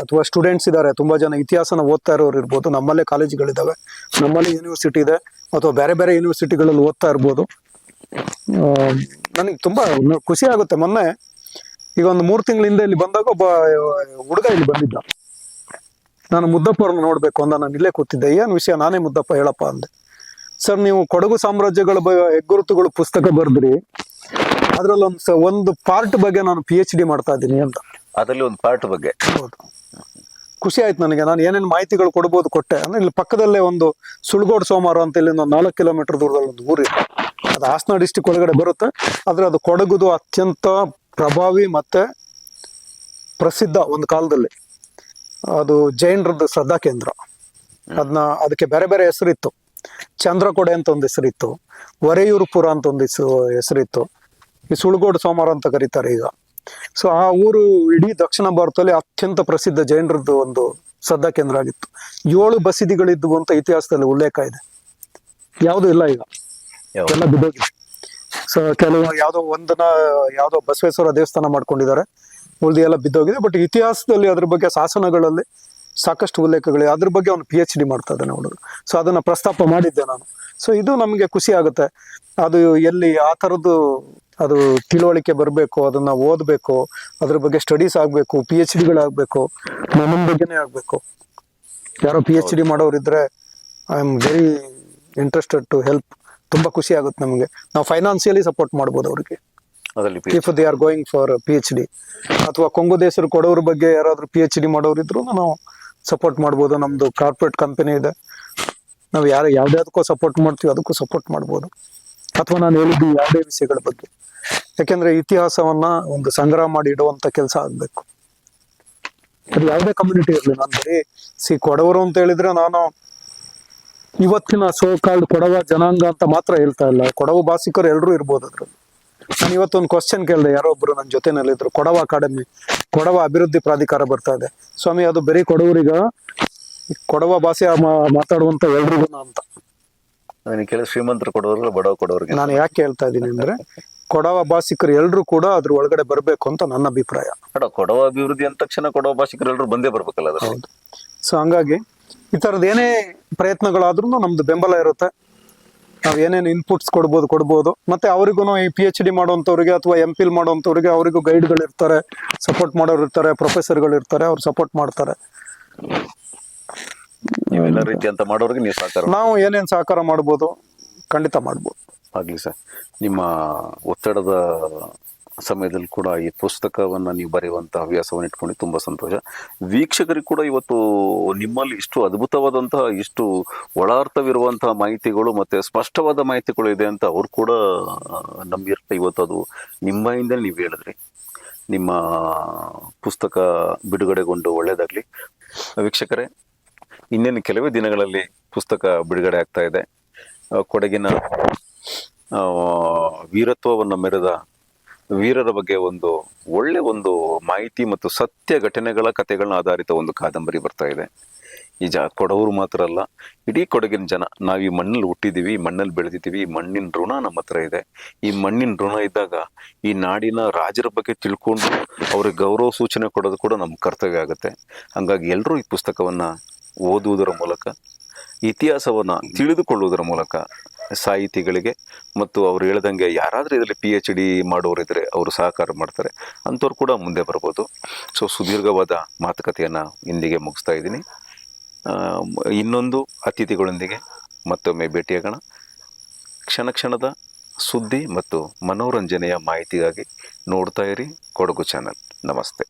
B: ಅಥವಾ ಸ್ಟೂಡೆಂಟ್ಸ್ ಇದ್ದಾರೆ, ತುಂಬಾ ಜನ ಇತಿಹಾಸನ ಓದ್ತಾ ಇರೋರು ಇರ್ಬೋದು, ನಮ್ಮಲ್ಲೇ ಕಾಲೇಜುಗಳಿದಾವೆ, ನಮ್ಮಲ್ಲಿ ಯೂನಿವರ್ಸಿಟಿ ಇದೆ, ಅಥವಾ ಬೇರೆ ಬೇರೆ ಯೂನಿವರ್ಸಿಟಿಗಳಲ್ಲಿ ಓದ್ತಾ ಇರ್ಬೋದು. ನನಗೆ ತುಂಬಾ ಖುಷಿ ಆಗುತ್ತೆ. ಮೊನ್ನೆ ಈಗ ಒಂದು 3 ತಿಂಗಳಿಂದ ಇಲ್ಲಿ ಬಂದಾಗ ಒಬ್ಬ ಹುಡುಗ ಇಲ್ಲಿ ಬಂದಿದ್ದ. ನಾನು ಮುದ್ದಪ್ಪ ಅವ್ರನ್ನ ನೋಡ್ಬೇಕು ಅಂದ, ನಾನು ಇಲ್ಲೇ ಕೂತಿದ್ದೆ. ಏನ್ ವಿಷಯ? ನಾನೇ ಮುದ್ದಪ್ಪ, ಹೇಳಪ್ಪ ಅಂದೆ. ಸರ್, ನೀವು ಕೊಡಗು ಸಾಮ್ರಾಜ್ಯಗಳ ಹೆಗ್ಗುರುತುಗಳು ಪುಸ್ತಕ ಬರೆದ್ರಿ, ಅದ್ರಲ್ಲಿ ಒಂದು ಪಾರ್ಟ್ ಬಗ್ಗೆ ನಾನು PhD ಮಾಡ್ತಾ ಇದ್ದೀನಿ ಅಂತ.
A: ಅದರಲ್ಲಿ ಒಂದು ಪಾರ್ಟ್ ಬಗ್ಗೆ
B: ಹೌದು, ಖುಷಿ ಆಯ್ತು ನನಗೆ. ನಾನು ಏನೇನು ಮಾಹಿತಿಗಳು ಕೊಡ್ಬೋದು ಕೊಟ್ಟೆ. ಅಂದ್ರೆ ಇಲ್ಲಿ ಪಕ್ಕದಲ್ಲೇ ಒಂದು ಸುಳ್ಗೋಡ್ ಸೋಮಾರ ಅಂತ ಇಲ್ಲಿ ಒಂದು 4 ಕಿಲೋಮೀಟರ್ ದೂರದಲ್ಲಿ ಒಂದು ಊರಿದೆ. ಅದು ಹಾಸನ ಡಿಸ್ಟಿಕ್ ಒಳಗಡೆ ಬರುತ್ತೆ. ಆದ್ರೆ ಅದು ಕೊಡಗುದು ಅತ್ಯಂತ ಪ್ರಭಾವಿ ಮತ್ತೆ ಪ್ರಸಿದ್ಧ ಒಂದು ಕಾಲದಲ್ಲಿ. ಅದು ಜೈನರದ್ದು ಶ್ರದ್ಧಾ ಕೇಂದ್ರ. ಅದಕ್ಕೆ ಬೇರೆ ಬೇರೆ ಹೆಸರಿತ್ತು. ಚಂದ್ರಕೊಡೆ ಅಂತ ಒಂದು ಹೆಸರಿತ್ತು, ಒರೆಯೂರುಪುರ ಅಂತ ಒಂದು ಹೆಸರಿತ್ತು, ಈ ಸುಳ್ಗೋಡ್ ಸೋಮಾರ ಅಂತ ಕರೀತಾರೆ ಈಗ. ಸೊ ಆ ಊರು ಇಡೀ ದಕ್ಷಿಣ ಭಾರತದಲ್ಲಿ ಅತ್ಯಂತ ಪ್ರಸಿದ್ಧ ಜೈನರದ್ದು ಒಂದು ಶ್ರದ್ಧಾ ಕೇಂದ್ರ ಆಗಿತ್ತು. 7 ಬಸದಿಗಳಿದ್ವು ಅಂತ ಇತಿಹಾಸದಲ್ಲಿ ಉಲ್ಲೇಖ ಇದೆ. ಯಾವುದು ಇಲ್ಲ ಈಗ, ಎಲ್ಲ ಬಿದ್ದೋಗಿದೆ. ಸೊ ಕೆಲವು ಯಾವ್ದೋ ಬಸವೇಶ್ವರ ದೇವಸ್ಥಾನ ಮಾಡ್ಕೊಂಡಿದ್ದಾರೆ, ಉಳಿದು ಎಲ್ಲ ಬಿದ್ದೋಗಿದೆ. ಬಟ್ ಇತಿಹಾಸದಲ್ಲಿ ಅದ್ರ ಬಗ್ಗೆ ಶಾಸನಗಳಲ್ಲಿ ಸಾಕಷ್ಟು ಉಲ್ಲೇಖಗಳಿವೆ. ಅದ್ರ ಬಗ್ಗೆ ಅವನು PhD ಮಾಡ್ತಾ ಇದ್ದಾನೆ ಹುಡುಗ. ಸೊ ಅದನ್ನ ಪ್ರಸ್ತಾಪ ಮಾಡಿದ್ದೆ ನಾನು. ಸೊ ಇದು ನಮಗೆ ಖುಷಿ ಆಗುತ್ತೆ. ಅದು ಎಲ್ಲಿ ಆ ಥರದ್ದು ಅದು ತಿಳುವಳಿಕೆ ಬರಬೇಕು, ಅದನ್ನ ಓದಬೇಕು, ಅದ್ರ ಬಗ್ಗೆ ಸ್ಟಡೀಸ್ ಆಗಬೇಕು, PhDಗಳಾಗಬೇಕು, ನನ್ನ ಬಗ್ಗೆನೇ ಆಗಬೇಕು. ಯಾರೋ PhD ಮಾಡೋರಿದ್ರೆ I am very interested to help. ತುಂಬಾ ಖುಷಿ ಆಗುತ್ತೆ ನಮಗೆ. ನಾವು ಫೈನಾನ್ಸಿಯಲಿ ಸಪೋರ್ಟ್ ಮಾಡ್ಬೋದು ಅವ್ರಿಗೆ if they are going for PhD. ಅಥವಾ ಕೊಂಗು ದೇಶರು ಕೊಡೋರ ಬಗ್ಗೆ ಯಾರಾದ್ರೂ PhD ಮಾಡೋರಿದ್ರು ನಾವು ಸಪೋರ್ಟ್ ಮಾಡ್ಬೋದು. ನಮ್ದು ಕಾರ್ಪೊರೇಟ್ ಕಂಪನಿ ಇದೆ, ನಾವು ಯಾವ್ದಾದಕ್ಕೂ ಸಪೋರ್ಟ್ ಮಾಡ್ತೀವಿ, ಅದಕ್ಕೂ ಸಪೋರ್ಟ್ ಮಾಡ್ಬೋದು. ಅಥವಾ ನಾನು ಹೇಳಿದ್ದು ಯಾವುದೇ ವಿಷಯಗಳ ಬಗ್ಗೆ, ಯಾಕೆಂದ್ರೆ ಇತಿಹಾಸವನ್ನ ಒಂದು ಸಂಗ್ರಹ ಮಾಡಿ ಇಡುವಂತ ಕೆಲಸ ಆಗ್ಬೇಕು. ಅದು ಯಾವುದೇ ಕಮ್ಯುನಿಟಿ ಇರಲಿ. ನಾನು ಬರೀ ಕೊಡವರು ಅಂತ ಹೇಳಿದ್ರೆ ನಾನು ಇವತ್ತಿನ ಸೋಕಾಲ್ಡ್ ಕೊಡವ ಜನಾಂಗ ಅಂತ ಮಾತ್ರ ಹೇಳ್ತಾ ಇಲ್ಲ. ಕೊಡವ ಭಾಷಿಕರು ಎಲ್ಲರೂ ಇರ್ಬೋದು ಅದ್ರಲ್ಲಿ. ನಾನು ಇವತ್ತೊಂದು ಕ್ವಶನ್ ಕೇಳಿದೆ, ಯಾರೋ ಒಬ್ರು ನನ್ನ ಜೊತೆನಲ್ಲಿದ್ರು. ಕೊಡವ ಅಕಾಡೆಮಿ, ಕೊಡವ ಅಭಿವೃದ್ಧಿ ಪ್ರಾಧಿಕಾರ ಬರ್ತಾ ಇದೆ. ಸ್ವಾಮಿ, ಅದು ಬರೀ ಕೊಡವರಿಗ, ಕೊಡವ ಭಾಷೆ ಮಾತಾಡುವಂತ ಎಲ್ರಿಗೂ ಅಂತ.
A: ಶ್ರೀಮಂತರು ಕೊಡೋರು, ಬಡವ ಕೊಡೋರಿಗೆ
B: ನಾನು ಯಾಕೆ ಹೇಳ್ತಾ ಇದ್ದೀನಿ ಅಂದ್ರೆ, ಕೊಡವ ಭಾಷಿಕರು ಎಲ್ರು ಕೂಡ ಅದ್ರ ಒಳಗಡೆ ಬರ್ಬೇಕು ಅಂತ ನನ್ನ ಅಭಿಪ್ರಾಯ.
A: ಕೊಡವ ಅಭಿವೃದ್ಧಿ ಅಂದ ತಕ್ಷಣ ಕೊಡವ ಭಾಷಿಕರು ಎಲ್ರು ಬಂದೇ ಬರ್ಬೇಕಲ್ಲ.
B: ಹೌದು. ಸೊ ಹಂಗಾಗಿ ಈ ತರದ್ ಏನೇ ಪ್ರಯತ್ನಗಳಾದ್ರೂ ನಮ್ದು ಬೆಂಬಲ ಇರುತ್ತೆ. ನಾವ್ ಏನೇನು ಇನ್ಪುಟ್ಸ್ ಕೊಡ್ಬೋದು. ಮತ್ತೆ ಅವರಿಗೂ ಈ PhD ಮಾಡುವಂತವ್ರಿಗೆ ಅಥವಾ MPhil ಮಾಡುವಂತವ್ರಿಗೆ ಅವರಿಗೂ ಗೈಡ್ಗಳು ಇರ್ತಾರೆ, ಸಪೋರ್ಟ್ ಮಾಡೋರು ಇರ್ತಾರೆ, ಪ್ರೊಫೆಸರ್ಗಳು ಇರ್ತಾರೆ, ಅವ್ರು ಸಪೋರ್ಟ್ ಮಾಡ್ತಾರೆ.
A: ನೀವೆಲ್ಲ ರೀತಿ ಅಂತ ಮಾಡೋರಿಗೆ ನೀವು ಸಹಕಾರ,
B: ನಾವು ಏನೇನ್ ಸಹಕಾರ ಮಾಡ್ಬೋದು ಖಂಡಿತ ಮಾಡ್ಬೋದು.
A: ಆಗ್ಲಿ ಸರ್. ನಿಮ್ಮ ಒತ್ತಡದ ಸಮಯದಲ್ಲಿ ಕೂಡ ಈ ಪುಸ್ತಕವನ್ನ ನೀವು ಬರೆಯುವಂತಹ ಹವ್ಯಾಸವನ್ನು ಇಟ್ಕೊಂಡು ತುಂಬಾ ಸಂತೋಷ. ವೀಕ್ಷಕರಿಗೆ ಕೂಡ ಇವತ್ತು ನಿಮ್ಮಲ್ಲಿ ಇಷ್ಟು ಅದ್ಭುತವಾದಂತಹ, ಇಷ್ಟು ಒಳಾರ್ಥವಿರುವಂತಹ ಮಾಹಿತಿಗಳು ಮತ್ತೆ ಸ್ಪಷ್ಟವಾದ ಮಾಹಿತಿಗಳು ಇದೆ ಅಂತ ಅವ್ರು ಕೂಡ ನಂಬಿರ್ತಾರೆ. ಇವತ್ತು ಅದು ನಿಮ್ಮಿಂದ ನೀವು ಹೇಳಿದ್ರಿ. ನಿಮ್ಮ ಪುಸ್ತಕ ಬಿಡುಗಡೆಗೊಂಡು ಒಳ್ಳೇದಾಗ್ಲಿ. ವೀಕ್ಷಕರೇ, ಇನ್ನೇನು ಕೆಲವೇ ದಿನಗಳಲ್ಲಿ ಪುಸ್ತಕ ಬಿಡುಗಡೆ ಆಗ್ತಾ ಇದೆ. ಕೊಡಗಿನ ವೀರತ್ವವನ್ನು ಮೆರೆದ ವೀರರ ಬಗ್ಗೆ ಒಂದು ಒಳ್ಳೆ ಒಂದು ಮಾಹಿತಿ ಮತ್ತು ಸತ್ಯ ಘಟನೆಗಳ ಕಥೆಗಳನ್ನ ಆಧಾರಿತ ಒಂದು ಕಾದಂಬರಿ ಬರ್ತಾ ಇದೆ. ಈ ಕೊಡವರು ಮಾತ್ರ ಅಲ್ಲ, ಇಡೀ ಕೊಡಗಿನ ಜನ. ನಾವು ಈ ಮಣ್ಣಲ್ಲಿ ಹುಟ್ಟಿದೀವಿ, ಈ ಮಣ್ಣಲ್ಲಿ ಬೆಳೆದಿದ್ದೀವಿ, ಈ ಮಣ್ಣಿನ ಋಣ ನಮ್ಮ ಹತ್ರ ಇದೆ. ಈ ಮಣ್ಣಿನ ಋಣ ಇದ್ದಾಗ ಈ ನಾಡಿನ ರಾಜರ ಬಗ್ಗೆ ತಿಳ್ಕೊಂಡು ಅವ್ರಿಗೆ ಗೌರವ ಸೂಚನೆ ಕೊಡೋದು ಕೂಡ ನಮ್ಮ ಕರ್ತವ್ಯ ಆಗುತ್ತೆ. ಹಂಗಾಗಿ ಎಲ್ಲರೂ ಈ ಪುಸ್ತಕವನ್ನ ಓದುವುದರ ಮೂಲಕ, ಇತಿಹಾಸವನ್ನ ತಿಳಿದುಕೊಳ್ಳುವುದರ ಮೂಲಕ ಸಾಹಿತಿಗಳಿಗೆ ಮತ್ತು ಅವ್ರು ಹೇಳ್ದಂಗೆ ಯಾರಾದರೂ ಇದರಲ್ಲಿ PhD ಮಾಡೋರಿದ್ರೆ ಅವರು ಸಹಕಾರ ಮಾಡ್ತಾರೆ, ಅಂಥವ್ರು ಕೂಡ ಮುಂದೆ ಬರ್ಬೋದು. ಸೊ ಸುದೀರ್ಘವಾದ ಮಾತುಕತೆಯನ್ನು ಇಂದಿಗೆ ಮುಗಿಸ್ತಾ ಇದ್ದೀನಿ. ಇನ್ನೊಂದು ಅತಿಥಿಗಳೊಂದಿಗೆ ಮತ್ತೊಮ್ಮೆ ಭೇಟಿಯಾಗೋಣ. ಕ್ಷಣ ಕ್ಷಣದ ಸುದ್ದಿ ಮತ್ತು ಮನೋರಂಜನೆಯ ಮಾಹಿತಿಗಾಗಿ ನೋಡ್ತಾ ಇರಿ ಕೊಡಗು ಚಾನಲ್. ನಮಸ್ತೆ.